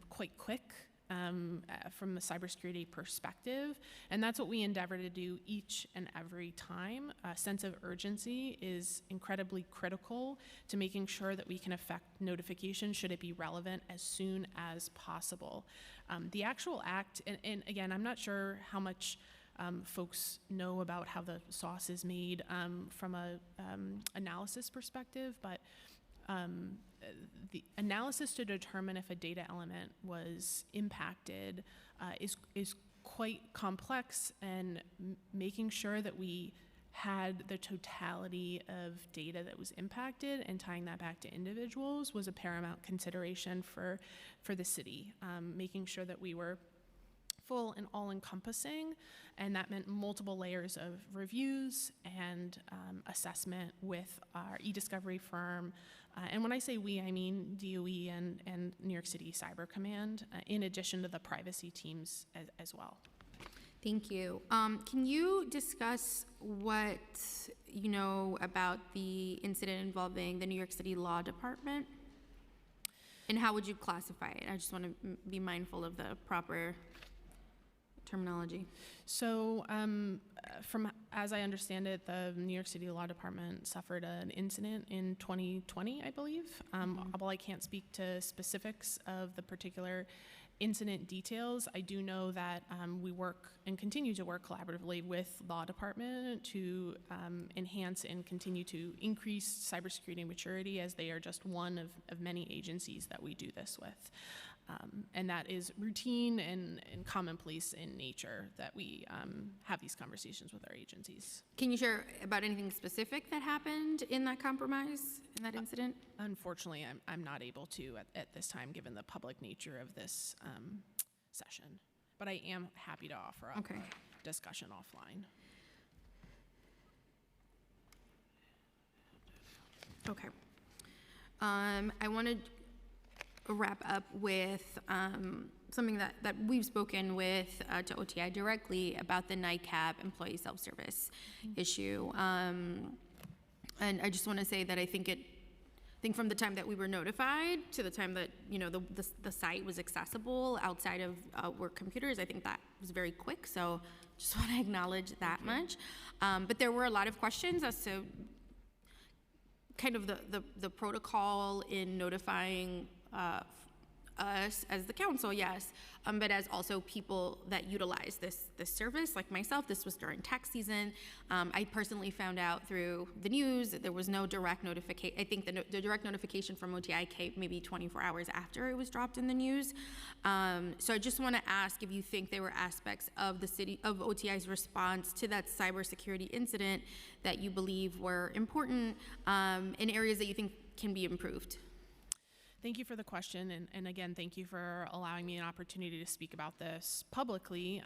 quite quick from the cybersecurity perspective. And that's what we endeavor to do each and every time. A sense of urgency is incredibly critical to making sure that we can effect notification should it be relevant as soon as possible. The actual act, and again, I'm not sure how much folks know about how the sauce is made from a analysis perspective, but the analysis to determine if a data element was impacted is quite complex, and making sure that we had the totality of data that was impacted and tying that back to individuals was a paramount consideration for the city, making sure that we were full and all-encompassing, and that meant multiple layers of reviews and assessment with our e-discovery firm. And when I say we, I mean DOE and New York City Cyber Command, in addition to the privacy teams as well. Thank you. Can you discuss what you know about the incident involving the New York City Law Department? And how would you classify it? I just want to be mindful of the proper terminology. So from, as I understand it, the New York City Law Department suffered an incident in 2020, I believe. While I can't speak to specifics of the particular incident details, I do know that we work and continue to work collaboratively with Law Department to enhance and continue to increase cybersecurity maturity, as they are just one of many agencies that we do this with. And that is routine and commonplace in nature, that we have these conversations with our agencies. Can you share about anything specific that happened in that compromise, in that incident? Unfortunately, I'm not able to at this time, given the public nature of this session. But I am happy to offer up a discussion offline. Okay. I wanted wrap up with something that we've spoken with to OTI directly about the NICAP employee self-service issue. And I just want to say that I think from the time that we were notified to the time that the site was accessible outside of work computers, I think that was very quick. So just want to acknowledge that much. But there were a lot of questions as to kind of the protocol in notifying us as the council, yes, but as also people that utilize this service, like myself. This was during tax season. I personally found out through the news that there was no direct notification. I think the direct notification from OTI came maybe 24 hours after it was dropped in the news. So I just want to ask if you think there were aspects of the city of OTI's response to that cybersecurity incident that you believe were important, in areas that you think can be improved. Thank you for the question, and again, thank you for allowing me an opportunity to speak about this publicly.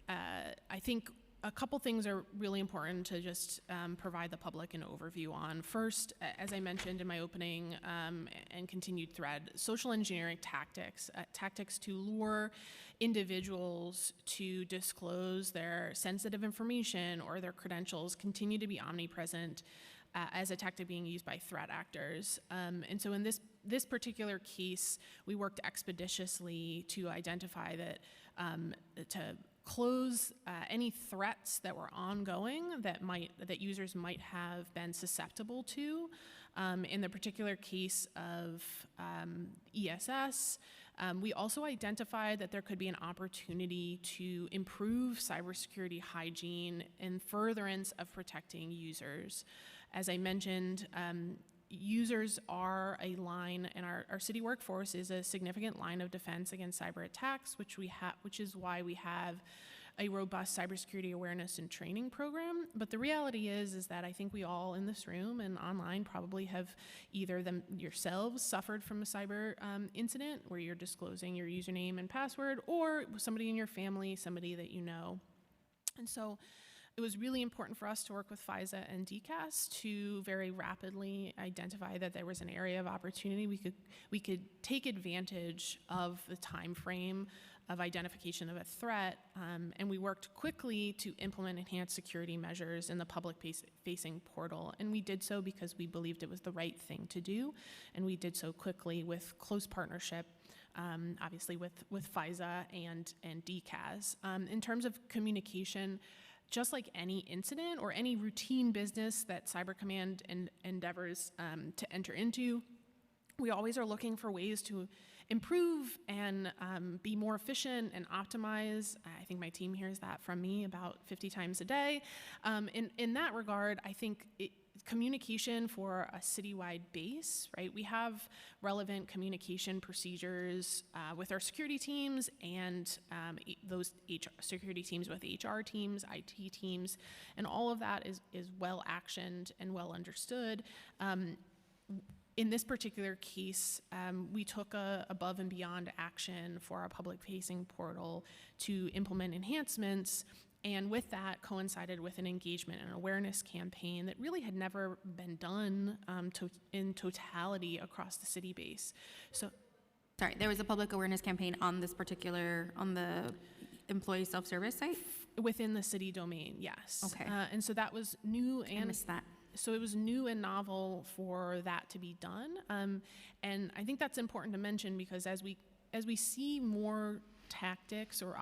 I think a couple things are really important to just provide the public an overview on. First, as I mentioned in my opening and continued thread, social engineering tactics, tactics to lure individuals to disclose their sensitive information or their credentials continue to be omnipresent as a tactic being used by threat actors. And so in this particular case, we worked expeditiously to identify that, to close any threats that were ongoing that users might have been susceptible to. In the particular case of ESS, we also identified that there could be an opportunity to improve cybersecurity hygiene in furtherance of protecting users. As I mentioned, users are a line, and our city workforce is a significant line of defense against cyber attacks, which is why we have a robust cybersecurity awareness and training program. But the reality is that I think we all in this room and online probably have either yourselves suffered from a cyber incident where you're disclosing your username and password, or somebody in your family, somebody that you know. And so it was really important for us to work with FISA and DCAS to very rapidly identify that there was an area of opportunity. We could take advantage of the time frame of identification of a threat, and we worked quickly to implement enhanced security measures in the public-facing portal. And we did so because we believed it was the right thing to do, and we did so quickly with close partnership, obviously with FISA and DCAS. In terms of communication, just like any incident or any routine business that Cyber Command endeavors to enter into, we always are looking for ways to improve and be more efficient and optimize. I think my team hears that from me about 50 times a day. In that regard, I think communication for a citywide base, right? We have relevant communication procedures with our security teams and those security teams with HR teams, IT teams, and all of that is well actioned and well understood. In this particular case, we took above and beyond action for our public-facing portal to implement enhancements, and with that coincided with an engagement and awareness campaign that really had never been done in totality across the city base. So, Sorry, there was a public awareness campaign on this particular, on the employee self-service site? Within the city domain, yes. Okay. And so that was new and— I missed that. So it was new and novel for that to be done, and I think that's important to mention because as we see more tactics or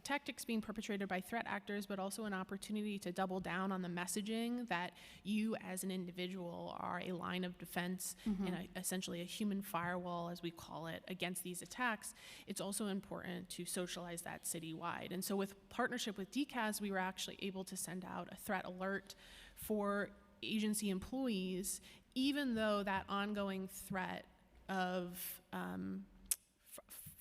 tactics being perpetrated by threat actors, but also an opportunity to double down on the messaging that you as an individual are a line of defense and essentially a human firewall, as we call it, against these attacks, it's also important to socialize that citywide. And so with partnership with DCAS, we were actually able to send out a threat alert for agency employees, even though that ongoing threat of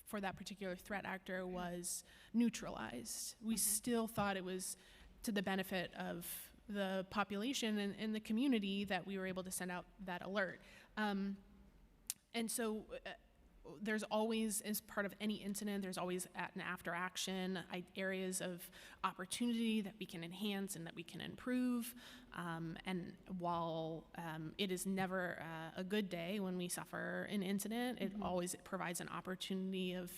for that particular threat actor was neutralized. We still thought it was to the benefit of the population and the community that we were able to send out that alert. And so there's always, as part of any incident, there's always an after action, areas of opportunity that we can enhance and that we can improve. And while it is never a good day when we suffer an incident, it always provides an opportunity of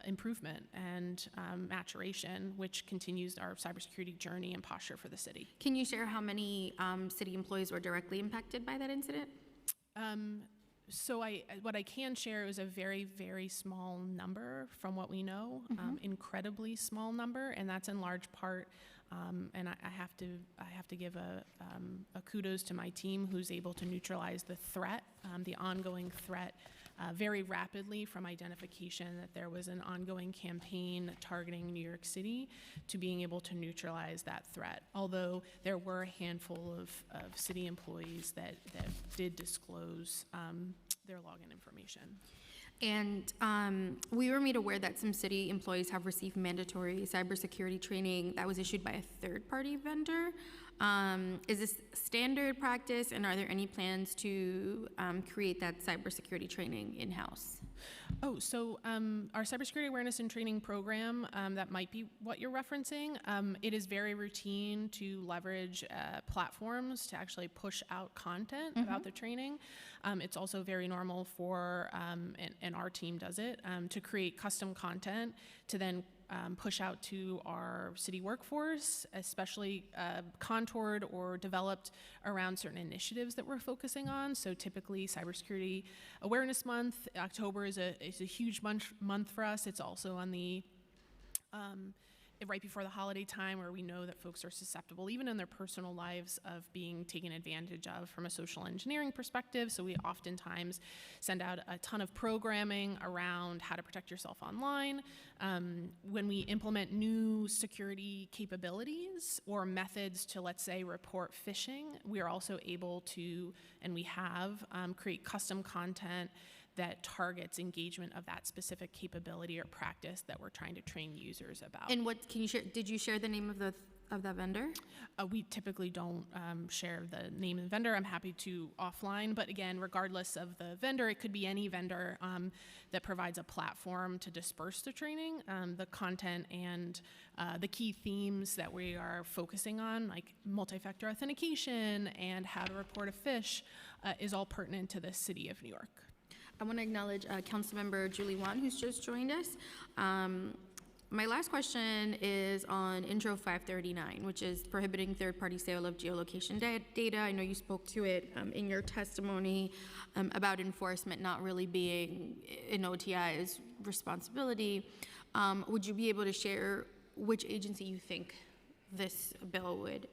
improvement and maturation, which continues our cybersecurity journey and posture for the city. Can you share how many city employees were directly impacted by that incident? So what I can share is a very, very small number from what we know, incredibly small number, and that's in large part, and I have to give a kudos to my team who's able to neutralize the threat, the ongoing threat, very rapidly from identification that there was an ongoing campaign targeting New York City to being able to neutralize that threat. Although there were a handful of city employees that did disclose their login information. And we were made aware that some city employees have received mandatory cybersecurity training that was issued by a third-party vendor. Is this standard practice, and are there any plans to create that cybersecurity training in-house? Oh, so our cybersecurity awareness and training program, that might be what you're referencing. It is very routine to leverage platforms to actually push out content about the training. It's also very normal for, and our team does it, to create custom content to then push out to our city workforce, especially contoured or developed around certain initiatives that we're focusing on. So typically Cybersecurity Awareness Month, October is a huge month for us. It's also on the right before the holiday time, where we know that folks are susceptible, even in their personal lives, of being taken advantage of from a social engineering perspective. So we oftentimes send out a ton of programming around how to protect yourself online. When we implement new security capabilities or methods to, let's say, report phishing, we are also able to, and we have, create custom content that targets engagement of that specific capability or practice that we're trying to train users about. And what can you share? Did you share the name of the vendor? We typically don't share the name of the vendor. I'm happy to offline, but again, regardless of the vendor, it could be any vendor that provides a platform to disperse the training. The content and the key themes that we are focusing on, like multi-factor authentication and how to report a phish, is all pertinent to the city of New York. I want to acknowledge Councilmember Julie Wan, who's just joined us. My last question is on Intro 539, which is prohibiting third-party sale of geolocation data. I know you spoke to it in your testimony about enforcement not really being an OTI's responsibility. Would you be able to share which agency you think this bill would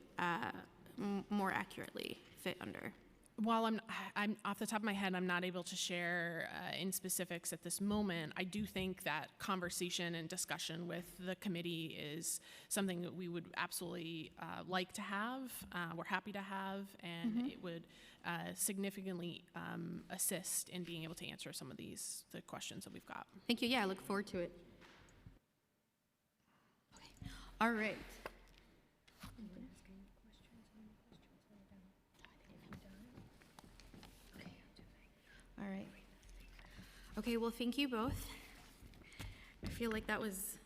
more accurately fit under? While I'm off the top of my head, I'm not able to share in specifics at this moment. I do think that conversation and discussion with the committee is something that we would absolutely like to have. We're happy to have, and it would significantly assist in being able to answer some of the questions that we've got. Thank you. Yeah, I look forward to it. Okay. All right. All right. Okay, well, thank you both. I feel like that was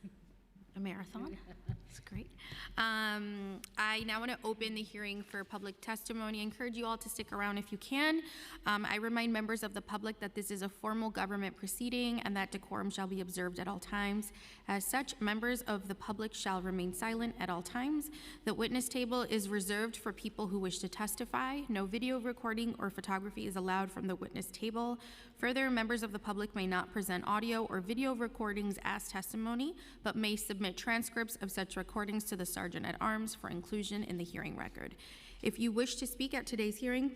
a marathon. That's great. I now want to open the hearing for public testimony. I encourage you all to stick around if you can. I remind members of the public that this is a formal government proceeding and that decorum shall be observed at all times. As such, members of the public shall remain silent at all times. The witness table is reserved for people who wish to testify. No video recording or photography is allowed from the witness table. Further, members of the public may not present audio or video recordings as testimony, but may submit transcripts of such recordings to the Sergeant at Arms for inclusion in the hearing record. If you wish to speak at today's hearing,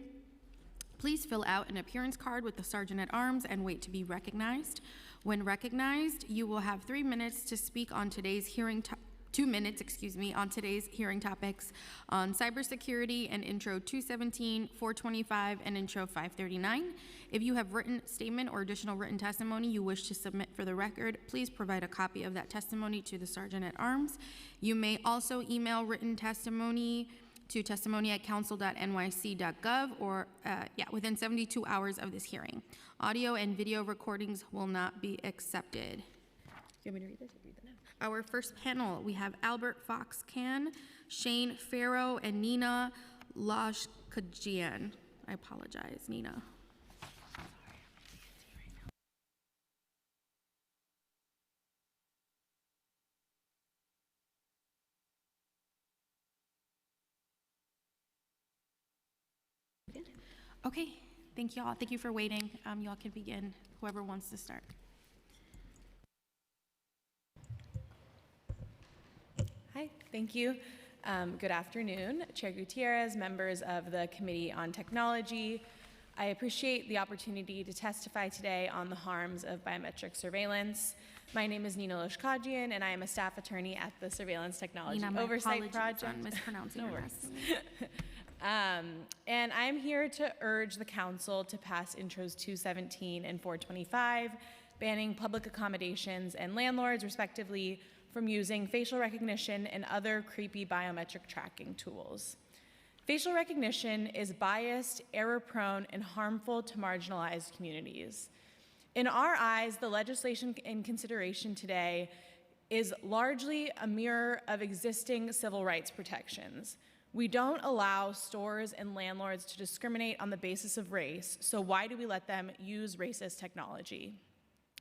please fill out an appearance card with the Sergeant at Arms and wait to be recognized. When recognized, you will have 3 minutes to speak on today's hearing 2 minutes, on today's hearing topics on cybersecurity and Intro 217, 425, and Intro 539. If you have written statement or additional written testimony you wish to submit for the record, please provide a copy of that testimony to the Sergeant at Arms. You may also email written testimony to testimony@council.nyc.gov or within 72 hours of this hearing. Audio and video recordings will not be accepted. You want me to read this? Read that now. Our first panel, we have Albert Fox-Can, Shane Farrow, and Nina Lashkajian. I apologize, Nina. Okay, thank you all. Thank you for waiting. Y'all can begin, whoever wants to start. Hi, thank you. Good afternoon, Chair Gutierrez, members of the Committee on Technology. I appreciate the opportunity to testify today on the harms of biometric surveillance. My name is Nina Loshkajian, and I am a staff attorney at the Surveillance Technology Nina, Oversight Project. On mispronouncing No your worries. last And I'm here to urge the Council to pass Intros 217 and 425, banning public accommodations and landlords, respectively, from using facial recognition and other creepy biometric tracking tools. Facial recognition is biased, error-prone, and harmful to marginalized communities. In our eyes, the legislation in consideration today is largely a mirror of existing civil rights protections. We don't allow stores and landlords to discriminate on the basis of race, so why do we let them use racist technology?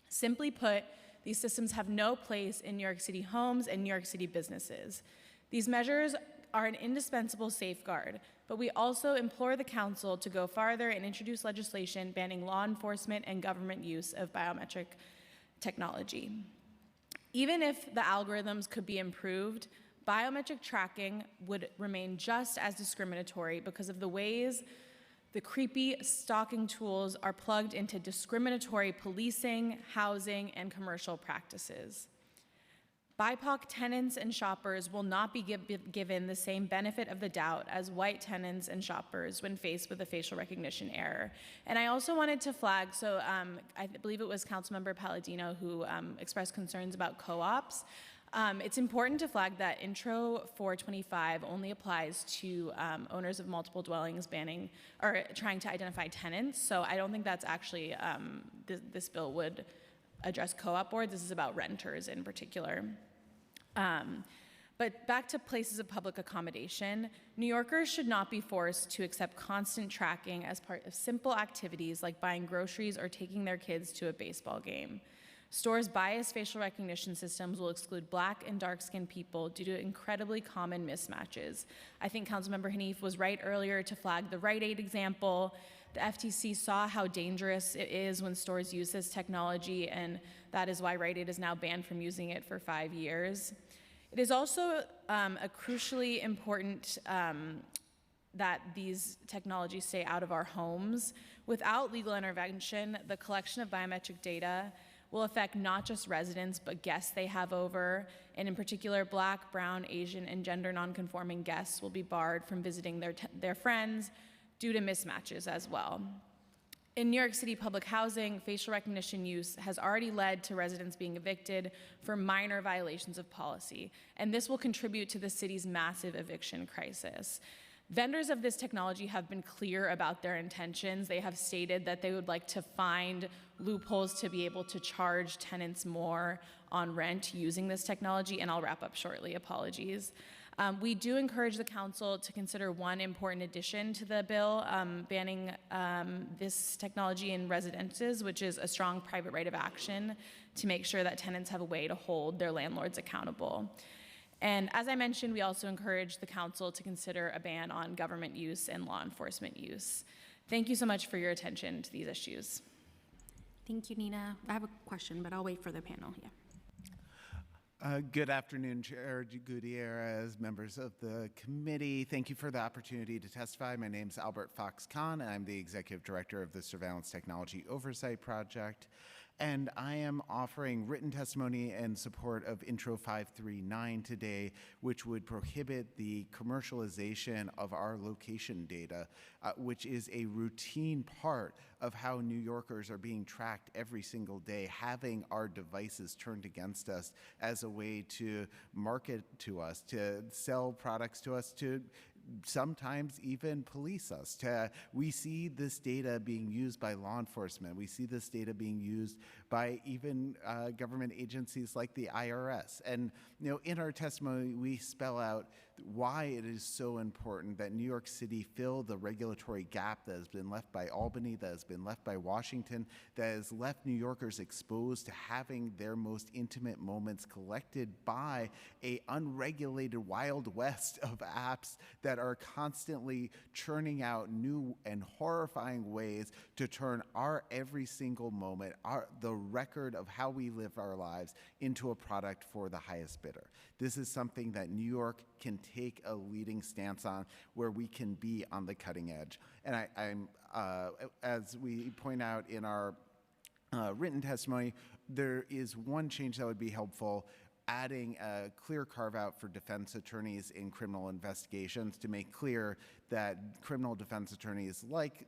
Simply put, these systems have no place in New York City homes and New York City businesses. These measures are an indispensable safeguard, but we also implore the council to go farther and introduce legislation banning law enforcement and government use of biometric technology. Even if the algorithms could be improved, biometric tracking would remain just as discriminatory because of the ways the creepy stalking tools are plugged into discriminatory policing, housing, and commercial practices. BIPOC tenants and shoppers will not be given the same benefit of the doubt as white tenants and shoppers when faced with a facial recognition error. And I also wanted to flag, so I believe it was Councilmember Palladino who expressed concerns about co-ops. It's important to flag that Intro 425 only applies to owners of multiple dwellings banning or trying to identify tenants. So I don't think that's actually, this bill would address co-op boards. This is about renters in particular. But back to places of public accommodation, New Yorkers should not be forced to accept constant tracking as part of simple activities like buying groceries or taking their kids to a baseball game. Stores' biased facial recognition systems will exclude Black and dark-skinned people due to incredibly common mismatches. I think Councilmember Hanif was right earlier to flag the Rite Aid example. The FTC saw how dangerous it is when stores use this technology, and that is why Rite Aid is now banned from using it for 5 years. It is also a crucially important that these technologies stay out of our homes. Without legal intervention, the collection of biometric data will affect not just residents, but guests they have over, and in particular, Black, brown, Asian, and gender nonconforming guests will be barred from visiting their friends due to mismatches as well. In New York City public housing, facial recognition use has already led to residents being evicted for minor violations of policy, and this will contribute to the city's massive eviction crisis. Vendors of this technology have been clear about their intentions. They have stated that they would like to find loopholes to be able to charge tenants more on rent using this technology, and I'll wrap up shortly, apologies. We do encourage the council to consider one important addition to the bill banning this technology in residences, which is a strong private right of action to make sure that tenants have a way to hold their landlords accountable. And as I mentioned, we also encourage the council to consider a ban on government use and law enforcement use. Thank you so much for your attention to these issues. Thank you, Nina. I have a question, but I'll wait for the panel. Yeah. Good afternoon, Chair Gutierrez, members of the committee. Thank you for the opportunity to testify. My name is Albert Fox-Kahn, and I'm the Executive Director of the Surveillance Technology Oversight Project. And I am offering written testimony in support of Intro 539 today, which would prohibit the commercialization of our location data, which is a routine part of how New Yorkers are being tracked every single day, having our devices turned against us as a way to market to us, to sell products to us, to sometimes even police us. We see this data being used by law enforcement. We see this data being used by even government agencies like the IRS. And in our testimony, we spell out why it is so important that New York City fill the regulatory gap that has been left by Albany, that has been left by Washington, that has left New Yorkers exposed to having their most intimate moments collected by an unregulated Wild West of apps that are constantly churning out new and horrifying ways to turn our every single moment, the record of how we live our lives, into a product for the highest bidder. This is something that New York can take a leading stance on, where we can be on the cutting edge. And as we point out in our written testimony, there is one change that would be helpful: adding a clear carve-out for defense attorneys in criminal investigations to make clear that criminal defense attorneys, like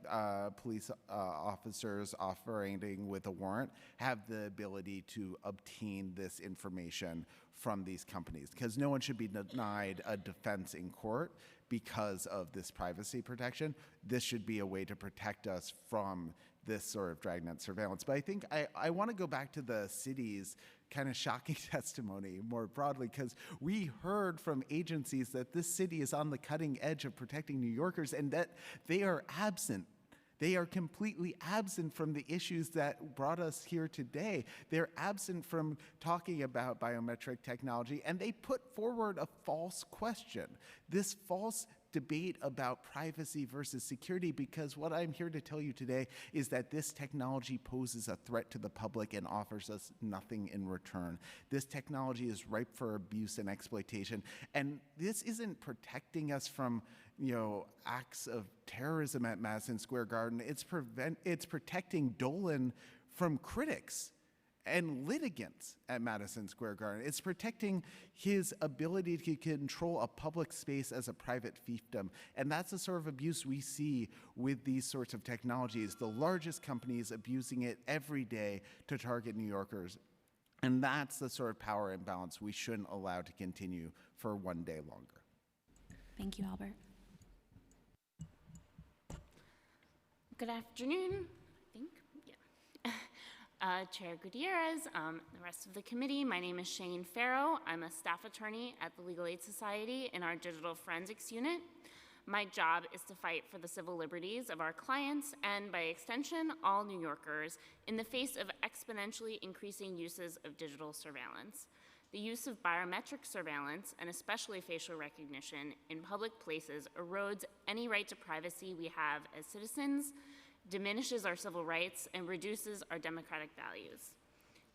police officers operating with a warrant, have the ability to obtain this information from these companies, because no one should be denied a defense in court because of this privacy protection. This should be a way to protect us from this sort of dragnet surveillance. But I think I want to go back to the city's kind of shocking testimony more broadly, because we heard from agencies that this city is on the cutting edge of protecting New Yorkers and that they are absent. They are completely absent from the issues that brought us here today. They're absent from talking about biometric technology, and they put forward a false question, this false debate about privacy versus security, because what I'm here to tell you today is that this technology poses a threat to the public and offers us nothing in return. This technology is ripe for abuse and exploitation, and this isn't protecting us from acts of terrorism at Madison Square Garden. It's protecting Dolan from critics and litigants at Madison Square Garden. It's protecting his ability to control a public space as a private fiefdom. And that's the sort of abuse we see with these sorts of technologies. The largest companies abusing it every day to target New Yorkers. And that's the sort of power imbalance we shouldn't allow to continue for one day longer. Thank you, Albert. Good afternoon, I think. Yeah. Chair Gutierrez, the rest of the committee, my name is Shane Farrow. I'm a staff attorney at the Legal Aid Society in our Digital Forensics Unit. My job is to fight for the civil liberties of our clients and, by extension, all New Yorkers in the face of exponentially increasing uses of digital surveillance. The use of biometric surveillance, and especially facial recognition, in public places erodes any right to privacy we have as citizens, diminishes our civil rights, and reduces our democratic values.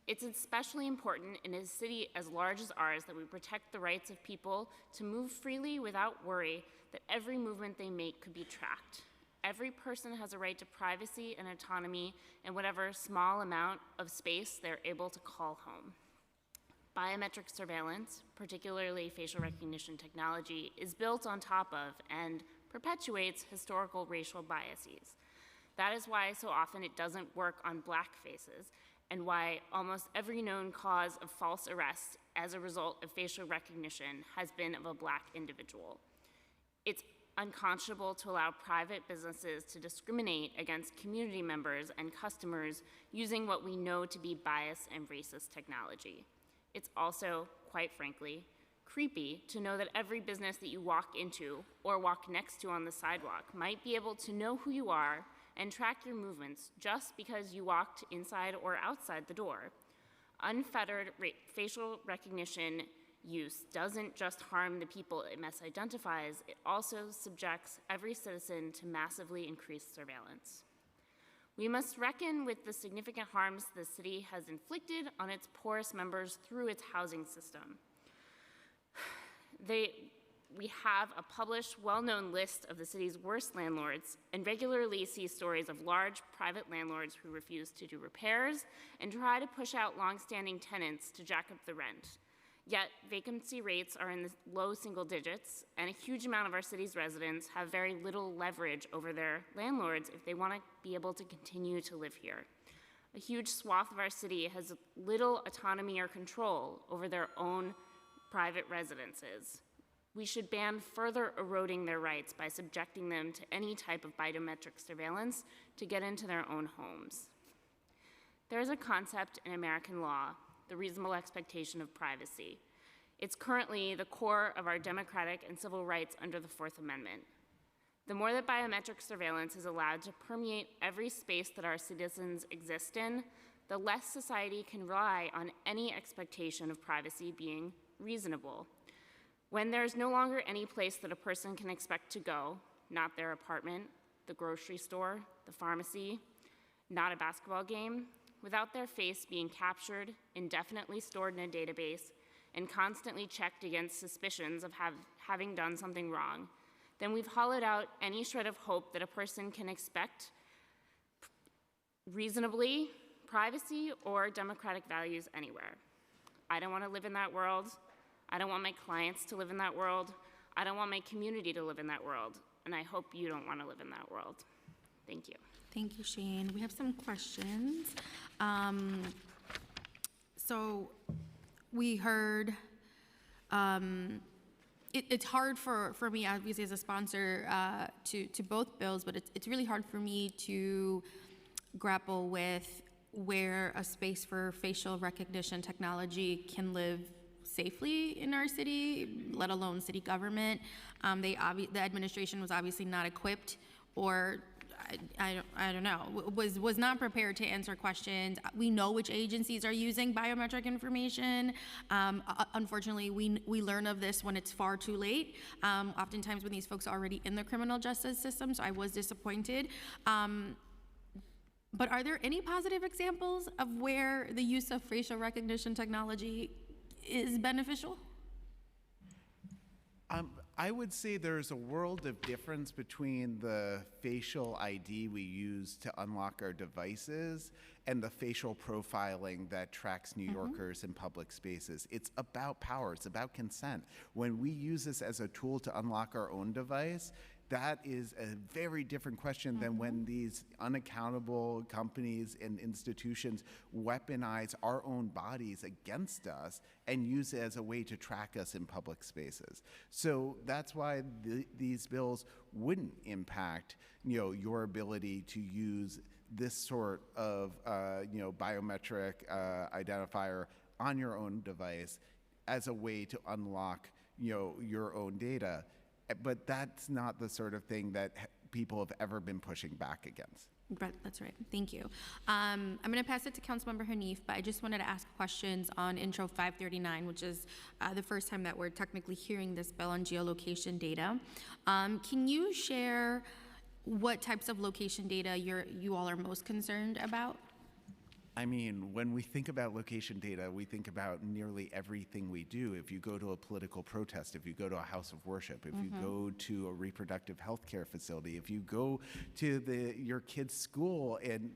It's especially important in a city as large as ours that we protect the rights of people to move freely without worry that every movement they make could be tracked. Every person has a right to privacy and autonomy in whatever small amount of space they're able to call home. Biometric surveillance, particularly facial recognition technology, is built on top of and perpetuates historical racial biases. That is why so often it doesn't work on black faces, and why almost every known cause of false arrest as a result of facial recognition has been of a black individual. It's unconscionable to allow private businesses to discriminate against community members and customers using what we know to be biased and racist technology. It's also, quite frankly, creepy to know that every business that you walk into or walk next to on the sidewalk might be able to know who you are and track your movements just because you walked inside or outside the door. Unfettered facial recognition use doesn't just harm the people it misidentifies, it also subjects every citizen to massively increased surveillance. We must reckon with the significant harms the city has inflicted on its poorest members through its housing system. We have a published, well-known list of the city's worst landlords and regularly see stories of large private landlords who refuse to do repairs and try to push out long-standing tenants to jack up the rent. Yet vacancy rates are in the low single digits, and a huge amount of our city's residents have very little leverage over their landlords if they want to be able to continue to live here. A huge swath of our city has little autonomy or control over their own private residences. We should ban further eroding their rights by subjecting them to any type of biometric surveillance to get into their own homes. There is a concept in American law, the reasonable expectation of privacy. It's currently the core of our democratic and civil rights under the Fourth Amendment. The more that biometric surveillance is allowed to permeate every space that our citizens exist in, the less society can rely on any expectation of privacy being reasonable. When there's no longer any place that a person can expect to go, not their apartment, the grocery store, the pharmacy, not a basketball game, without their face being captured, indefinitely stored in a database, and constantly checked against suspicions of having done something wrong, then we've hollowed out any shred of hope that a person can expect reasonably privacy or democratic values anywhere. I don't want to live in that world. I don't want my clients to live in that world. I don't want my community to live in that world. And I hope you don't want to live in that world. Thank you. Thank you, Shane. We have some questions. So we heard, it's hard for me, obviously, as a sponsor to both bills, but it's really hard for me to grapple with where a space for facial recognition technology can live safely in our city, let alone city government. The administration was obviously not equipped, or I don't know, was not prepared to answer questions. We know which agencies are using biometric information. Unfortunately, we learn of this when it's far too late. Oftentimes when these folks are already in the criminal justice system, so I was disappointed. But are there any positive examples of where the use of facial recognition technology is beneficial? I would say there's a world of difference between the facial ID we use to unlock our devices and the facial profiling that tracks New Yorkers in public spaces. It's about power, it's about consent. When we use this as a tool to unlock our own device, that is a very different question than when these unaccountable companies and institutions weaponize our own bodies against us and use it as a way to track us in public spaces. So that's why these bills wouldn't impact, your ability to use this sort of, biometric identifier on your own device as a way to unlock, your own data. But that's not the sort of thing that people have ever been pushing back against. Right, that's right. Thank you. I'm going to pass it to Councilmember Hanif, but I just wanted to ask questions on Intro 539, which is the first time that we're technically hearing this bill on geolocation data. Can you share what types of location data you all are most concerned about? I mean, when we think about location data, we think about nearly everything we do. If you go to a political protest, if you go to a house of worship, if you go to a reproductive health care facility, if you go to your kid's school, and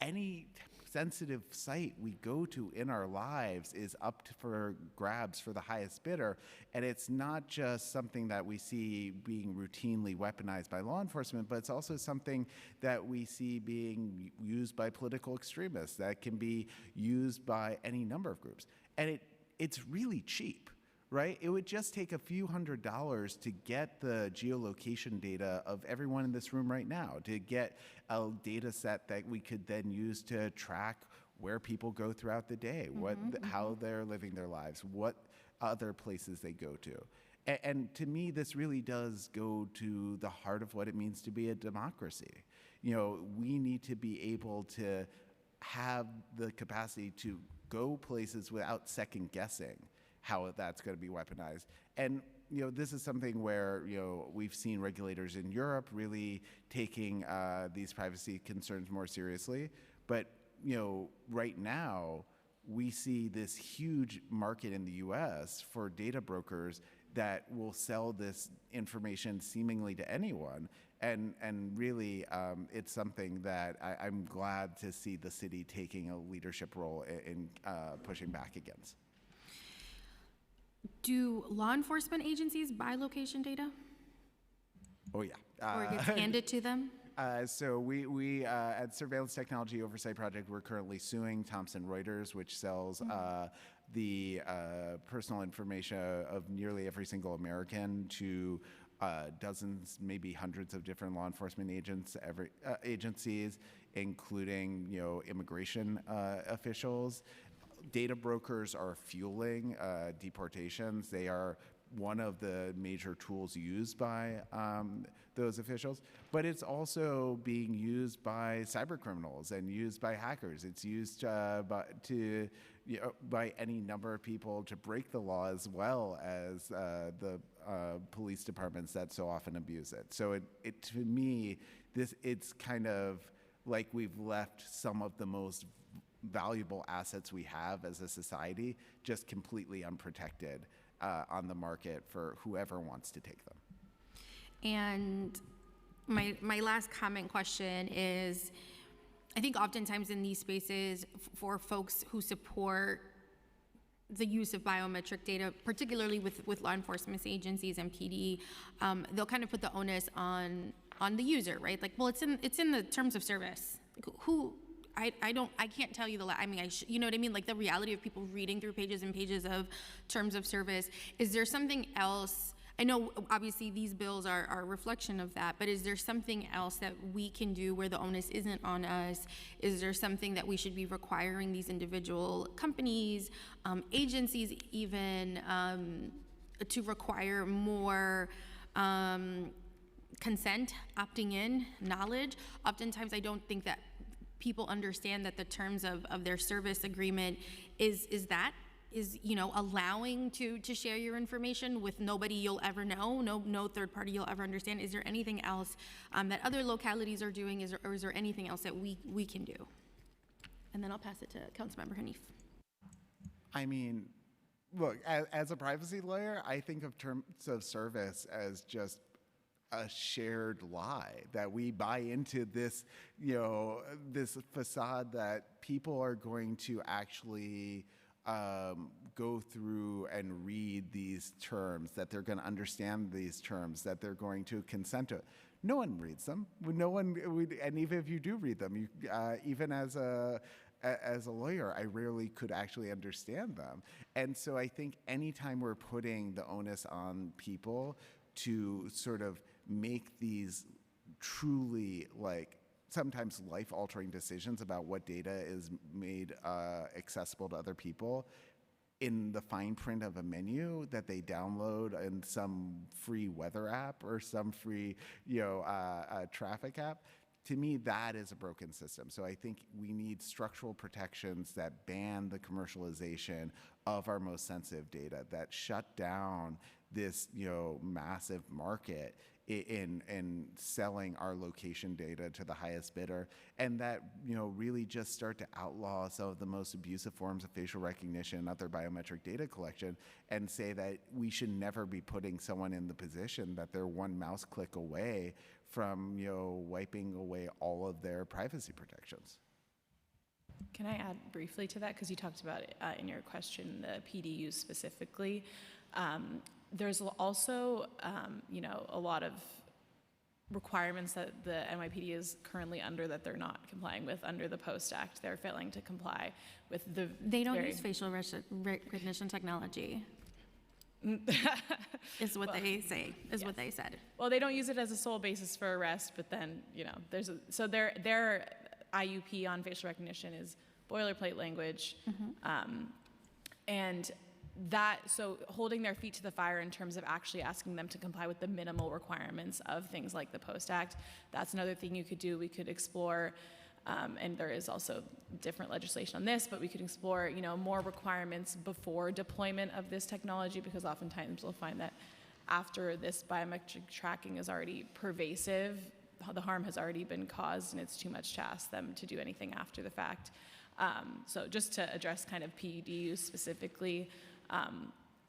any sensitive site we go to in our lives is up for grabs for the highest bidder. And it's not just something that we see being routinely weaponized by law enforcement, but it's also something that we see being used by political extremists, that can be used by any number of groups. And it's really cheap, right? It would just take a few $100s to get the geolocation data of everyone in this room right now, to get a data set that we could then use to track where people go throughout the day, how they're living their lives, what other places they go to. And to me, this really does go to the heart of what it means to be a democracy. We need to be able to have the capacity to go places without second guessing how that's going to be weaponized. And this is something where we've seen regulators in Europe really taking these privacy concerns more seriously. But right now we see this huge market in the U.S. for data brokers that will sell this information seemingly to anyone. And really, it's something that I'm glad to see the city taking a leadership role in pushing back against. Do law enforcement agencies buy location data? Oh, yeah. Or it gets handed to them? So we at Surveillance Technology Oversight Project, we're currently suing Thomson Reuters, which sells the personal information of nearly every single American to dozens, maybe hundreds of different law enforcement agencies, including immigration officials. Data brokers are fueling deportations. They are one of the major tools used by those officials, but it's also being used by cyber criminals and used by hackers. It's used by any number of people to break the law, as well as the police departments that so often abuse it. So it to me, it's kind of like we've left some of the most valuable assets we have as a society just completely unprotected on the market for whoever wants to take them. And my last comment question is, I think oftentimes in these spaces for folks who support the use of biometric data, particularly with law enforcement agencies and PD, they'll kind of put the onus on the user, right? Like, well, it's in the terms of service. Like, I can't tell you you know what I mean? Like, the reality of people reading through pages and pages of terms of service. Is there something else? I know obviously these bills are a reflection of that, but is there something else that we can do where the onus isn't on us? Is there something that we should be requiring these individual companies, agencies even, to require more consent, opting in, knowledge? Oftentimes I don't think that people understand that the terms of their service agreement is allowing to share your information with nobody you'll ever know, no third party you'll ever understand. Is there anything else that other localities are doing, or is there anything else that we can do? And then I'll pass it to Councilmember Hanif. I mean, look, as a privacy lawyer, I think of terms of service as just a shared lie, that we buy into this, this facade that people are going to actually go through and read these terms, that they're going to understand these terms, that they're going to consent to it. No one reads them. And even if you do read them, even as a lawyer, I rarely could actually understand them. And so I think anytime we're putting the onus on people to sort of make these truly sometimes life-altering decisions about what data is made accessible to other people in the fine print of a menu that they download in some free weather app or some free traffic app, to me, that is a broken system. So I think we need structural protections that ban the commercialization of our most sensitive data, that shut down this massive market in selling our location data to the highest bidder, and that really just start to outlaw some of the most abusive forms of facial recognition and other biometric data collection, and say that we should never be putting someone in the position that they're one mouse click away from wiping away all of their privacy protections. Can I add briefly to that? Because you talked about it in your question, the PDUs specifically. There's also, a lot of requirements that the NYPD is currently under that they're not complying with under the Post Act. They're failing to comply with the. They don't use facial recognition technology. Is what they say. Is what they said. Well, they don't use it as a sole basis for arrest, but then so their IUP on facial recognition is boilerplate language, and. So holding their feet to the fire in terms of actually asking them to comply with the minimal requirements of things like the Post Act, that's another thing you could do. We could explore, and there is also different legislation on this, but we could explore, more requirements before deployment of this technology, because oftentimes we'll find that after this biometric tracking is already pervasive, the harm has already been caused, and it's too much to ask them to do anything after the fact. So just to address kind of PEDUs specifically,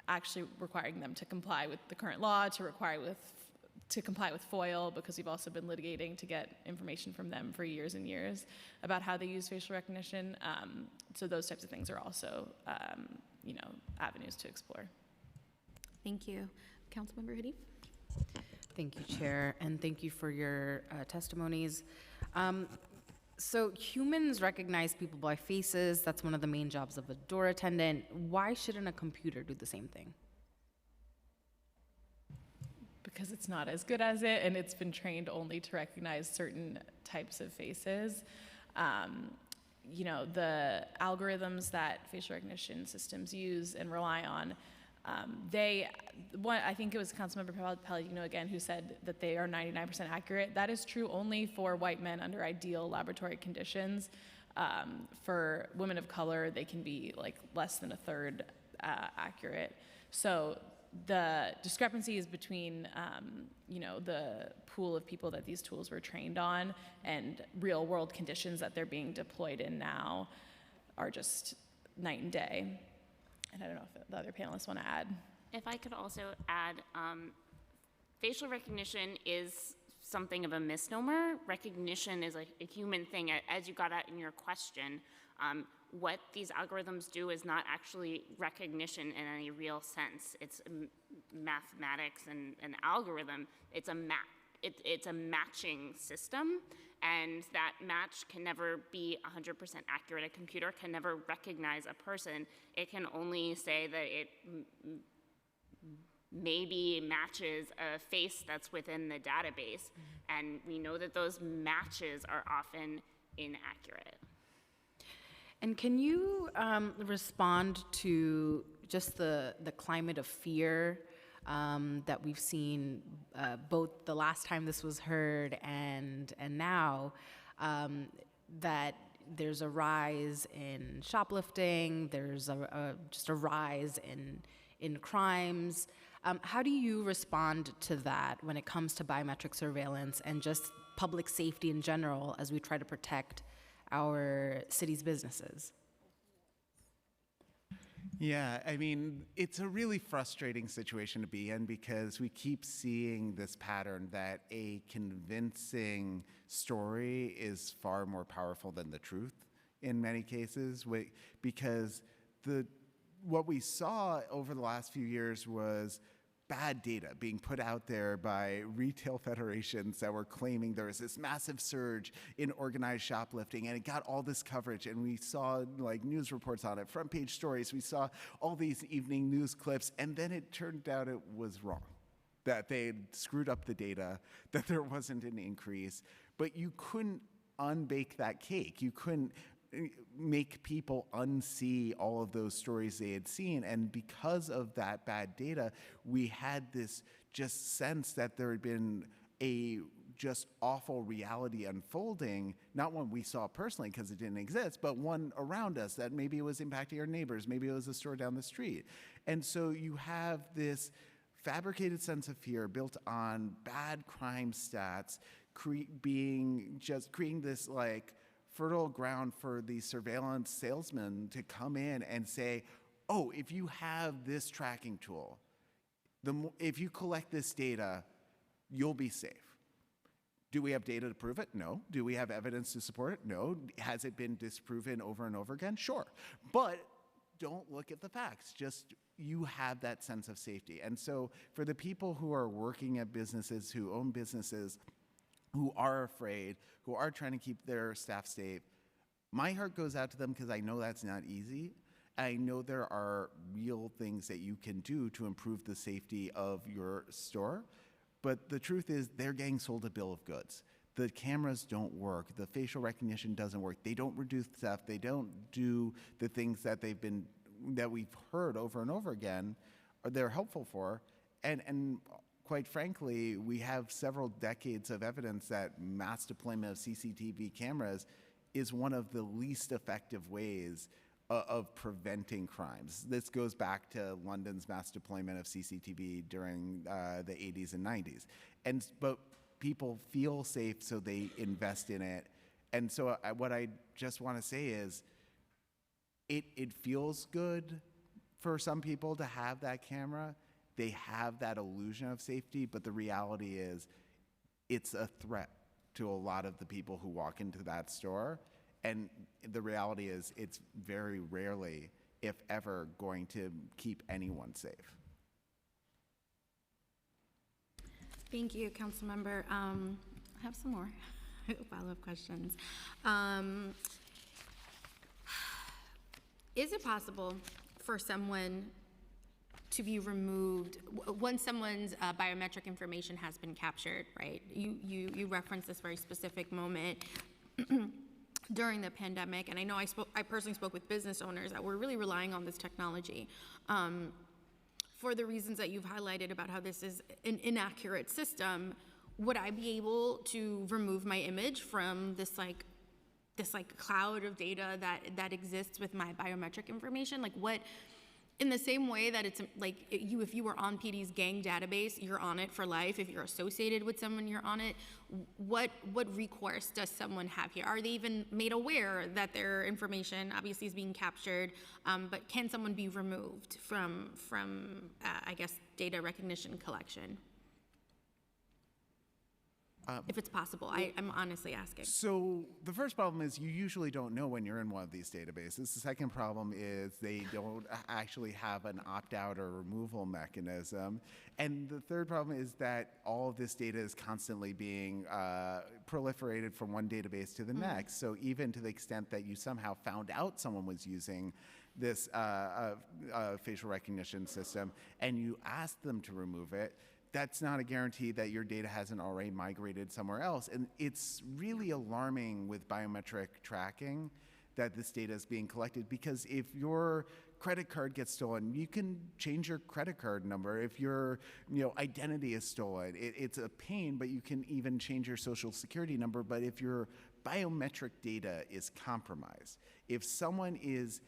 actually requiring them to comply with the current law, to comply with FOIL, because we've also been litigating to get information from them for years and years about how they use facial recognition. So those types of things are also, avenues to explore. Thank you. Councilmember Hanif? Thank you, Chair, and thank you for your testimonies. So humans recognize people by faces. That's one of the main jobs of a door attendant. Why shouldn't a computer do the same thing? Because it's not as good as it, and it's been trained only to recognize certain types of faces. The algorithms that facial recognition systems use and rely on, I think it was Councilmember Palladino again who said that they are 99% accurate. That is true only for white men under ideal laboratory conditions. For women of color, they can be less than a third accurate. So the discrepancies between, the pool of people that these tools were trained on and real world conditions that they're being deployed in now are just night and day. And I don't know if the other panelists want to add. If I could also add, facial recognition is something of a misnomer. Recognition is a human thing. As you got at in your question, what these algorithms do is not actually recognition in any real sense. It's mathematics and an algorithm. It's a matching system, and that match can never be 100% accurate. A computer can never recognize a person. It can only say that it maybe matches a face that's within the database. And we know that those matches are often inaccurate. And can you respond to just the climate of fear that we've seen both the last time this was heard and now, that there's a rise in shoplifting, there's just a rise in crimes. How do you respond to that when it comes to biometric surveillance and just public safety in general as we try to protect our city's businesses? Yeah, I mean, it's a really frustrating situation to be in because we keep seeing this pattern that a convincing story is far more powerful than the truth in many cases, because what we saw over the last few years was bad data being put out there by retail federations that were claiming there was this massive surge in organized shoplifting, and it got all this coverage, and we saw like news reports on it, front page stories, we saw all these evening news clips, and then it turned out it was wrong, that they had screwed up the data, that there wasn't an increase. But you couldn't unbake that cake. You couldn't make people unsee all of those stories they had seen. And because of that bad data, we had this just sense that there had been a just awful reality unfolding, not one we saw personally because it didn't exist, but one around us that maybe it was impacting our neighbors, maybe it was a store down the street. And so you have this fabricated sense of fear built on bad crime stats, creating this like fertile ground for the surveillance salesmen to come in and say, oh, if you have this tracking tool, if you collect this data, you'll be safe. Do we have data to prove it? No. Do we have evidence to support it? No. Has it been disproven over and over again? Sure. But don't look at the facts. Just you have that sense of safety. And so for the people who are working at businesses, who own businesses, who are afraid, who are trying to keep their staff safe, my heart goes out to them because I know that's not easy. I know there are real things that you can do to improve the safety of your store. But the truth is they're getting sold a bill of goods. The cameras don't work. The facial recognition doesn't work. They don't reduce theft. They don't do the things that we've heard over and over again, or they're helpful for. And quite frankly, we have several decades of evidence that mass deployment of CCTV cameras is one of the least effective ways of preventing crimes. This goes back to London's mass deployment of CCTV during the 80s and 90s. But people feel safe, so they invest in it. And so what I just want to say is, it feels good for some people to have that camera. They have that illusion of safety, but the reality is it's a threat to a lot of the people who walk into that store. And the reality is it's very rarely, if ever, going to keep anyone safe. Thank you, Councilmember. I have some more follow-up questions. Is it possible for someone to be removed once someone's biometric information has been captured, right? You referenced this very specific moment during the pandemic, and I know I personally spoke with business owners that were really relying on this technology for the reasons that you've highlighted about how this is an inaccurate system. Would I be able to remove my image from this cloud of data that exists with my biometric information? Like, what, in the same way that it's like if you were on PD's gang database, you're on it for life. If you're associated with someone, you're on it. What recourse does someone have here? Are they even made aware that their information obviously is being captured? But can someone be removed from I guess, data recognition collection? If it's possible, I'm honestly asking. So the first problem is you usually don't know when you're in one of these databases. The second problem is they don't actually have an opt-out or removal mechanism. And the third problem is that all of this data is constantly being proliferated from one database to the next. So even to the extent that you somehow found out someone was using this facial recognition system and you ask them to remove it, that's not a guarantee that your data hasn't already migrated somewhere else. And it's really alarming with biometric tracking that this data is being collected, because if your credit card gets stolen, you can change your credit card number. If your identity is stolen, it's a pain, but you can even change your social security number. But if your biometric data is compromised, if someone is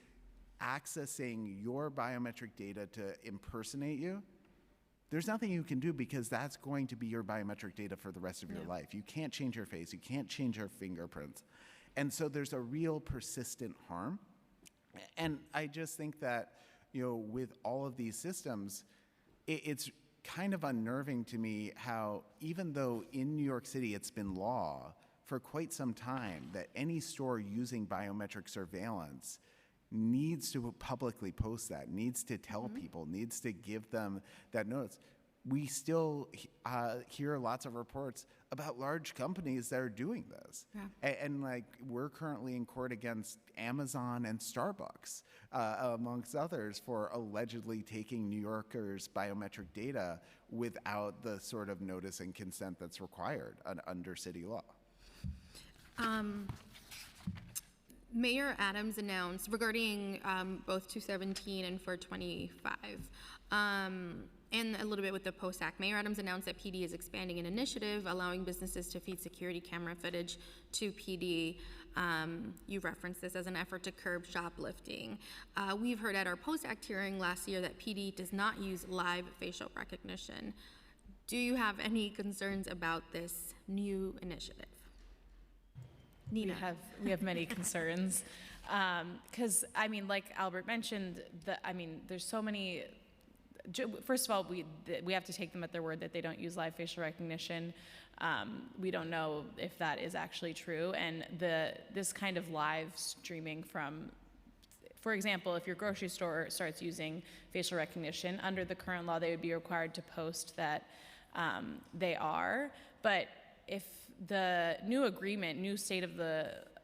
accessing your biometric data to impersonate you, there's nothing you can do, because that's going to be your biometric data for the rest of your life. You can't change your face. You can't change your fingerprints. And so there's a real persistent harm. And I just think that, with all of these systems, it's kind of unnerving to me how, even though in New York City it's been law for quite some time that any store using biometric surveillance needs to publicly post that, needs to tell people, needs to give them that notice. We still hear lots of reports about large companies that are doing this. And like, we're currently in court against Amazon and Starbucks, amongst others, for allegedly taking New Yorkers' biometric data without the sort of notice and consent that's required under city law. Mayor Adams announced regarding both 217 and 425, and a little bit with the Post Act, Mayor Adams announced that PD is expanding an initiative allowing businesses to feed security camera footage to PD. You referenced this as an effort to curb shoplifting. We've heard at our Post Act hearing last year that PD does not use live facial recognition. Do you have any concerns about this new initiative? Nina. We have many concerns, because like Albert mentioned, there's so many. First of all, we have to take them at their word that they don't use live facial recognition. We don't know if that is actually true, and this kind of live streaming from, for example, if your grocery store starts using facial recognition, under the current law, they would be required to post that they are. But if the new state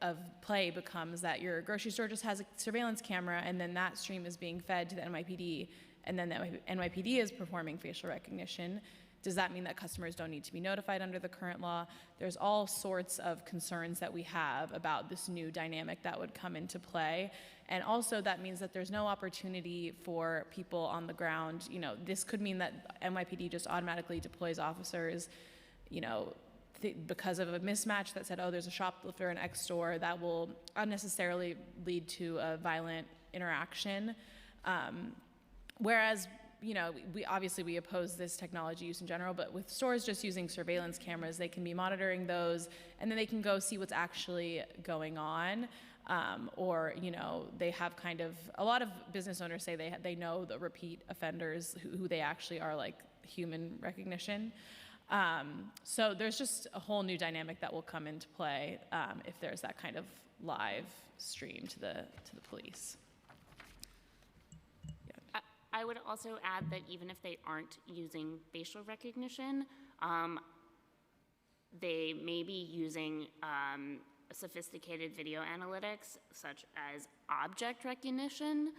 of play becomes that your grocery store just has a surveillance camera, and then that stream is being fed to the NYPD, and then the NYPD is performing facial recognition, does that mean that customers don't need to be notified under the current law? There's all sorts of concerns that we have about this new dynamic that would come into play. And also that means that there's no opportunity for people on the ground. This could mean that NYPD just automatically deploys officers, because of a mismatch that said, oh, there's a shoplifter in X store, that will unnecessarily lead to a violent interaction. Whereas, we oppose this technology use in general, but with stores just using surveillance cameras, they can be monitoring those, and then they can go see what's actually going on. Or, they have a lot of business owners say they know the repeat offenders who they actually are, like human recognition. So there's just a whole new dynamic that will come into play if there's that kind of live stream to the police. I would also add that even if they aren't using facial recognition, they may be using sophisticated video analytics, such as object recognition,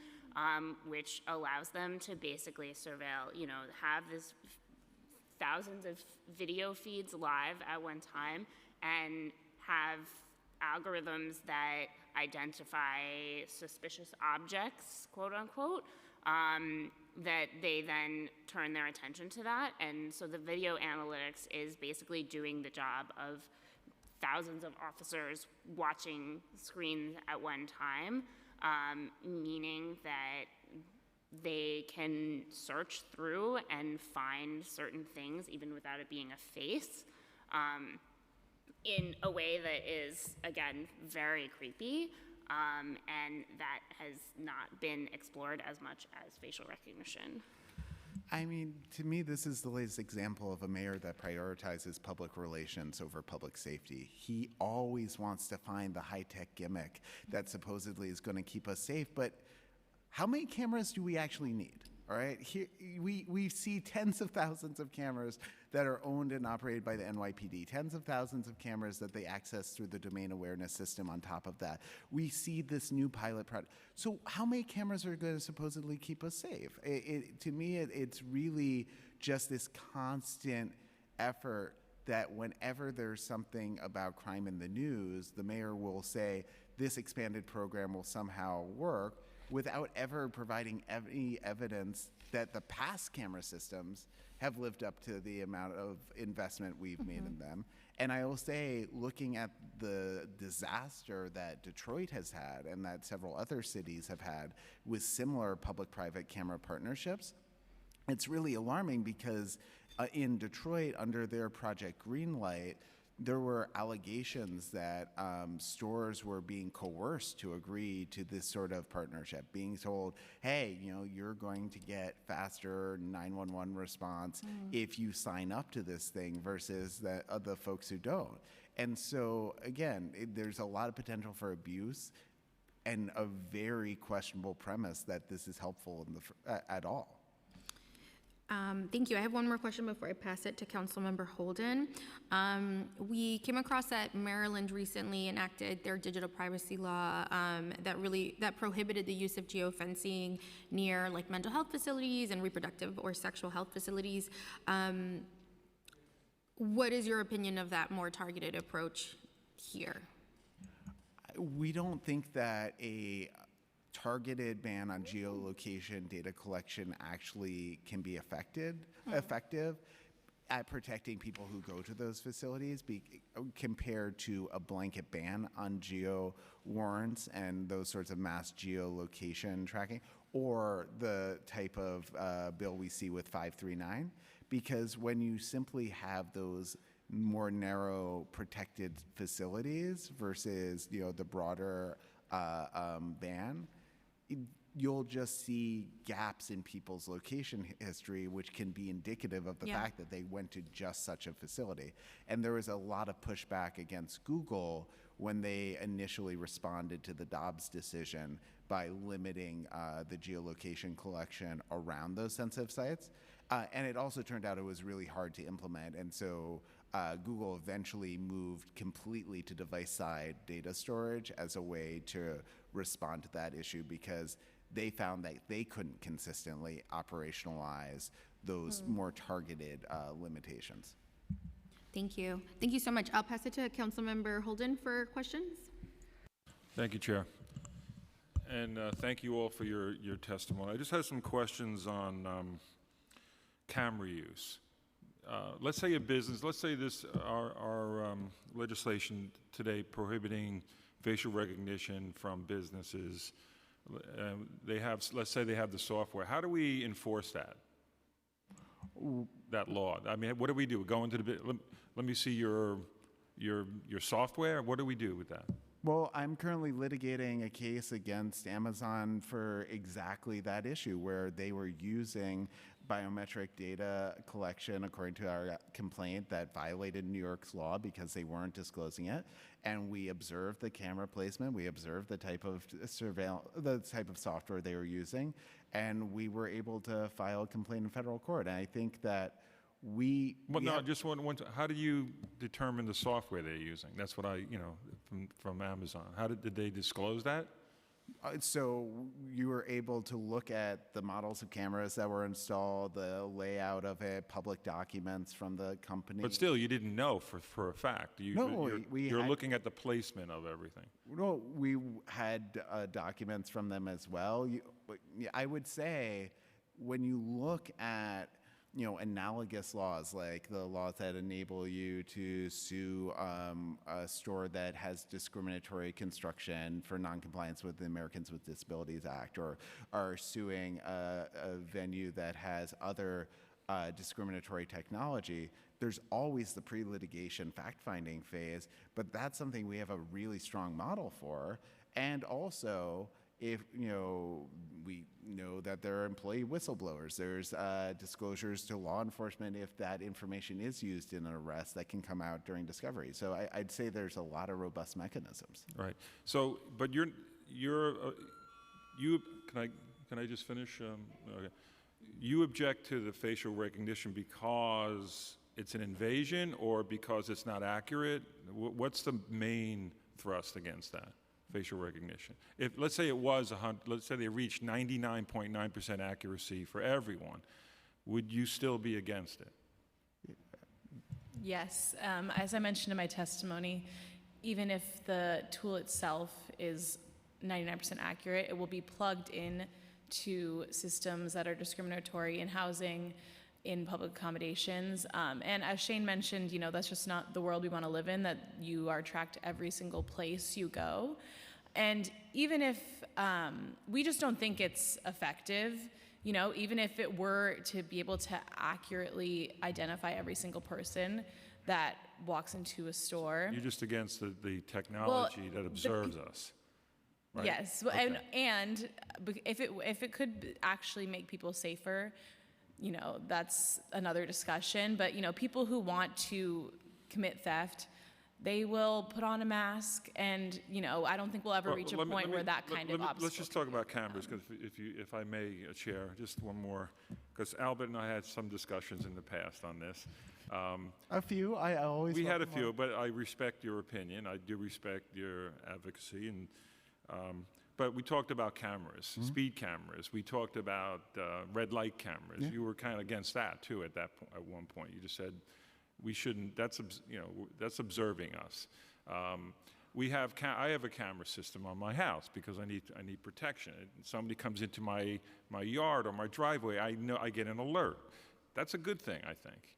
which allows them to basically surveil, have this thousands of video feeds live at one time and have algorithms that identify suspicious objects, quote unquote, that they then turn their attention to that. And so the video analytics is basically doing the job of thousands of officers watching screens at one time, meaning that they can search through and find certain things even without it being a face, in a way that is, again, very creepy, and that has not been explored as much as facial recognition. To me, this is the latest example of a mayor that prioritizes public relations over public safety. He always wants to find the high-tech gimmick that supposedly is going to keep us safe, but how many cameras do we actually need? all right? Here, we see tens of thousands of cameras that are owned and operated by the NYPD, tens of thousands of cameras that they access through the domain awareness system on top of that. We see this new pilot product. So how many cameras are going to supposedly keep us safe? To me, it's really just this constant effort that whenever there's something about crime in the news, the mayor will say, this expanded program will somehow work, without ever providing any evidence that the past camera systems have lived up to the amount of investment we've made in them. And I will say, looking at the disaster that Detroit has had and that several other cities have had with similar public-private camera partnerships, it's really alarming because in Detroit, under their Project Greenlight, there were allegations that stores were being coerced to agree to this sort of partnership, being told, hey, you're going to get faster 911 response if you sign up to this thing versus the folks who don't. And so, again, there's a lot of potential for abuse and a very questionable premise that this is helpful at all. Thank you. I have one more question before I pass it to Councilmember Holden. We came across that Maryland recently enacted their digital privacy law that prohibited the use of geofencing near like mental health facilities and reproductive or sexual health facilities. What is your opinion of that more targeted approach here? We don't think that a targeted ban on geolocation data collection actually can be effective at protecting people who go to those facilities compared to a blanket ban on geo warrants and those sorts of mass geolocation tracking, or the type of bill we see with 539. Because when you simply have those more narrow protected facilities versus the broader ban, you'll just see gaps in people's location history, which can be indicative of the fact that they went to just such a facility. And there was a lot of pushback against Google when they initially responded to the Dobbs decision by limiting the geolocation collection around those sensitive sites. And it also turned out it was really hard to implement. And so Google eventually moved completely to device-side data storage as a way to respond to that issue, because they found that they couldn't consistently operationalize those more targeted limitations. Thank you. Thank you so much. I'll pass it to Councilmember Holden for questions. Thank you, Chair. And thank you all for your testimony. I just had some questions on camera use. Let's say a business, let's say our legislation today prohibiting facial recognition from businesses, let's say they have the software. How do we enforce that law? I mean, what do we do? Go into let me see your software? What do we do with that? Well, I'm currently litigating a case against Amazon for exactly that issue, where they were using biometric data collection, according to our complaint, that violated New York's law because they weren't disclosing it. And we observed the camera placement, we observed the type of software they were using, and we were able to file a complaint in federal court. And I think that just one. How do you determine the software they're using? That's what from Amazon. Did they disclose that? So you were able to look at the models of cameras that were installed, the layout of it, public documents from the company. But still, you didn't know for a fact. You're looking at the placement of everything. No, we had documents from them as well. I would say when you look at analogous laws, like the laws that enable you to sue a store that has discriminatory construction for noncompliance with the Americans with Disabilities Act, or are suing a venue that has other discriminatory technology, there's always the pre-litigation fact-finding phase, but that's something we have a really strong model for. And also, if we know that there are employee whistleblowers, there's disclosures to law enforcement if that information is used in an arrest that can come out during discovery. So I'd say there's a lot of robust mechanisms. Right. So, but can I just finish? Okay. you object to the facial recognition because it's an invasion or because it's not accurate? What's the main thrust against that, facial recognition? If, let's say it was, let's say they reached 99.9% accuracy for everyone, would you still be against it? Yes, as I mentioned in my testimony, even if the tool itself is 99% accurate, it will be plugged in to systems that are discriminatory in housing, in public accommodations. And as Shane mentioned, that's just not the world we want to live in, that you are tracked every single place you go. And even if we just don't think it's effective, even if it were to be able to accurately identify every single person that walks into a store. You're just against the technology that observes us. Right? Yes, Okay. and if it could actually make people safer, that's another discussion. But people who want to commit theft, they will put on a mask, and I don't think we'll ever reach a point where that kind of obstacle. Let's just talk about cameras, because if I may, Chair, just one more, because Albert and I had some discussions in the past on this. A few. I always. We had a welcome few, but I respect your opinion. I do respect your advocacy, and but we talked about cameras, speed cameras. We talked about red light cameras. Yeah. You were kind of against that too at one point. You just said we shouldn't. That's that's observing us. I have a camera system on my house because I need protection. Somebody comes into my yard or my driveway, I get an alert. That's a good thing, I think.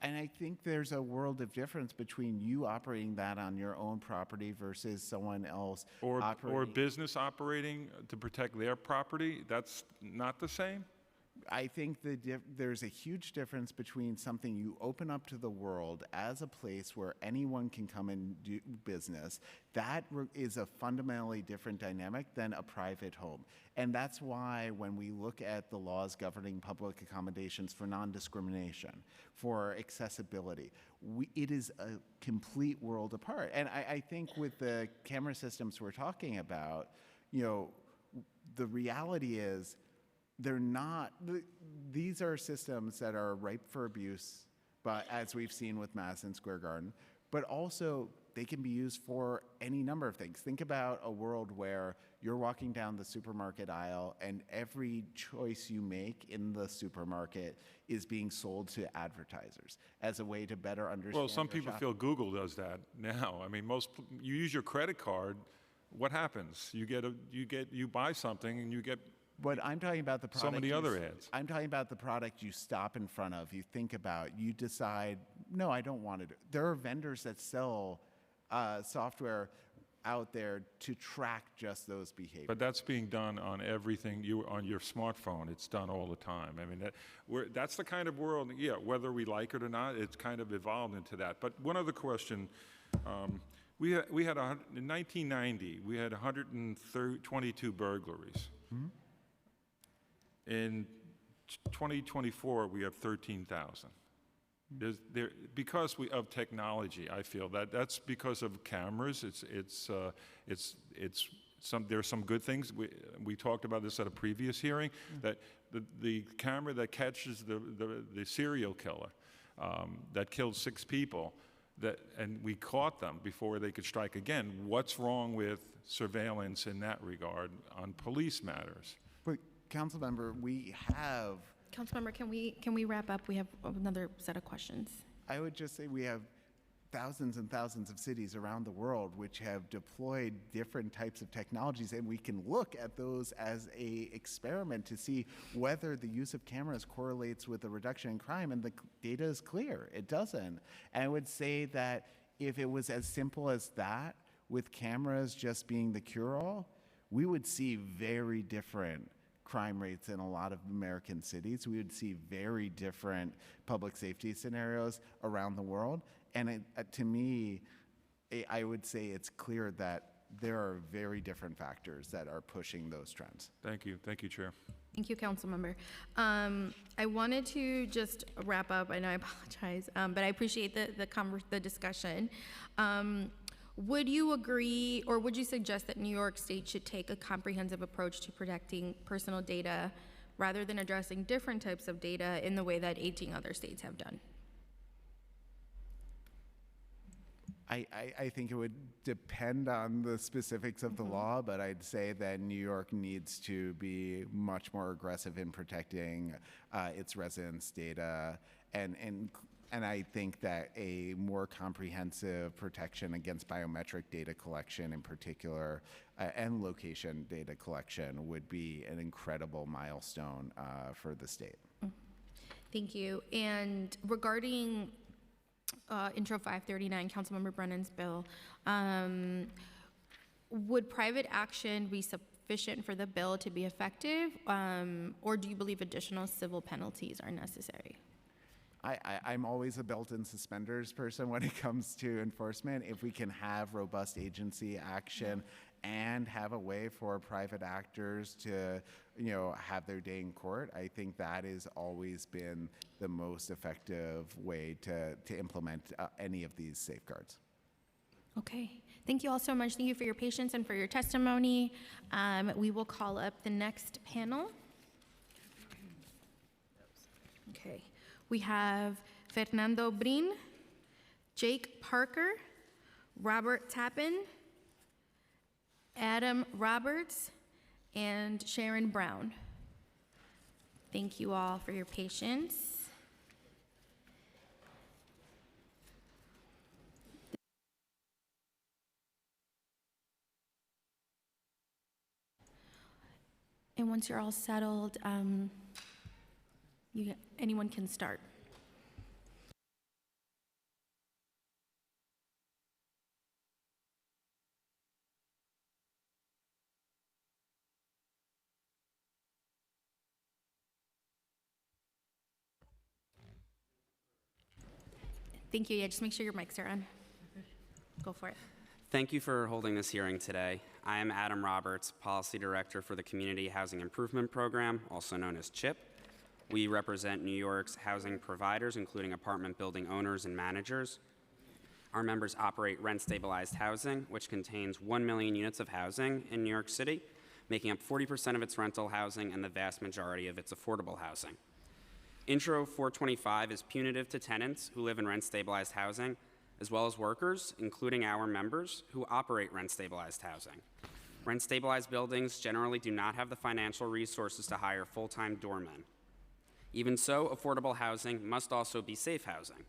And I think there's a world of difference between you operating that on your own property versus someone else operating. Or business operating to protect their property. That's not the same? I think there's a huge difference between something you open up to the world as a place where anyone can come and do business. That is a fundamentally different dynamic than a private home. And that's why when we look at the laws governing public accommodations for non-discrimination, for accessibility, it is a complete world apart. And I think with the camera systems we're talking about, the reality is, they're not, these are systems that are ripe for abuse, but as we've seen with Madison Square Garden, but also they can be used for any number of things. Think about a world where you're walking down the supermarket aisle and every choice you make in the supermarket is being sold to advertisers as a way to better understand. Well, some your people shopping. feel Google does that now. I mean, you use your credit card, what happens? You buy something and you get But I'm talking about the product. so many other ads. I'm talking about the product you stop in front of, you think about, you decide, no, I don't want it. There are vendors that sell software out there to track just those behaviors. But that's being done on everything on your smartphone. It's done all the time. I mean, that's the kind of world, whether we like it or not, it's kind of evolved into that. But one other question, in 1990, we had 122 burglaries. In 2024, we have 13,000. Because of technology, I feel that's because of cameras. There's some good things. We talked about this at a previous hearing, that the camera that catches the serial killer that killed 6 people, and we caught them before they could strike again. What's wrong with surveillance in that regard on police matters? But Councilmember, we have. Councilmember, can we wrap up? We have another set of questions. I would just say we have thousands and thousands of cities around the world which have deployed different types of technologies, and we can look at those as a experiment to see whether the use of cameras correlates with a reduction in crime, and the data is clear. It doesn't. And I would say that if it was as simple as that, with cameras just being the cure-all, we would see very different crime rates in a lot of American cities. We would see very different public safety scenarios around the world. And to me, I would say it's clear that there are very different factors that are pushing those trends. Thank you. Thank you, Chair. Thank you, Councilmember. I wanted to just wrap up, and I apologize, but I appreciate the discussion. Would you agree, or would you suggest that New York State should take a comprehensive approach to protecting personal data rather than addressing different types of data in the way that 18 other states have done? I think it would depend on the specifics of the law, but I'd say that New York needs to be much more aggressive in protecting its residents' data, and I think that a more comprehensive protection against biometric data collection in particular and location data collection would be an incredible milestone for the state. Thank you. And regarding Intro 539, Councilmember Brennan's bill, would private action be sufficient for the bill to be effective, or do you believe additional civil penalties are necessary? I'm always a belt and suspenders person when it comes to enforcement. If we can have robust agency action and have a way for private actors to, have their day in court, I think that has always been the most effective way to implement any of these safeguards. Okay. Thank you all so much. Thank you for your patience and for your testimony. We will call up the next panel. Okay. We have Fernando Brin, Jake Parker, Robert Tappan, Adam Roberts, and Sharon Brown. Thank you all for your patience. And once you're all settled, anyone can start. Thank you. Yeah, just make sure your mics are on. Go for it. Thank you for holding this hearing today. I am Adam Roberts, Policy Director for the Community Housing Improvement Program, also known as CHIP. We represent New York's housing providers, including apartment building owners and managers. Our members operate rent-stabilized housing, which contains 1 million units of housing in New York City, making up 40% of its rental housing and the vast majority of its affordable housing. Intro 425 is punitive to tenants who live in rent-stabilized housing, as well as workers, including our members, who operate rent-stabilized housing. Rent-stabilized buildings generally do not have the financial resources to hire full-time doormen. Even so, affordable housing must also be safe housing.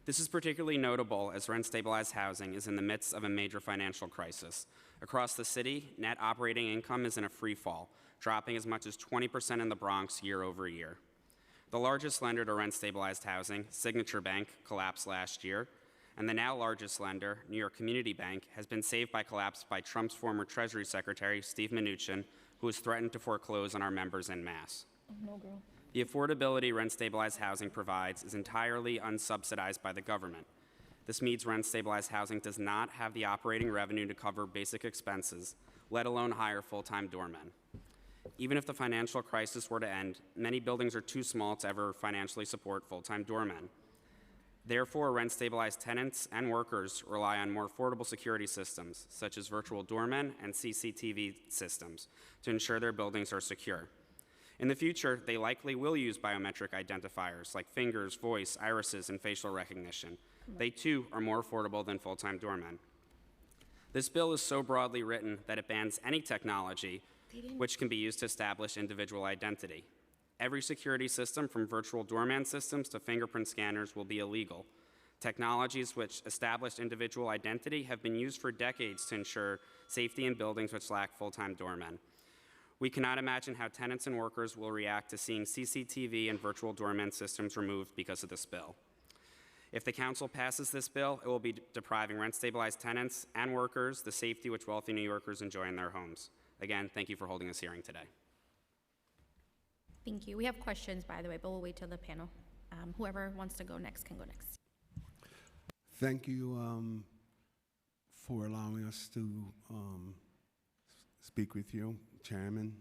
This is particularly notable as rent-stabilized housing is in the midst of a major financial crisis. Across the city, net operating income is in a free fall, dropping as much as 20% in the Bronx year over year. The largest lender to rent-stabilized housing, Signature Bank, collapsed last year, and the now largest lender, New York Community Bank, has been saved by collapse by Trump's former Treasury Secretary, Steve Mnuchin, who has threatened to foreclose on our members en masse. No, girl. The affordability rent-stabilized housing provides is entirely unsubsidized by the government. This means rent-stabilized housing does not have the operating revenue to cover basic expenses, let alone hire full-time doormen. Even if the financial crisis were to end, many buildings are too small to ever financially support full-time doormen. Therefore, rent-stabilized tenants and workers rely on more affordable security systems, such as virtual doormen and CCTV systems, to ensure their buildings are secure. In the future, they likely will use biometric identifiers like fingers, voice, irises, and facial recognition. They, too, are more affordable than full-time doormen. This bill is so broadly written that it bans any technology which can be used to establish individual identity. Every security system, from virtual doorman systems to fingerprint scanners, will be illegal. Technologies which establish individual identity have been used for decades to ensure safety in buildings which lack full-time doormen. We cannot imagine how tenants and workers will react to seeing CCTV and virtual doorman systems removed because of this bill. If the council passes this bill, it will be depriving rent-stabilized tenants and workers the safety which wealthy New Yorkers enjoy in their homes. Again, thank you for holding this hearing today. Thank you. We have questions, by the way, but we'll wait till the panel. Whoever wants to go next can go next. Thank you for allowing us to speak with you, Chairman.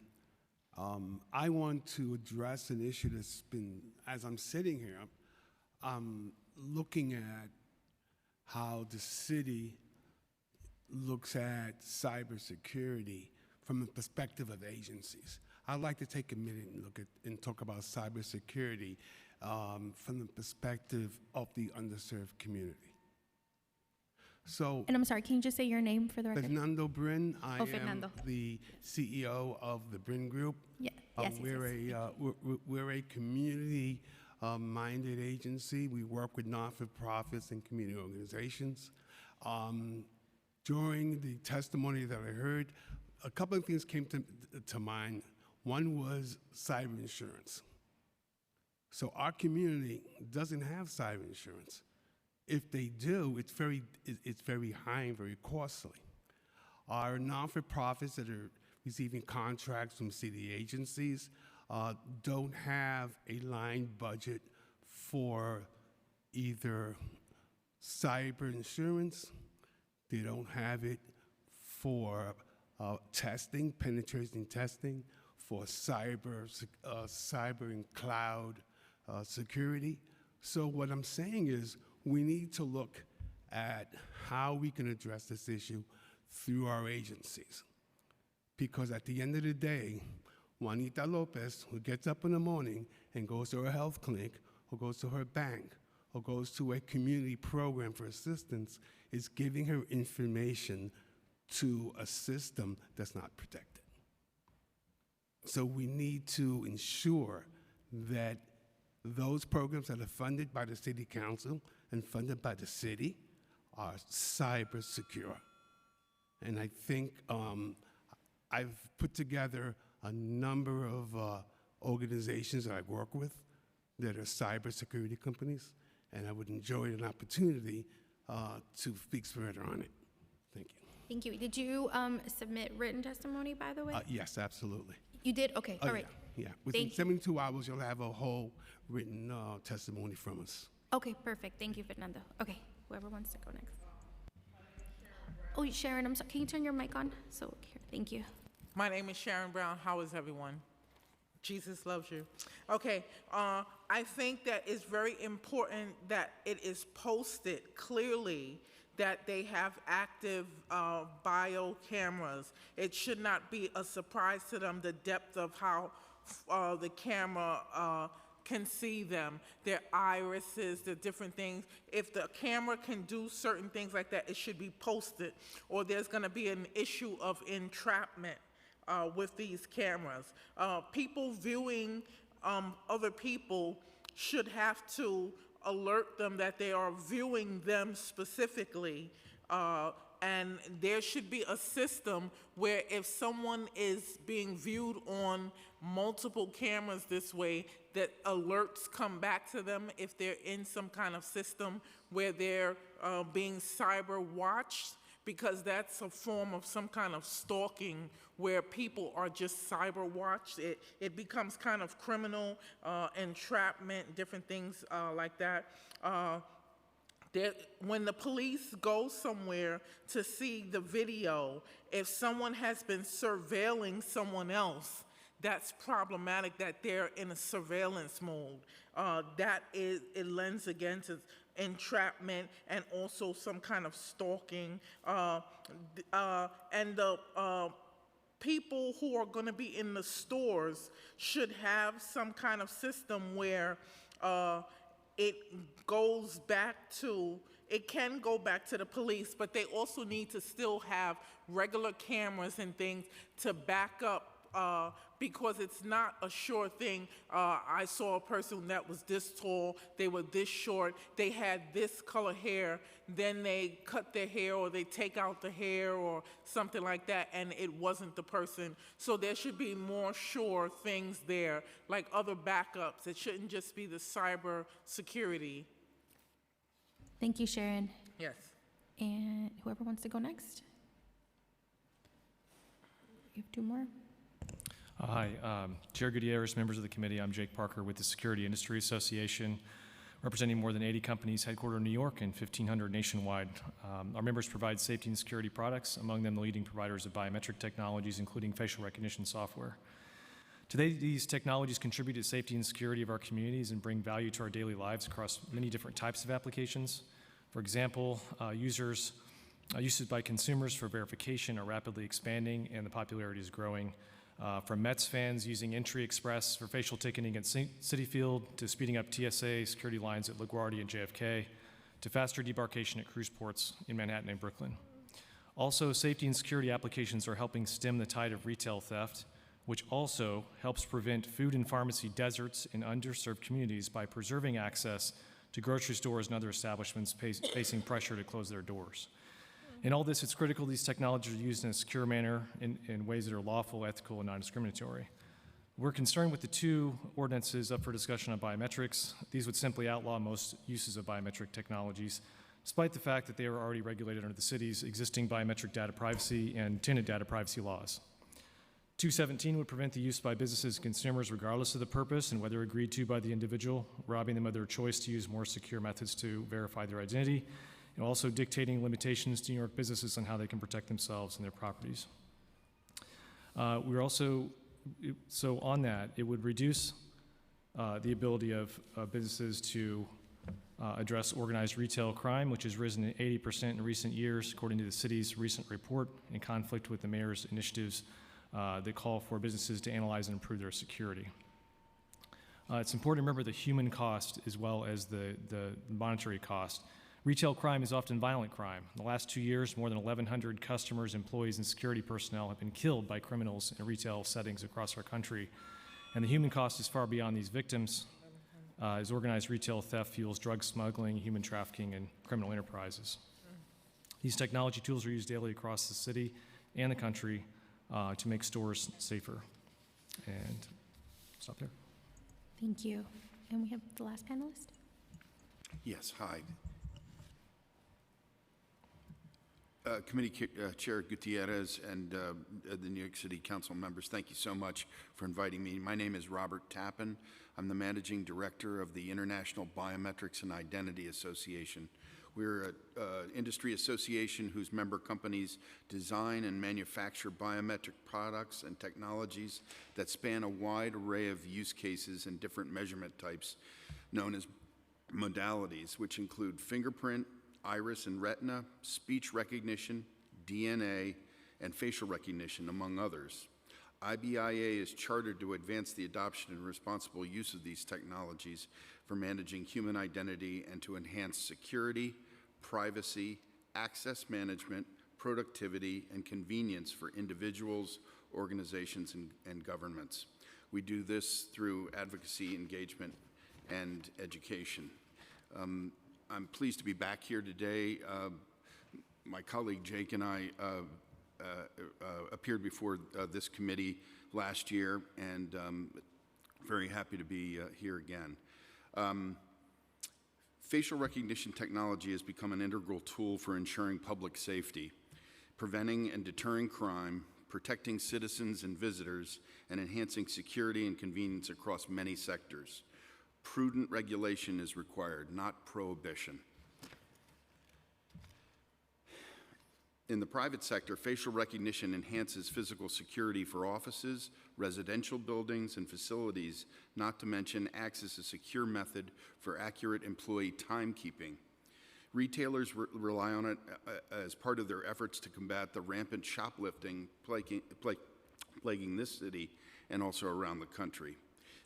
I want to address an issue that's been, as I'm sitting here, I'm looking at how the city looks at cybersecurity from the perspective of agencies. I'd like to take a minute and look at and talk about cybersecurity from the perspective of the underserved community. So, And I'm sorry, can you just say your name for the record? Fernando Brin, I am Fernando. the CEO of the Brin Group. Yeah. Yes, yes, We're a community-minded agency. We work with not-for-profits and community organizations. During the testimony that I heard, a couple of things came to mind. One was cyber insurance. So our community doesn't have cyber insurance. If they do, it's very high and very costly. Our non-for-profits that are receiving contracts from city agencies don't have a line budget for either cyber insurance. They don't have it for testing, penetration testing, for cyber and cloud security. So what I'm saying is we need to look at how we can address this issue through our agencies. Because at the end of the day, Juanita Lopez, who gets up in the morning and goes to her health clinic, or goes to her bank, or goes to a community program for assistance, is giving her information to a system that's not protected. So we need to ensure that those programs that are funded by the city council and funded by the city are cyber secure. And I think I've put together a number of organizations that I work with that are cybersecurity companies, and I would enjoy an opportunity to speak further on it. Thank you. Thank you. Did you submit written testimony, by the way? Yes, absolutely. You did? Okay, all right. Yeah, within Thank you. 72 hours, you'll have a whole written testimony from us. Okay, perfect. Thank you, Fernando. Okay, whoever wants to go next. Oh, Sharon, I'm sorry. Can you turn your mic on? So, here, thank you. My name is Sharon Brown. How is everyone? Jesus loves you. Okay, I think that it's very important that it is posted clearly that they have active bio cameras. It should not be a surprise to them the depth of how the camera can see them, their irises, the different things. If the camera can do certain things like that, it should be posted, or there's gonna be an issue of entrapment with these cameras. People viewing other people should have to alert them that they are viewing them specifically, and there should be a system where if someone is being viewed on multiple cameras this way, that alerts come back to them if they're in some kind of system where they're being cyber watched, because that's a form of some kind of stalking where people are just cyber watched. It becomes kind of criminal, entrapment, different things like that. When the police go somewhere to see the video, if someone has been surveilling someone else, that's problematic that they're in a surveillance mode. It lends against entrapment and also some kind of stalking. And the people who are going to be in the stores should have some kind of system where it can go back to the police, but they also need to still have regular cameras and things to back up, because it's not a sure thing. I saw a person that was this tall, they were this short, they had this color hair, then they cut their hair or they take out the hair or something like that, and it wasn't the person. So there should be more sure things there, like other backups. It shouldn't just be the cyber security. Thank you, Sharon. Yes. And whoever wants to go next? You have two more. Hi, Chair Gutierrez, members of the committee. I'm Jake Parker with the Security Industry Association, representing more than 80 companies headquartered in New York and 1,500 nationwide. Our members provide safety and security products, among them the leading providers of biometric technologies, including facial recognition software. Today, these technologies contribute to safety and security of our communities and bring value to our daily lives across many different types of applications. For example, uses by consumers for verification are rapidly expanding and the popularity is growing. from Mets fans using Entry Express for facial ticketing at Citi Field, to speeding up TSA security lines at LaGuardia and JFK, to faster debarkation at cruise ports in Manhattan and Brooklyn. Also, safety and security applications are helping stem the tide of retail theft, which also helps prevent food and pharmacy deserts in underserved communities by preserving access to grocery stores and other establishments facing pressure to close their doors. In all this, it's critical these technologies are used in a secure manner in ways that are lawful, ethical, and non-discriminatory. We're concerned with the two ordinances up for discussion on biometrics. These would simply outlaw most uses of biometric technologies, despite the fact that they are already regulated under the city's existing biometric data privacy and tenant data privacy laws. 217 would prevent the use by businesses and consumers regardless of the purpose and whether agreed to by the individual, robbing them of their choice to use more secure methods to verify their identity, and also dictating limitations to New York businesses on how they can protect themselves and their properties. We're also, so on that, it would reduce the ability of businesses to address organized retail crime, which has risen to 80% in recent years, according to the city's recent report, in conflict with the mayor's initiatives that call for businesses to analyze and improve their security. It's important to remember the human cost as well as the monetary cost. Retail crime is often violent crime. In the last 2 years, more than 1,100 customers, employees, and security personnel have been killed by criminals in retail settings across our country. And the human cost is far beyond these victims, as organized retail theft fuels drug smuggling, human trafficking, and criminal enterprises. These technology tools are used daily across the city and the country to make stores safer. And stop there. Thank you. And we have the last panelist. Yes, hi. Committee Chair Gutierrez and the New York City Council members, thank you so much for inviting me. My name is Robert Tappan. I'm the Managing Director of the International Biometrics and Identity Association. We're an industry association whose member companies design and manufacture biometric products and technologies that span a wide array of use cases and different measurement types known as modalities, which include fingerprint, iris and retina, speech recognition, DNA, and facial recognition, among others. IBIA is chartered to advance the adoption and responsible use of these technologies for managing human identity and to enhance security, privacy, access management, productivity, and convenience for individuals, organizations, and governments. We do this through advocacy, engagement, and education. I'm pleased to be back here today. My colleague Jake and I appeared before this committee last year, and very happy to be here again. Facial recognition technology has become an integral tool for ensuring public safety, preventing and deterring crime, protecting citizens and visitors, and enhancing security and convenience across many sectors. Prudent regulation is required, not prohibition. In the private sector, facial recognition enhances physical security for offices, residential buildings, and facilities, not to mention acts as a secure method for accurate employee timekeeping. Retailers rely on it as part of their efforts to combat the rampant shoplifting plaguing this city and also around the country.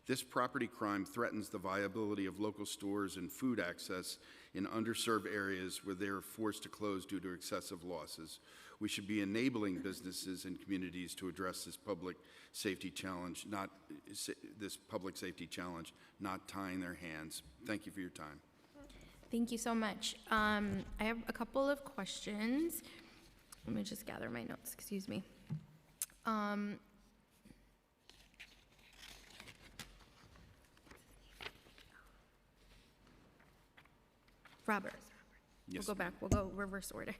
This property crime threatens the viability of local stores and food access in underserved areas where they are forced to close due to excessive losses. We should be enabling businesses and communities to address this public safety challenge, not tying their hands. Thank you for your time. Thank you so much. I have a couple of questions. Let me just gather my notes, excuse me. Robert. Yes. We'll go back. We'll go reverse order.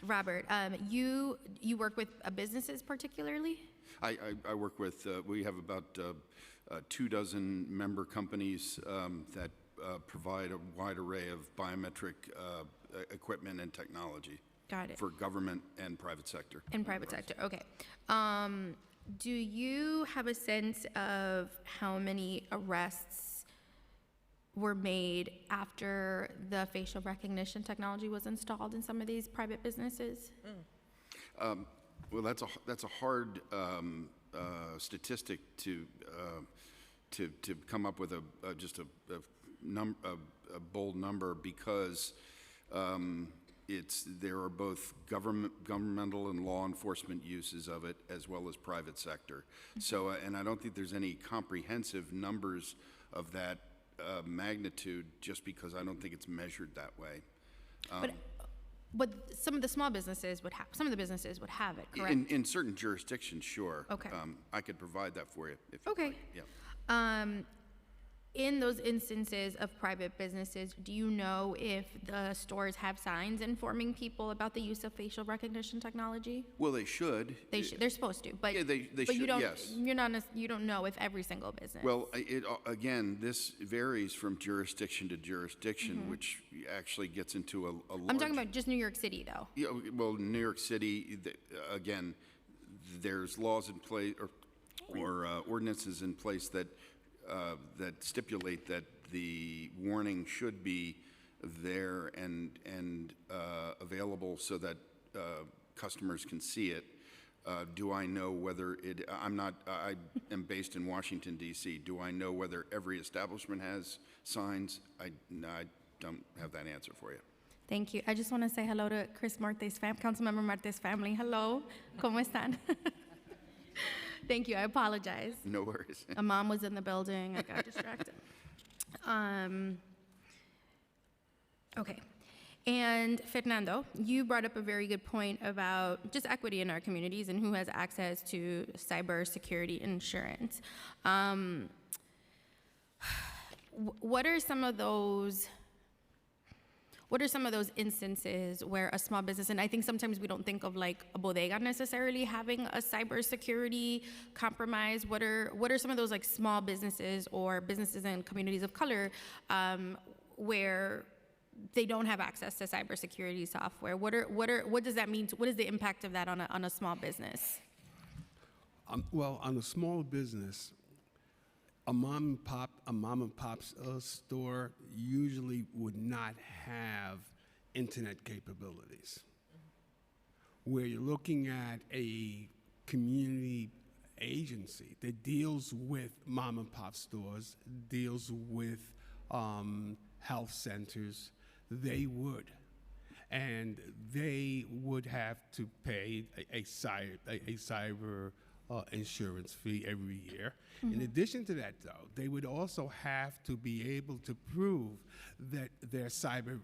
Robert, you work with businesses particularly? I work with, we have about 24 member companies that provide a wide array of biometric equipment and technology. Got it. For government and private sector. In private sector, okay. Do you have a sense of how many arrests were made after the facial recognition technology was installed in some of these private businesses? Well, that's a hard statistic to come up with just a bold number because there are both governmental and law enforcement uses of it as well as private sector. So, and I don't think there's any comprehensive numbers of that magnitude just because I don't think it's measured that way. But some of the small businesses would have, some of the businesses would have it, correct? In certain jurisdictions, sure. Okay. I could provide that for you if you'd Okay. like. Yeah. In those instances of private businesses, do you know if the stores have signs informing people about the use of facial recognition technology? Well, they should. They're supposed to, but Yeah, they but you should, don't. yes. You don't know if every single business. Well, again, this varies from jurisdiction to jurisdiction, which actually gets into a large... I'm talking about just New York City, though. Yeah, well, New York City, again, there's laws in place or ordinances in place that stipulate that the warning should be there and available so that customers can see it. Do I know whether it? I am based in Washington D.C. Do I know whether every establishment has signs? I don't have that answer for you. Thank you. I just want to say hello to Chris Marte's Councilmember Marte's family. Hello, ¿cómo están? Thank you. I apologize. No worries. A mom was in the building. I got distracted. Okay. And Fernando, you brought up a very good point about just equity in our communities and who has access to cybersecurity insurance. What are some of those instances where a small business, and I think sometimes we don't think of like a bodega necessarily having a cybersecurity compromise. What are some of those like small businesses or businesses in communities of color where they don't have access to cybersecurity software? What does that mean? What is the impact of that on a small business? Well, on a small business, a mom and pop store usually would not have internet capabilities. Where you're looking at a community agency that deals with mom and pop stores, deals with health centers, they would. And they would have to pay a cyber insurance fee every year. In addition to that, though, they would also have to be able to prove that their cyber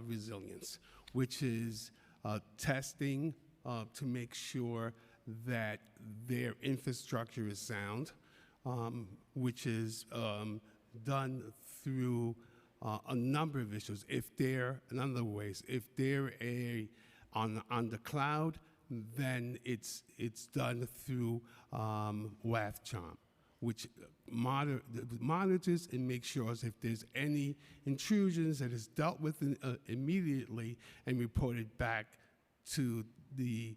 resilience, which is testing to make sure that their infrastructure is sound, which is done through a number of issues. If they're, in other ways, if they're on the cloud, then it's done through WAF-CHOM, which monitors and makes sure if there's any intrusions that is dealt with immediately and reported back to the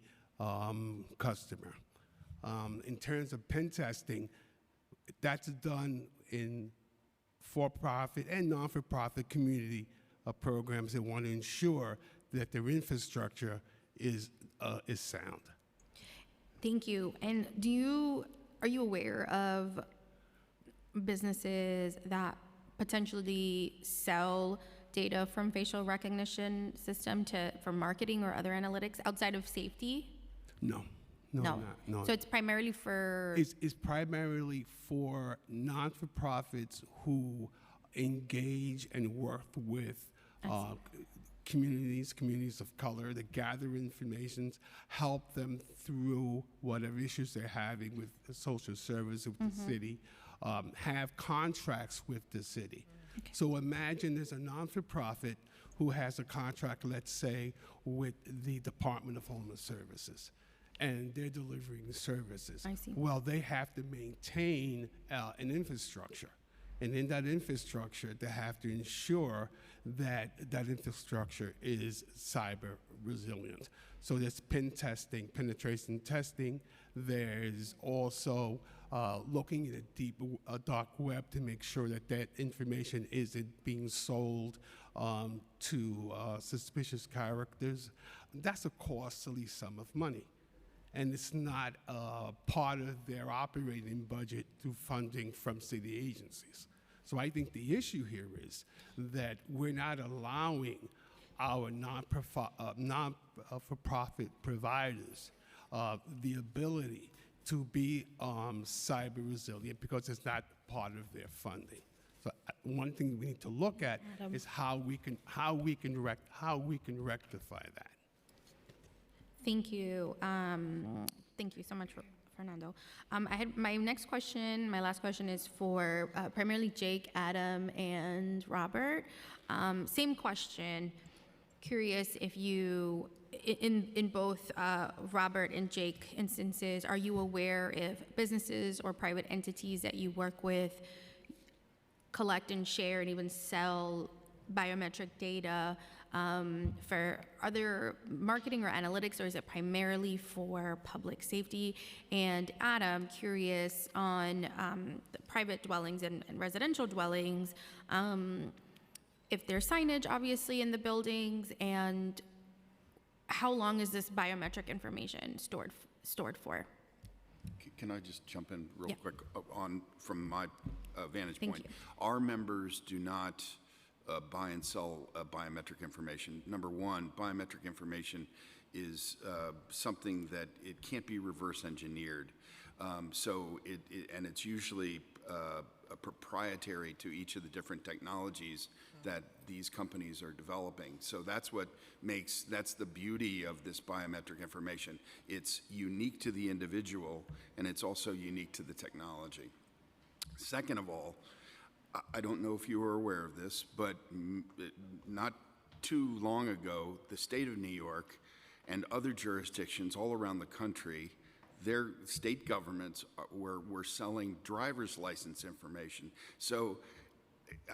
customer. In terms of pen testing, that's done in for-profit and non-for-profit community programs that want to ensure that their infrastructure is sound. Thank you. And are you aware of businesses that potentially sell data from facial recognition system for marketing or other analytics outside of safety? No. No. So it's primarily for... It's primarily for non-for-profits who engage and work with communities of color that gather information, help them through whatever issues they're having with the social service with the city, have contracts with the city. Okay. So imagine there's a non-for-profit who has a contract, let's say, with the Department of Homeless Services, and they're delivering services. I see. Well, they have to maintain an infrastructure. And in that infrastructure, they have to ensure that that infrastructure is cyber resilient. So there's pen testing, penetration testing. There's also looking at a dark web to make sure that that information isn't being sold to suspicious characters. That's a costly sum of money. and it's not part of their operating budget through funding from city agencies. So I think the issue here is that we're not allowing our non-for-profit providers the ability to be cyber resilient because it's not part of their funding. So one thing we need to look at is how we can rectify that. Thank you. Thank you so much, Fernando. I had my next question, my last question is for primarily Jake, Adam, and Robert. Same question. Curious if you, in both Robert and Jake instances, are you aware if businesses or private entities that you work with collect and share and even sell biometric data for other marketing or analytics, or is it primarily for public safety? And Adam, curious on the private dwellings and residential dwellings, if there's signage obviously in the buildings, and how long is this biometric information stored for? Can I just jump in real quick on from my vantage Thank point? you. Our members do not buy and sell biometric information. Number one, biometric information is something that it can't be reverse engineered. So and it's usually proprietary to each of the different technologies that these companies are developing. So that's the beauty of this biometric information. It's unique to the individual, and it's also unique to the technology. Second of all, I don't know if you are aware of this, but not too long ago, the state of New York and other jurisdictions all around the country, their state governments were selling driver's license information. So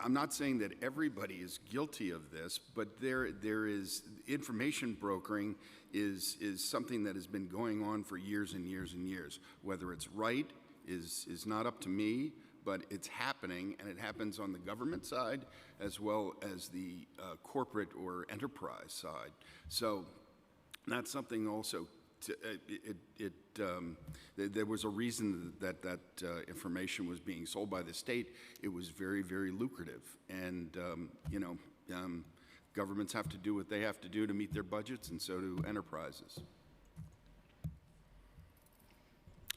I'm not saying that everybody is guilty of this, but there is information brokering is something that has been going on for years and years and years. Whether it's right is not up to me, but it's happening, and it happens on the government side as well as the corporate or enterprise side. So that's something also. There was a reason that information was being sold by the state. It was very, very lucrative, and governments have to do what they have to do to meet their budgets, and so do enterprises.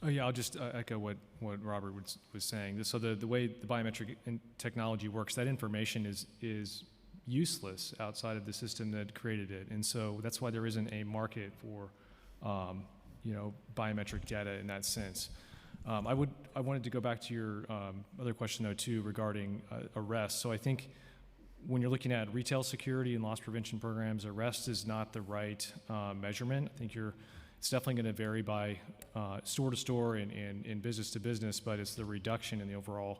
Oh yeah, I'll just echo what Robert was saying. So the way the biometric technology works, that information is useless outside of the system that created it, and so that's why there isn't a market for biometric data in that sense. I wanted to go back to your other question though too regarding arrests. So I think when you're looking at retail security and loss prevention programs, arrest is not the right measurement. I think it's definitely going to vary by store to store and business to business, but it's the reduction in the overall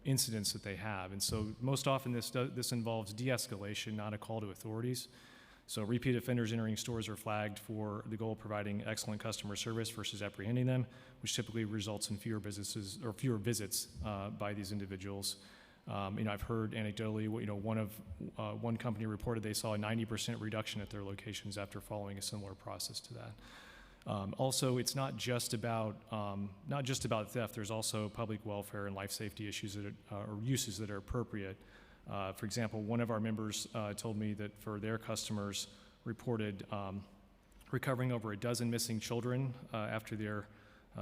incidents that they have. And so most often this involves de-escalation, not a call to authorities. So repeat offenders entering stores are flagged for the goal of providing excellent customer service versus apprehending them, which typically results in fewer visits by these individuals. I've heard anecdotally, one company reported they saw a 90% reduction at their locations after following a similar process to that. Also, it's not just about theft. There's also public welfare and life safety issues or uses that are appropriate. For example, one of our members told me that for their customers reported recovering over a dozen missing children after their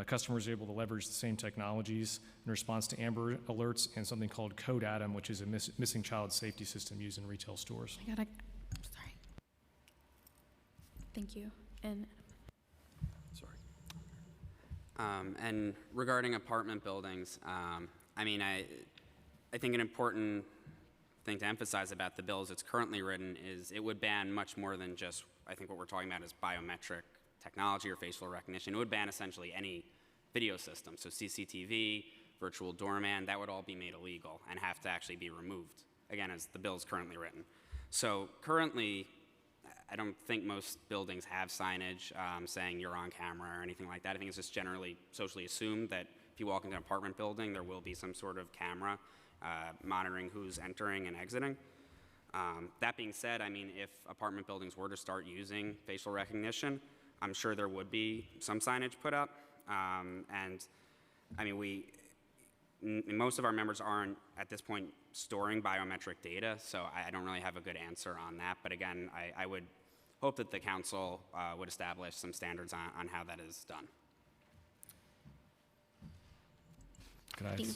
customers are able to leverage the same technologies in response to Amber Alerts and something called Code Adam, which is a missing child safety system used in retail stores. I'm sorry. Thank you. And and regarding apartment buildings, I think an important thing to emphasize about the bill as it's currently written is it would ban much more than just, I think what we're talking about is biometric technology or facial recognition. It would ban essentially any video system. So CCTV, virtual doorman, that would all be made illegal and have to actually be removed, again, as the bill is currently written. So currently, I don't think most buildings have signage saying you're on camera or anything like that. I think it's just generally socially assumed that if you walk into an apartment building, there will be some sort of camera monitoring who's entering and exiting. That being said, if apartment buildings were to start using facial recognition, I'm sure there would be some signage put up. And I mean, most of our members aren't at this point storing biometric data, so I don't really have a good answer on that. But again, I would hope that the council would establish some standards on how that is done. Could I add,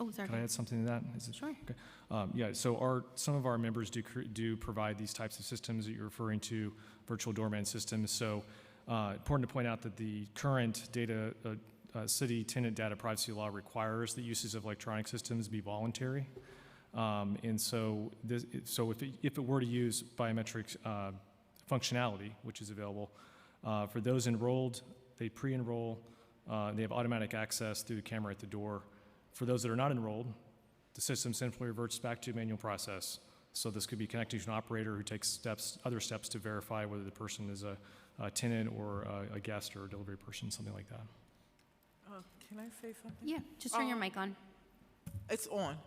Oh, sorry. Can I add something to that? Is it, Sure. Okay. Yeah, so some of our members do provide these types of systems that you're referring to, virtual doorman systems. So important to point out that the current city tenant data privacy law requires the uses of electronic systems be voluntary. And so, if it were to use biometric functionality, which is available, for those enrolled, they pre-enroll, they have automatic access through the camera at the door. For those that are not enrolled, the system simply reverts back to a manual process. So this could be connecting to an operator who takes other steps to verify whether the person is a tenant or a guest or a delivery person, something like that. Can I say something? Yeah, just turn your mic on. It's on.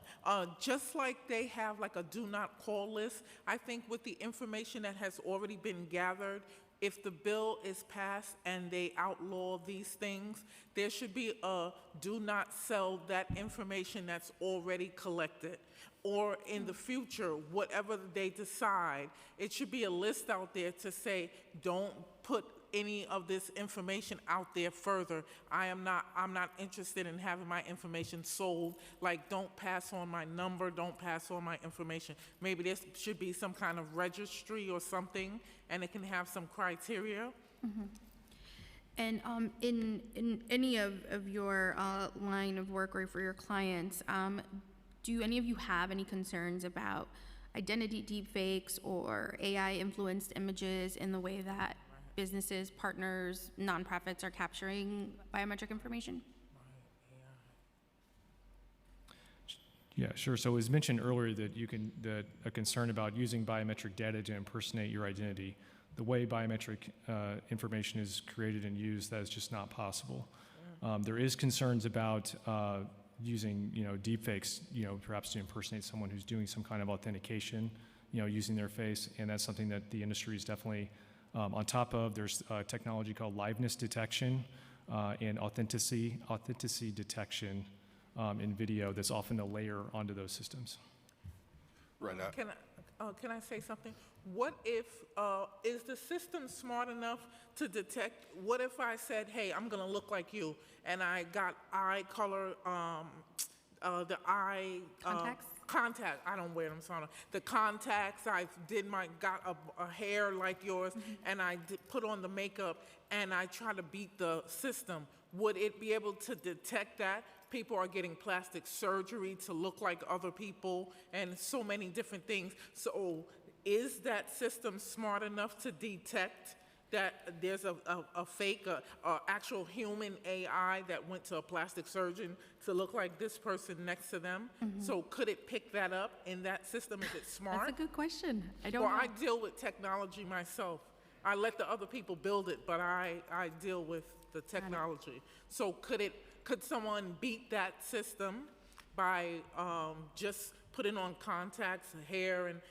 Just like they have like a do not call list, I think with the information that has already been gathered, if the bill is passed and they outlaw these things, there should be a do not sell that information that's already collected. Or in the future, whatever they decide, it should be a list out there to say, don't put any of this information out there further. I'm not interested in having my information sold. Like, don't pass on my number, don't pass on my information. Maybe there should be some kind of registry or something, and it can have some criteria. Mm-hmm. And in any of your line of work or for your clients, do any of you have any concerns about identity deepfakes or AI-influenced images in the way that businesses, partners, nonprofits are capturing biometric information? Yeah, sure. So it was mentioned earlier that a concern about using biometric data to impersonate your identity. The way biometric information is created and used, that is just not possible. There is concerns about using, deepfakes, perhaps to impersonate someone who's doing some kind of authentication, using their face, and that's something that the industry is definitely on top of. There's technology called liveness detection and authenticity detection in video that's often a layer onto those systems. Right. Can I say something? What if, is the system smart enough to detect, what if I said, hey, I'm gonna look like you, and I got eye color, the eye... Contacts? Contact, I don't wear them, so I don't. The contacts, I got a hair like yours, and I put on the makeup, and I try to beat the system. Would it be able to detect that? People are getting plastic surgery to look like other people, and so many different things. So is that system smart enough to detect that there's a fake, actual human AI that went to a plastic surgeon to look like this person next to them? So could it pick that up in that system? Is it smart? That's a good question. I don't know. know. I deal with technology myself. I let the other people build it, but I deal with the technology. So could someone beat that system by just putting on contacts, hair, and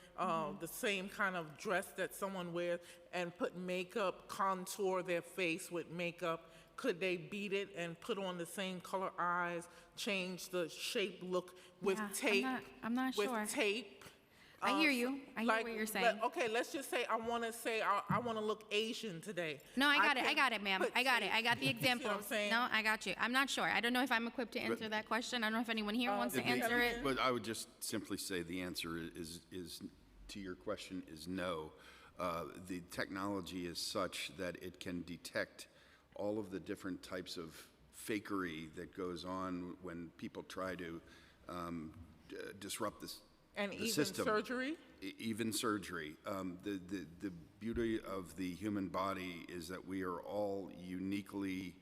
the same kind of dress that someone wears, and put makeup, contour their face with makeup? Could they beat it and put on the same color eyes, change the shape, look with tape? I'm not sure. With tape. I hear you. I hear what you're saying. Okay, let's just say I want to look Asian today. No, I got it, ma'am. I got it. I got the example. what I'm saying? No, I got you. I'm not sure. I don't know if I'm equipped to answer that question. I don't know if anyone here wants to answer it. But I would just simply say the answer is to your question is no. The technology is such that it can detect all of the different types of fakery that goes on when people try to disrupt this. And the even system. surgery? Even surgery. The beauty of the human body is that we are all unique.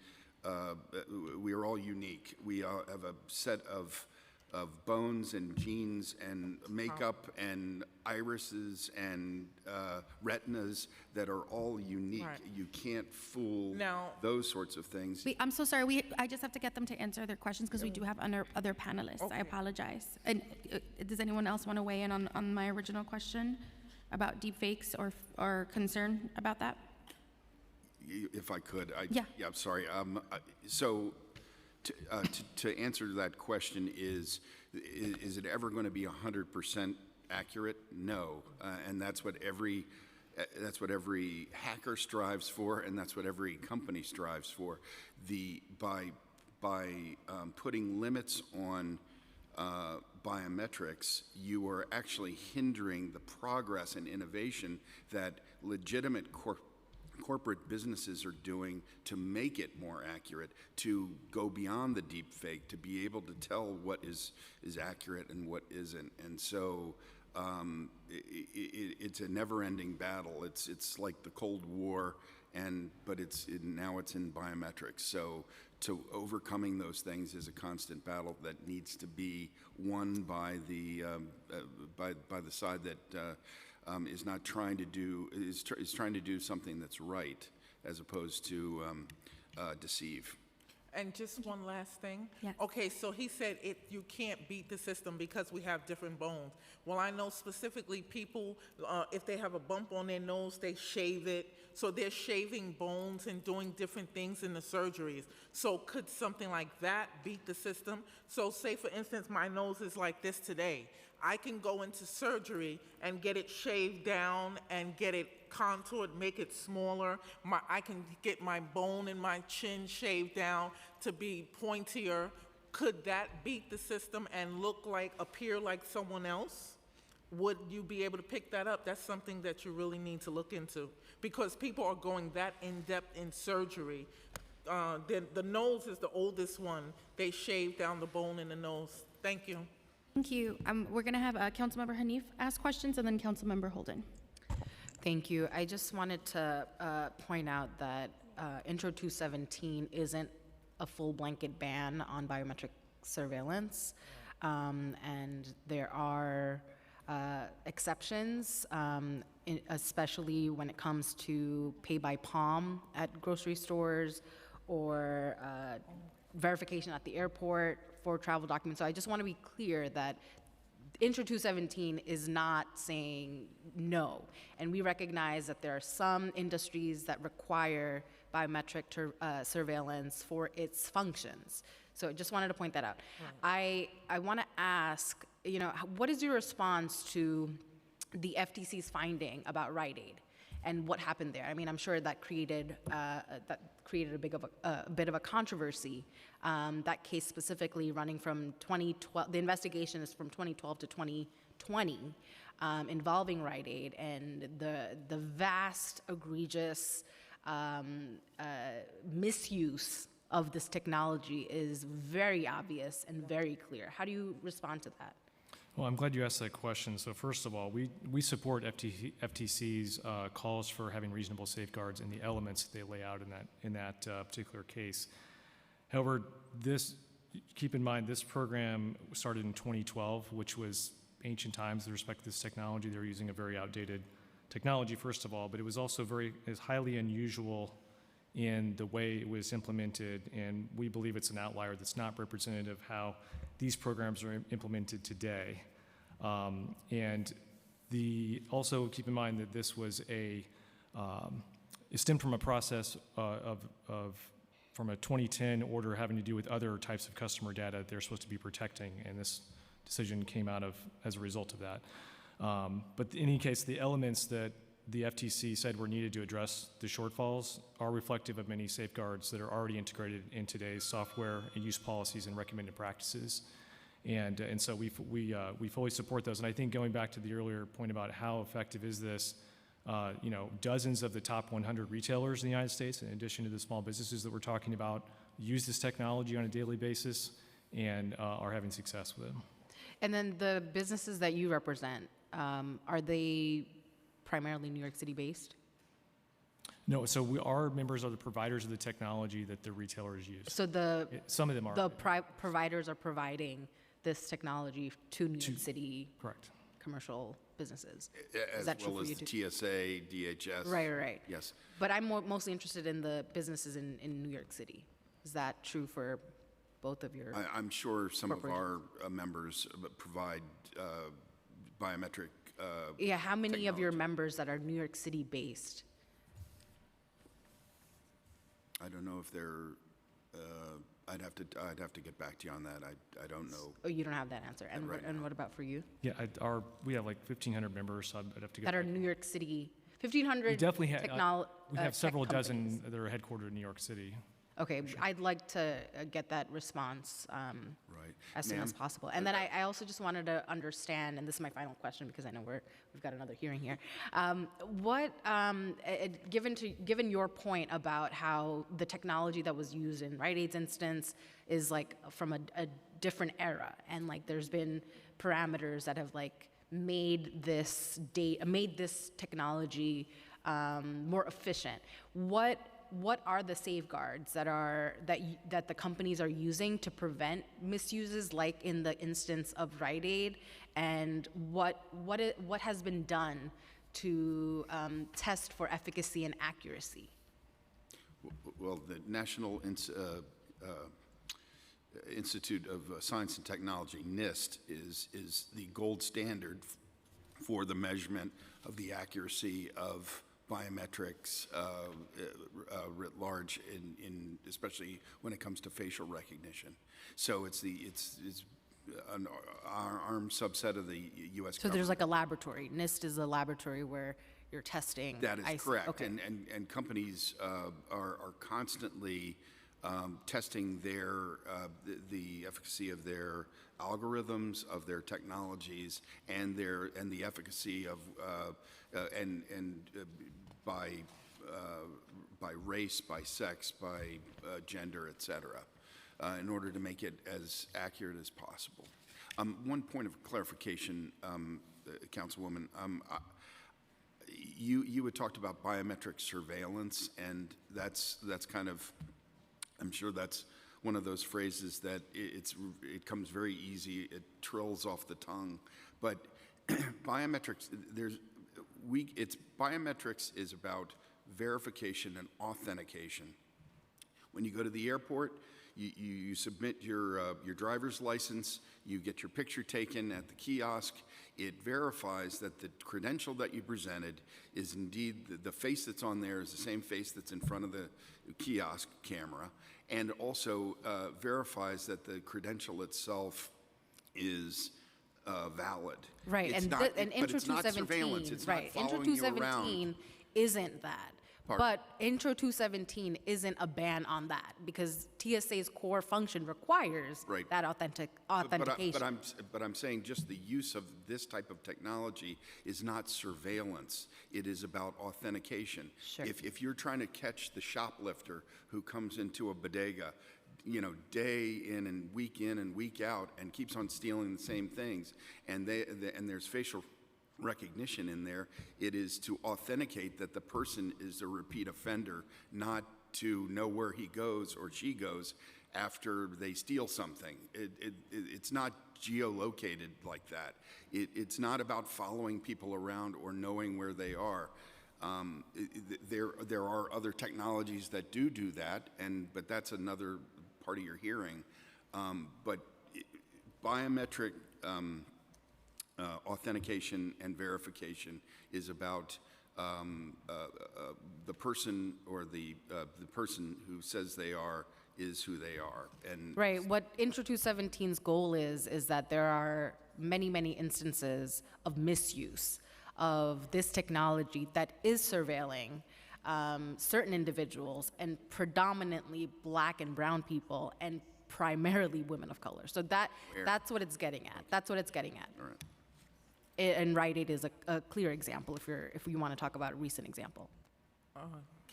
We all have a set of bones and genes and makeup and irises and retinas that are all unique. Right. You can't fool Now- those sorts of things. I'm so sorry. I just have to get them to answer their questions because we do have other panelists. I apologize. And does anyone else want to weigh in on my original question about deepfakes or concern about that? if I could, Yeah. I'm sorry. So to answer that question is it ever going to be 100% accurate? No, and that's what every hacker strives for, and that's what every company strives for. By putting limits on biometrics, you are actually hindering the progress and innovation that legitimate corporate businesses are doing to make it more accurate, to go beyond the deep fake, to be able to tell what is accurate and what isn't. And so it's a never-ending battle. It's like the Cold War, but now it's in biometrics. So to overcoming those things is a constant battle that needs to be won by the side that is not trying to do is trying to do something that's right as opposed to deceive. And just one last thing. Yes. Okay, so he said you can't beat the system because we have different bones. Well, I know specifically people, if they have a bump on their nose, they shave it. So they're shaving bones and doing different things in the surgeries. So could something like that beat the system? So say, for instance, my nose is like this today. I can go into surgery and get it shaved down and get it contoured, make it smaller. I can get my bone in my chin shaved down to be pointier. Could that beat the system and appear like someone else? Would you be able to pick that up? That's something that you really need to look into, because people are going that in-depth in surgery. The nose is the oldest one. They shave down the bone in the nose. Thank you. Thank you. We're going to have Councilmember Hanif ask questions, and then Councilmember Holden. Thank you. I just wanted to point out that Intro 217 isn't a full blanket ban on biometric surveillance, and there are exceptions, especially when it comes to pay by palm at grocery stores or verification at the airport for travel documents. So I just want to be clear that Intro 217 is not saying no, and we recognize that there are some industries that require biometric surveillance for its functions. So I just wanted to point that out. I want to ask, what is your response to the FTC's finding about Rite Aid and what happened there? I mean, I'm sure that created a bit of a controversy. That case specifically running from 2012, the investigation is from 2012 to 2020, involving Rite Aid, and the vast, egregious misuse of this technology is very obvious and very clear. How do you respond to that? Well, I'm glad you asked that question. So first of all, we support FTC's calls for having reasonable safeguards in the elements that they lay out in that particular case. However, keep in mind, this program started in 2012, which was ancient times with respect to this technology. They were using a very outdated technology, first of all, but it was also highly unusual in the way it was implemented, and we believe it's an outlier that's not representative of how these programs are implemented today. Also keep in mind that this was it stemmed from a process from a 2010 order having to do with other types of customer data they're supposed to be protecting, and this decision came out as a result of that. But in any case, the elements that the FTC said were needed to address the shortfalls are reflective of many safeguards that are already integrated in today's software and use policies and recommended practices. And so we fully support those. And I think going back to the earlier point about how effective is this, dozens of the top 100 retailers in the United States, in addition to the small businesses that we're talking about, use this technology on a daily basis and are having success with it. And then the businesses that you represent, are they primarily New York City based? No, so we are members of the providers of the technology that the retailers use. So some of them are. The providers are providing this technology to New York City correct commercial businesses. As well as the TSA, DHS. Right. Yes. But I'm mostly interested in the businesses in New York City. Is that true for both of your? I'm sure some of our members provide biometric how many technology. of your members that are New York City based? I don't know if they're, I'd have to get back to you on that. I don't know. Oh, you don't have that answer. And, Right and what about for you? Yeah, we have like 1,500 members, so I'd have to get That are back. New York City, 1,500 We definitely have, we have tech several companies. dozen that are headquartered in New York City. Okay, I'd like to get that response Right. as soon as Ma'am? possible. And then I also just wanted to understand, and this is my final question because I know we've got another hearing here. Given your point about how the technology that was used in Rite Aid's instance is like from a different era, and like there's been parameters that have like made this technology more efficient. What are the safeguards that the companies are using to prevent misuses, like in the instance of Rite Aid, and what has been done to test for efficacy and accuracy? Well, the National Institute of Science and Technology, NIST, is the gold standard for the measurement of the accuracy of biometrics writ large, in especially when it comes to facial recognition. So it's an armed subset of the U.S. So there's like a laboratory. NIST is a laboratory where you're testing. That is correct. Okay. And companies are constantly testing the efficacy of their algorithms, of their technologies, and the efficacy of by race, by sex, by gender, et cetera, in order to make it as accurate as possible. One point of clarification, Councilwoman, you had talked about biometric surveillance, and that's kind of, I'm sure that's one of those phrases that it comes very easy, it trills off the tongue, but biometrics, biometrics is about verification and authentication. When you go to the airport, you submit your driver's license, you get your picture taken at the kiosk. It verifies that the credential that you presented is indeed, the face that's on there is the same face that's in front of the kiosk camera, and also verifies that the credential itself is valid. Right, It's and not, Intro it's not surveillance. 217, It's right, not Intro following you 217 around. isn't that. Pardon? But Intro 217 isn't a ban on that, because TSA's core function requires Right. that authentication. But I'm saying just the use of this type of technology is not surveillance. It is about authentication. Sure. If you're trying to catch the shoplifter who comes into a bodega, day in and week out, and keeps on stealing the same things, and there's facial recognition in there, it is to authenticate that the person is a repeat offender, not to know where he goes or she goes after they steal something. It's not geolocated like that. It's not about following people around or knowing where they are. There are other technologies that do that, but that's another part of your hearing. But biometric authentication and verification is about the person, or the person who says they are is who they are. And Right, what Intro 217's goal is that there are many, many instances of misuse of this technology that is surveilling certain individuals, and predominantly Black and brown people, and primarily women of color. So that's what it's getting at. That's what it's getting at. All right. And Rite Aid is a clear example if you want to talk about a recent example.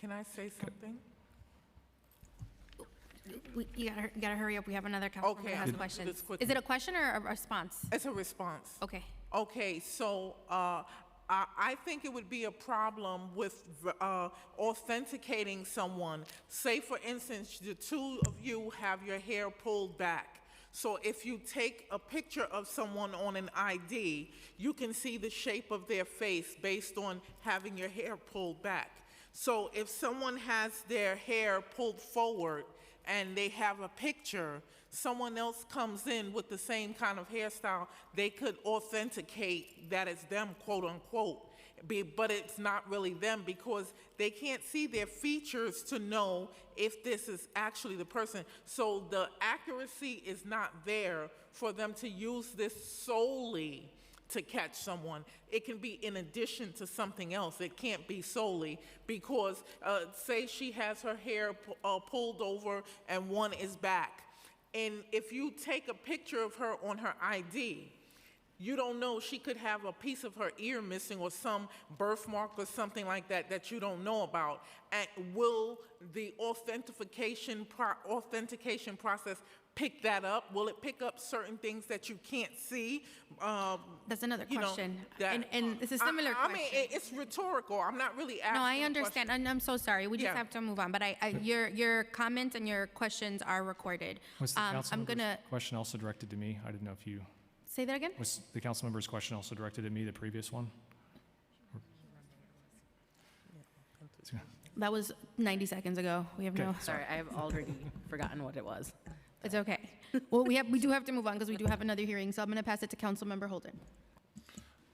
Can I say something? You gotta hurry up. We have another councilman Okay, that I'll has do questions. this quickly. Is it a question or a response? It's a response. Okay. Okay, so I think it would be a problem with authenticating someone. Say, for instance, the two of you have your hair pulled back. So if you take a picture of someone on an ID, you can see the shape of their face based on having your hair pulled back. So if someone has their hair pulled forward and they have a picture, someone else comes in with the same kind of hairstyle, they could authenticate that it's them, quote unquote. but it's not really them because they can't see their features to know if this is actually the person. So the accuracy is not there for them to use this solely to catch someone. It can be in addition to something else. It can't be solely because, say she has her hair pulled over and one is back. And if you take a picture of her on her ID, you don't know, she could have a piece of her ear missing or some birthmark or something like that that you don't know about. And will the authentication process pick that up? Will it pick up certain things that you can't see? That's another you know, question. that- And it's a similar I question. mean, it's rhetorical. I'm not really asking. No, I a understand, question. and I'm so sorry. We just Yeah. have to move on. But your comments and your questions are recorded. Was the council I'm member's gonna question also directed to me? I didn't know if you, say that again. was the council member's question also directed to me, the previous one? That was 90 seconds ago. We have no. Sorry, I have already forgotten what it was. It's okay. Well, we do have to move on because we do have another hearing. So I'm going to pass it to Councilmember Holden.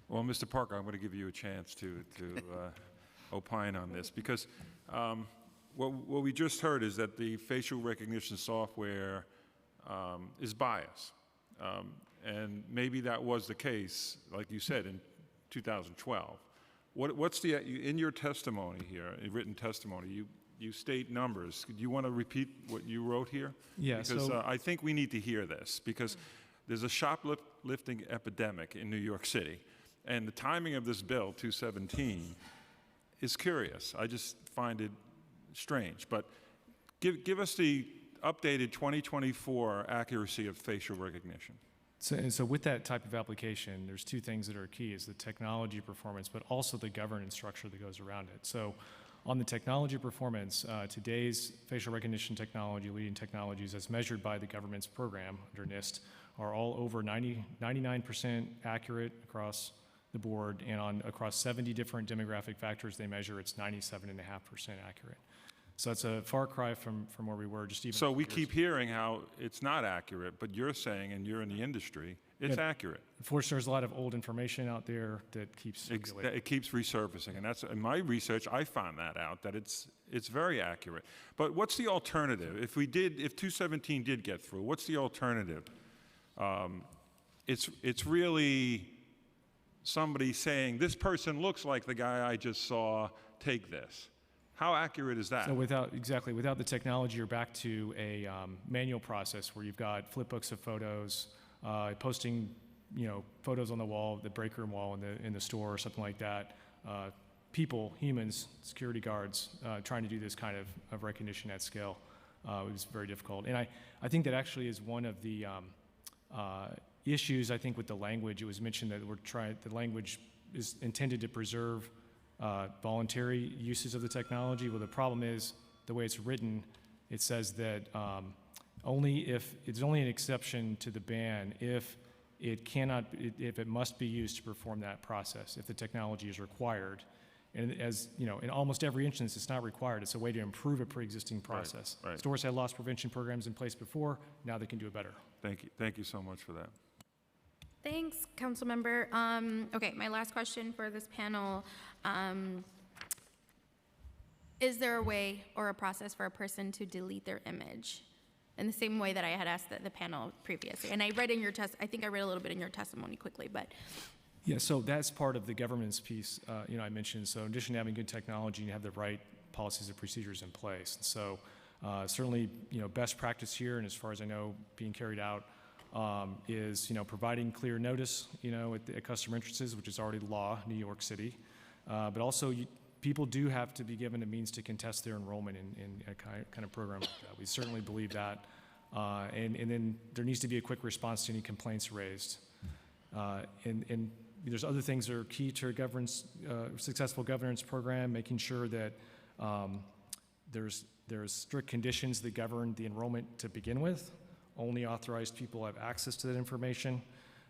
Well, Mr. Parker, I'm going to give you a chance to opine on this because what we just heard is that the facial recognition software is biased. And maybe that was the case, like you said, in 2012. What's the, in your testimony here, in written testimony, you state numbers. Do you want to repeat what you wrote here? Yeah, Because so- I think we need to hear this because there's a shoplifting epidemic in New York City. And the timing of this bill, 217, is curious. I just find it strange. But give us the updated 2024 accuracy of facial recognition. So with that type of application, there's two things that are key, is the technology performance, but also the governance structure that goes around it. So on the technology performance, today's facial recognition technology, leading technologies as measured by the government's program under NIST, are all over 99% accurate across the board, and across 70 different demographic factors they measure, it's 97.5% accurate. So it's a far cry from where we were just even. So we keep hearing how it's not accurate, but you're saying, and you're in the industry, it's accurate. Unfortunately, there's a lot of old information out there that keeps circulating. It keeps resurfacing, and that's in my research. I found that out that it's very accurate. But what's the alternative? If 217 did get through, what's the alternative? It's really somebody saying this person looks like the guy I just saw. Take this. How accurate is that? So without the technology, you're back to a manual process where you've got flip books of photos, posting, photos on the wall, the break room wall in the store or something like that. People, humans, security guards, trying to do this kind of recognition at scale. It was very difficult. And I think that actually is one of the issues, I think, with the language. It was mentioned that the language is intended to preserve voluntary uses of the technology. Well, the problem is the way it's written. It says that it's only an exception to the ban if it must be used to perform that process. If the technology is required, and as you know, in almost every instance, it's not required. It's a way to improve a pre-existing process. Right. Stores had loss prevention programs in place before. Now they can do it better. Thank you. Thank you so much for that. Thanks, Councilmember. Okay, my last question for this panel. Is there a way or a process for a person to delete their image in the same way that I had asked the panel previously? And I read in your I think I read a little bit in your testimony quickly, but. Yeah, so that's part of the governance piece, I mentioned. So in addition to having good technology, you have the right policies and procedures in place. So certainly, best practice here, and as far as I know, being carried out, is providing clear notice at customer entrances, which is already law in New York City, but also people do have to be given a means to contest their enrollment in a kind of program like that. We certainly believe that, and then there needs to be a quick response to any complaints raised, and there's other things that are key to a successful governance program, making sure that there's strict conditions that govern the enrollment to begin with. Only authorized people have access to that information.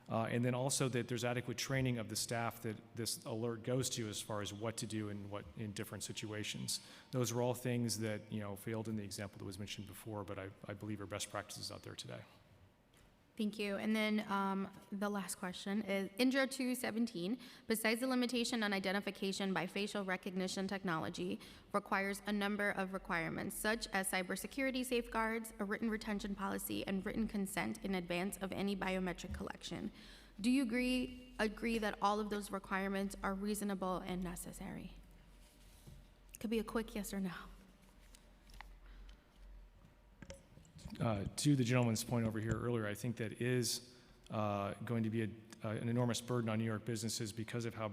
And then also that there's adequate training of the staff that this alert goes to as far as what to do in different situations. Those are all things that failed in the example that was mentioned before, but I believe are best practices out there today. Thank you. And then the last question is, Indra 217, besides the limitation on identification by facial recognition technology, requires a number of requirements, such as cybersecurity safeguards, a written retention policy, and written consent in advance of any biometric collection. Do you agree that all of those requirements are reasonable and necessary? Could be a quick yes or no. To the gentleman's point over here earlier, I think that is going to be an enormous burden on New York businesses because of how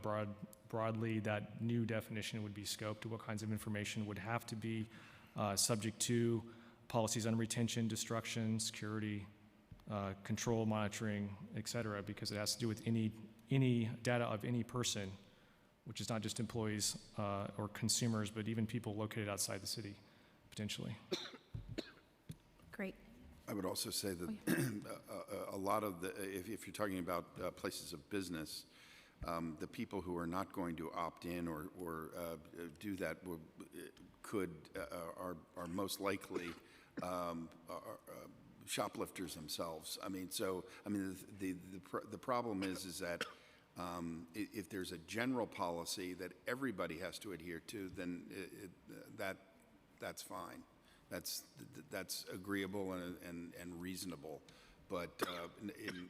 broadly that new definition would be scoped to what kinds of information would have to be subject to policies on retention, destruction, security, control, monitoring, et cetera, because it has to do with any data of any person, which is not just employees or consumers, but even people located outside the city, potentially. Great. I would also say that a lot of the, if you're talking about places of business, the people who are not going to opt in or do that are most likely shoplifters themselves. The problem is that if there's a general policy that everybody has to adhere to, then that's fine. That's agreeable and reasonable, but in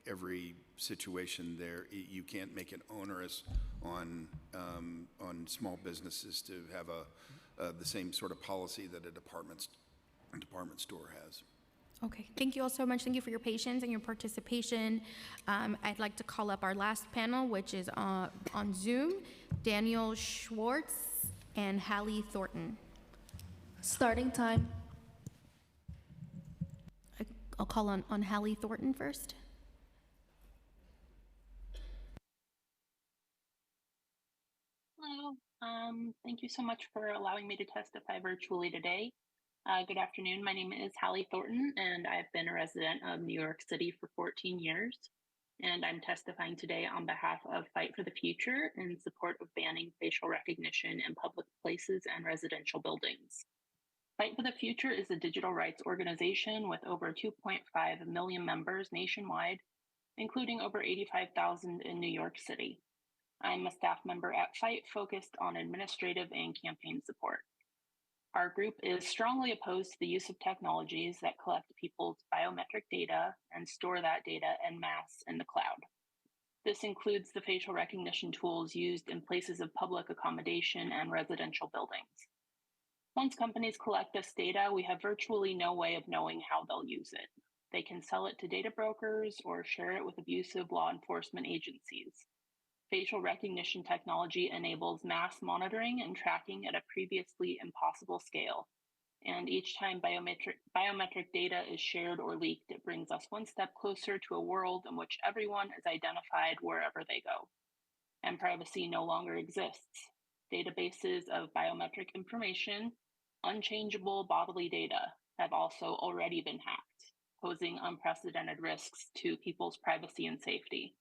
every situation there, you can't make it onerous on small businesses to have the same sort of policy that a department store has. Okay, thank you all so much. Thank you for your patience and your participation. I'd like to call up our last panel, which is on Zoom, Daniel Schwartz and Hallie Thornton. Starting time. I'll call on Hallie Thornton first. Hello. Thank you so much for allowing me to testify virtually today. Good afternoon. My name is Hallie Thornton, and I've been a resident of New York City for 14 years. And I'm testifying today on behalf of Fight for the Future in support of banning facial recognition in public places and residential buildings. Fight for the Future is a digital rights organization with over 2.5 million members nationwide, including over 85,000 in New York City. I'm a staff member at Fight focused on administrative and campaign support. Our group is strongly opposed to the use of technologies that collect people's biometric data and store that data en masse in the cloud. This includes the facial recognition tools used in places of public accommodation and residential buildings. Once companies collect this data, we have virtually no way of knowing how they'll use it. They can sell it to data brokers or share it with abusive law enforcement agencies. Facial recognition technology enables mass monitoring and tracking at a previously impossible scale. And each time biometric data is shared or leaked, it brings us one step closer to a world in which everyone is identified wherever they go. And privacy no longer exists. Databases of biometric information, unchangeable bodily data, have also already been hacked, posing unprecedented risks to people's privacy and safety.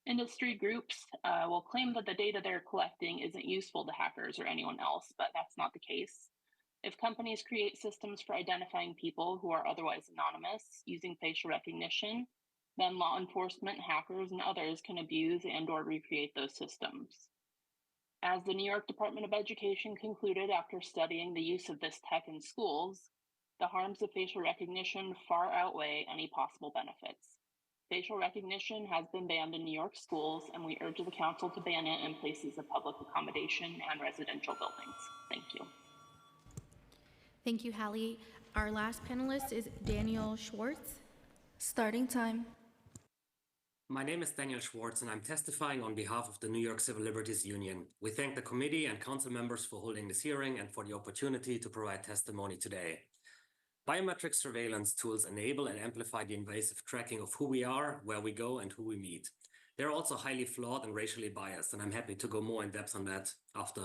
Industry groups will claim that the data they're collecting isn't useful to hackers or anyone else, but that's not the case. If companies create systems for identifying people who are otherwise anonymous using facial recognition, then law enforcement, hackers, and others can abuse and/or recreate those systems. As the New York Department of Education concluded after studying the use of this tech in schools, the harms of facial recognition far outweigh any possible benefits. Facial recognition has been banned in New York schools, and we urge the council to ban it in places of public accommodation and residential buildings. Thank you. Thank you, Hallie. Our last panelist is Daniel Schwartz. Starting time. My name is Daniel Schwartz, and I'm testifying on behalf of the New York Civil Liberties Union. We thank the committee and council members for holding this hearing and for the opportunity to provide testimony today. Biometric surveillance tools enable and amplify the invasive tracking of who we are, where we go, and who we meet. They're also highly flawed and racially biased, and I'm happy to go more in depth on that after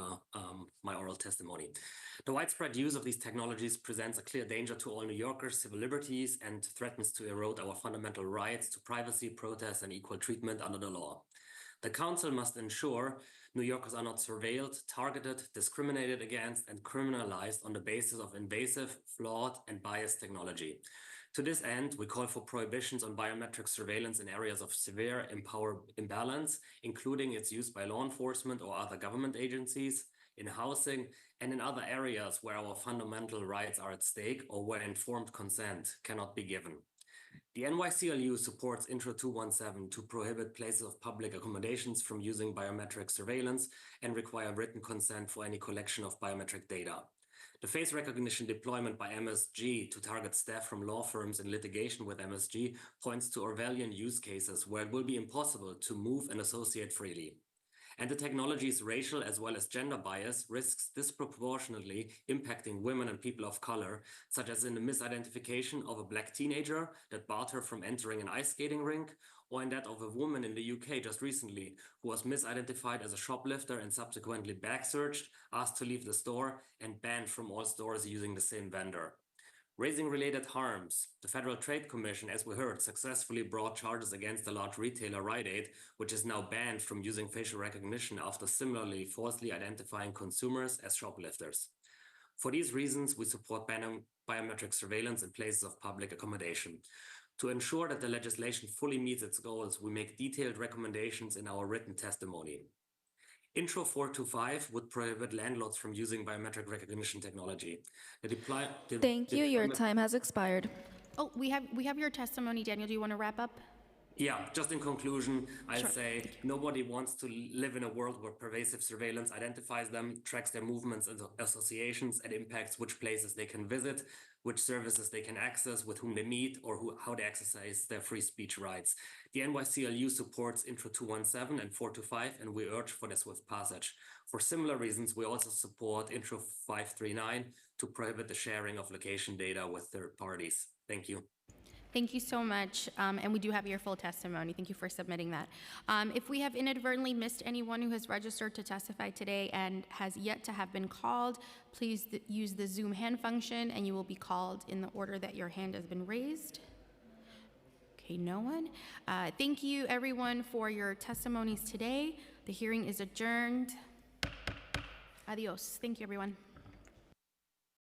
my oral testimony. The widespread use of these technologies presents a clear danger to all New Yorkers' civil liberties and threatens to erode our fundamental rights to privacy, protest, and equal treatment under the law. The council must ensure New Yorkers are not surveilled, targeted, discriminated against, and criminalized on the basis of invasive, flawed, and biased technology. To this end, we call for prohibitions on biometric surveillance in areas of severe power imbalance, including its use by law enforcement or other government agencies, in housing, and in other areas where our fundamental rights are at stake or where informed consent cannot be given. The NYCLU supports Intro 217 to prohibit places of public accommodations from using biometric surveillance and require written consent for any collection of biometric data. The face recognition deployment by MSG to target staff from law firms in litigation with MSG points to Orwellian use cases where it will be impossible to move and associate freely. And the technology's racial as well as gender bias risks disproportionately impacting women and people of color, such as in the misidentification of a Black teenager that barred her from entering an ice skating rink, or in that of a woman in the UK just recently who was misidentified as a shoplifter and subsequently bag searched, asked to leave the store, and banned from all stores using the same vendor. Raising related harms, the Federal Trade Commission, as we heard, successfully brought charges against the large retailer Rite Aid, which is now banned from using facial recognition after similarly falsely identifying consumers as shoplifters. For these reasons, we support banning biometric surveillance in places of public accommodation. To ensure that the legislation fully meets its goals, we make detailed recommendations in our written testimony. Intro 425 would prohibit landlords from using biometric recognition technology. Thank you. Your time has expired. Oh, we have your testimony, Daniel. Do you want to wrap up? Yeah, just in conclusion, I'd Sure. say nobody wants to live in a world where pervasive surveillance identifies them, tracks their movements and associations, and impacts which places they can visit, which services they can access, with whom they meet, or how they exercise their free speech rights. The NYCLU supports Intro 217 and 425, and we urge for their swift passage. For similar reasons, we also support Intro 539 to prohibit the sharing of location data with third parties. Thank you. Thank you so much, and we do have your full testimony. Thank you for submitting that. If we have inadvertently missed anyone who has registered to testify today and has yet to have been called, please use the Zoom hand function and you will be called in the order that your hand has been raised. Okay, no one. Thank you everyone for your testimonies today. The hearing is adjourned. Adios. Thank you everyone.